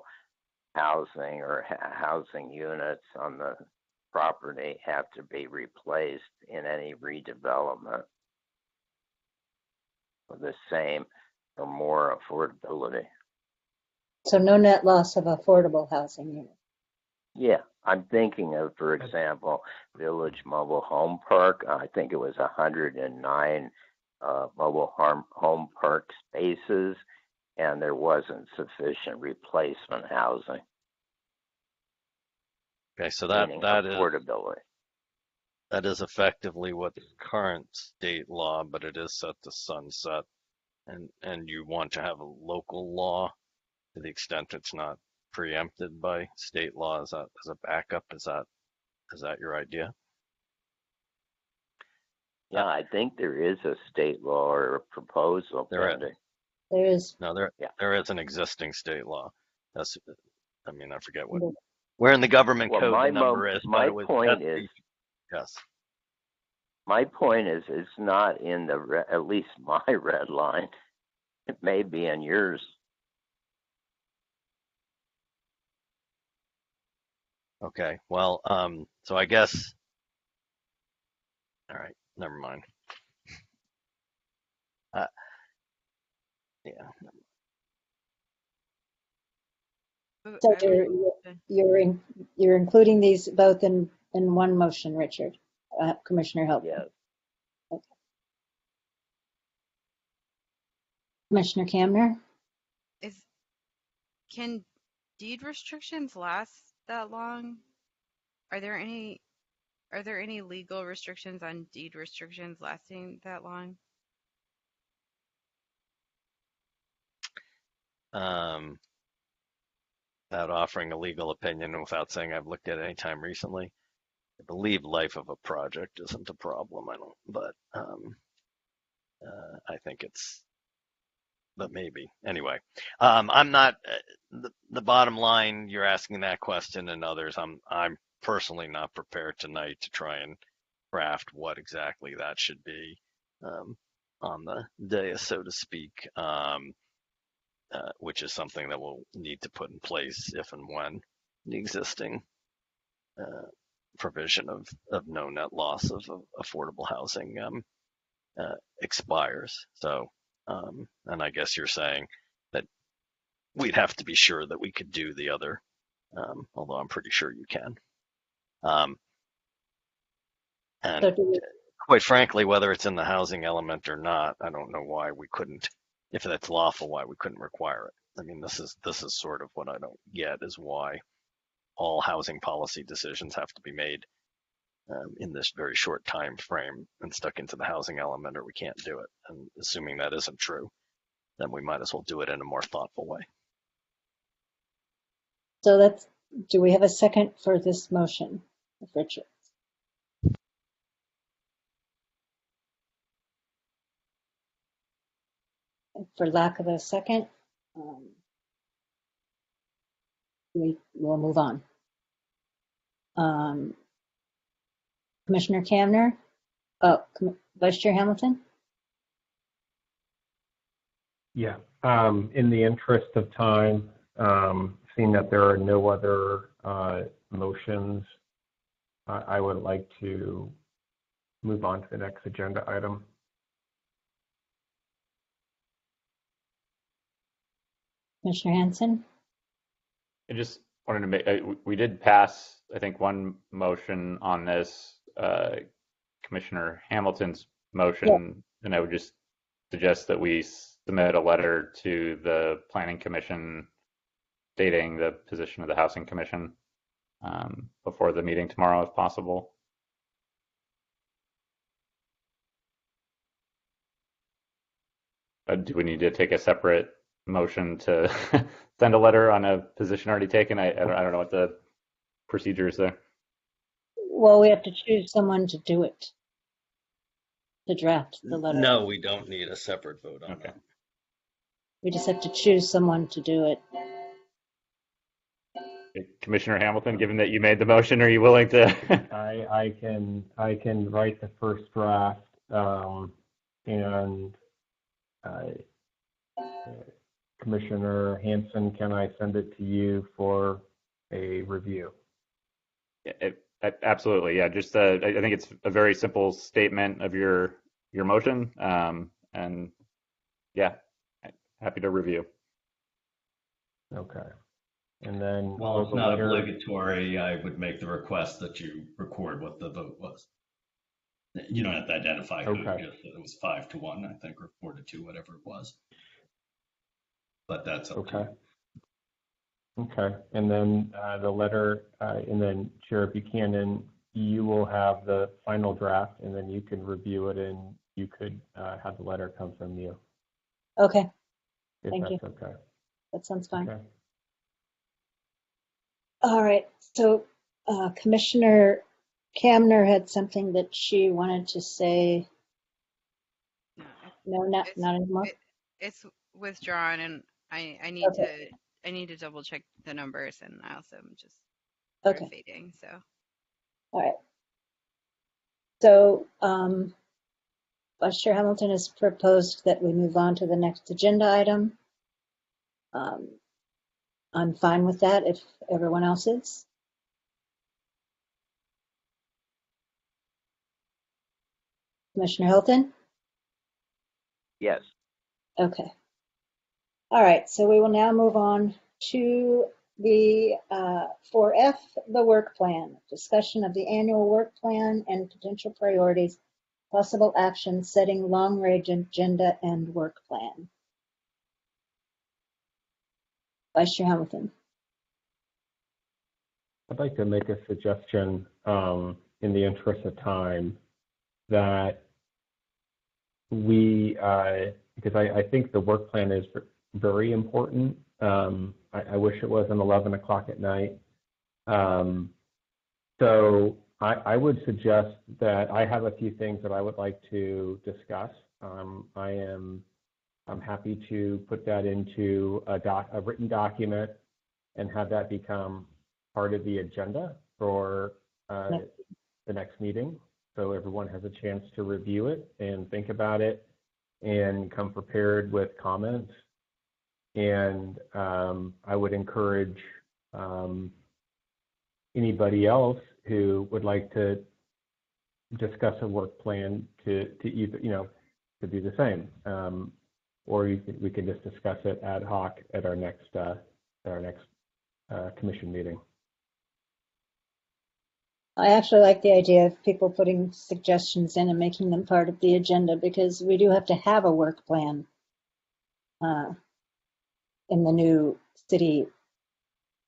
housing or housing units on the property have to be replaced in any redevelopment with the same or more affordability. So no net loss of affordable housing units. Yeah, I'm thinking of, for example, Village Mobile Home Park. I think it was 109 mobile home park spaces, and there wasn't sufficient replacement housing. Okay, so that meaning that is affordability. that is effectively what the current state law, but it is set to sunset, and you want to have a local law to the extent it's not preempted by state law as a backup. Is that your idea? Yeah, I think there is a state law or a proposal pending. There is. No, there is an existing state law. I forget where in the government code the number is. My but point is, yes. My point is, it's not in at least my red line. It may be in yours. Okay. Well, so I guess. All right. Never mind. Yeah. So you're including these both in one motion, Richard, Commissioner Help. Yes. Okay. Commissioner Camner? Can deed restrictions last that long? Are there any legal restrictions on deed restrictions lasting that long? Without offering a legal opinion and without saying I've looked at it any time recently, I believe life of a project isn't a problem. I think but maybe. Anyway, I'm not, the bottom line, you're asking that question and others, I'm personally not prepared tonight to try and craft what exactly that should be on the dais, so to speak. Which is something that we'll need to put in place if and when the existing provision of no net loss of affordable housing expires. So, and I guess you're saying that we'd have to be sure that we could do the other, although I'm pretty sure you can. And quite frankly, whether it's in the housing element or not, I don't know why we couldn't. If that's lawful, why we couldn't require it. I mean, this is sort of what I don't get, is why all housing policy decisions have to be made in this very short time frame and stuck into the housing element, or we can't do it. And assuming that isn't true, then we might as well do it in a more thoughtful way. So do we have a second for this motion, Richard? For lack of a second, we will move on. Commissioner Camner? Vice Chair Hamilton? Yeah. In the interest of time, seeing that there are no other motions, I would like to move on to the next agenda item. Commissioner Hanson? I just wanted to make, we did pass, I think, one motion on this, Commissioner Hamilton's motion, and I would just suggest that we submit a letter to the Planning Commission stating the position of the Housing Commission before the meeting tomorrow, if possible. Do we need to take a separate motion to send a letter on a position already taken? I don't know what the procedure is there. Well, we have to choose someone to do it, to draft the letter. No, we don't need a separate vote on that. We just have to choose someone to do it. Commissioner Hamilton, given that you made the motion, are you willing to? I can write the first draft, and Commissioner Hanson, can I send it to you for a review? Absolutely, yeah. Just I think it's a very simple statement of your motion, and yeah, happy to review. Okay. And then, while it's not obligatory, I would make the request that you record what the vote was. You don't have to identify who, just that it was 5-1, I think, or 4-2, whatever it was. But that's okay. Okay, and then the letter, and then Chair Buchanan, you will have the final draft, and then you can review it, and you could have the letter come from you. Okay, If thank you. that's okay. That sounds fine. Okay. All right, so Commissioner Kamner had something that she wanted to say. No, not anymore. It's withdrawn, and I need to double check the numbers, and I also am just fading. So. All right. So Vice Chair Hamilton has proposed that we move on to the next agenda item. I'm fine with that if everyone else is. Commissioner Hilton? Yes. Okay. All right, so we will now move on to the 4F, the work plan. Discussion of the annual work plan and potential priorities, possible action, setting long-range agenda and work plan. Vice Chair Hamilton. I'd like to make a suggestion in the interest of time that we, because I think the work plan is very important. I wish it wasn't 11 o'clock at night. So I would suggest that I have a few things that I would like to discuss. I'm happy to put that into a written document and have that become part of the agenda for the next meeting. So everyone has a chance to review it and think about it and come prepared with comments. And I would encourage anybody else who would like to discuss a work plan to either, to do the same. Or we can just discuss it ad hoc at our next commission meeting. I actually like the idea of people putting suggestions in and making them part of the agenda, because we do have to have a work plan in the new city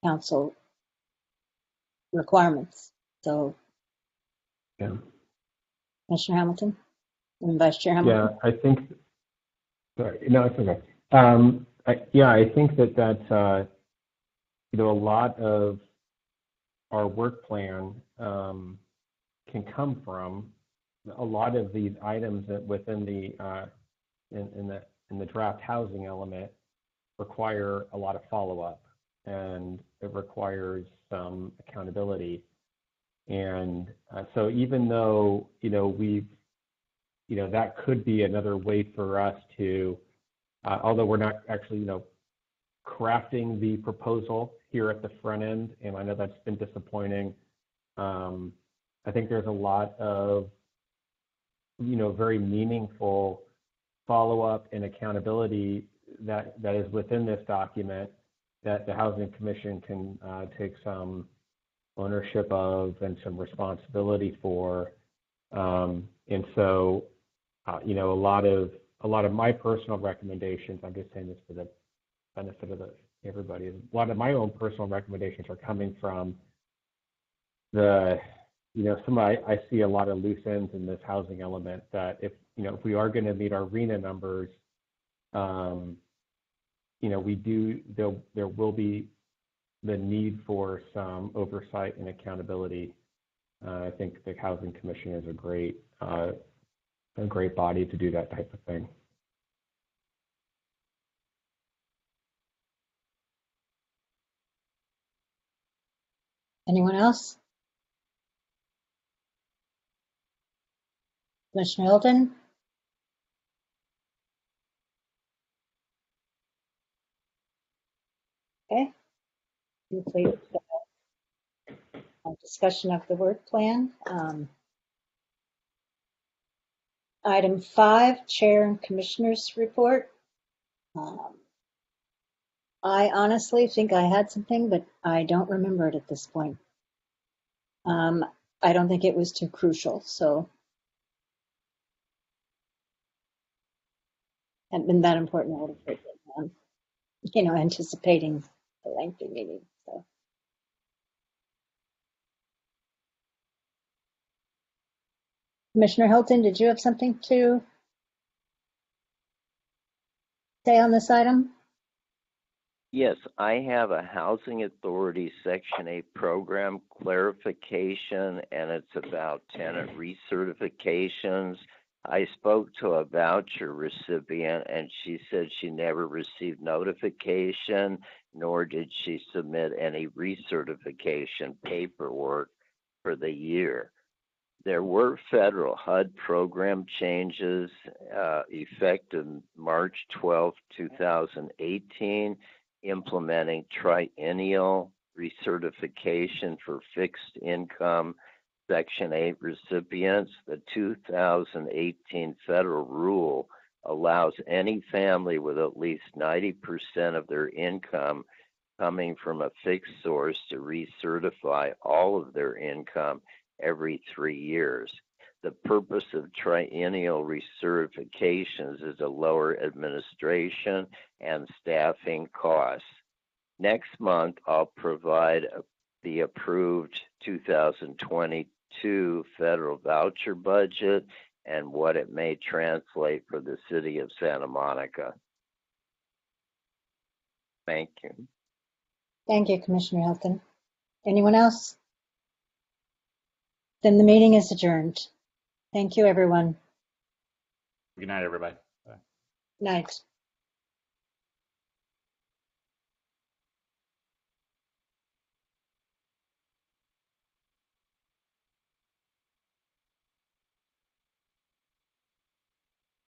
council requirements. So, yeah. Commissioner Hamilton and Vice Chair Hamilton. Yeah, I think. Sorry, no, it's okay. I think that's a lot of our work plan can come from a lot of these items that within the in the draft housing element require a lot of follow-up, and it requires some accountability. And so even though we've that could be another way for us to, although we're not actually crafting the proposal here at the front end, and I know that's been disappointing. I think there's a lot of very meaningful follow-up and accountability that is within this document that the Housing Commission can take some ownership of and some responsibility for. And so a lot of my personal recommendations, I'm just saying this for the benefit of everybody, a lot of my own personal recommendations are coming from I see a lot of loose ends in this housing element that if we are going to meet our RHNA numbers, there will be the need for some oversight and accountability. I think the Housing Commission is a great body to do that type of thing. Anyone else? Commissioner Hilton? Okay. Complete discussion of the work plan. Item 5, Chair and Commissioners report. I honestly think I had something, but I don't remember it at this point. I don't think it was too crucial, so hadn't been that important. I would have anticipating a lengthy meeting. So. Commissioner Hilton, did you have something to say on this item? Yes, I have a Housing Authority Section 8 program clarification, and it's about tenant recertifications. I spoke to a voucher recipient, and she said she never received notification, nor did she submit any recertification paperwork for the year. There were federal HUD program changes effective March 12, 2018, implementing triennial recertification for fixed income Section 8 recipients. The 2018 federal rule allows any family with at least 90% of their income coming from a fixed source to recertify all of their income every 3 years. The purpose of triennial recertifications is to lower administration and staffing costs. Next month, I'll provide the approved 2022 federal voucher budget and what it may translate for the city of Santa Monica. Thank you. Thank you, Commissioner Hilton. Anyone else? Then the meeting is adjourned. Thank you, everyone. Good night, everybody. Night.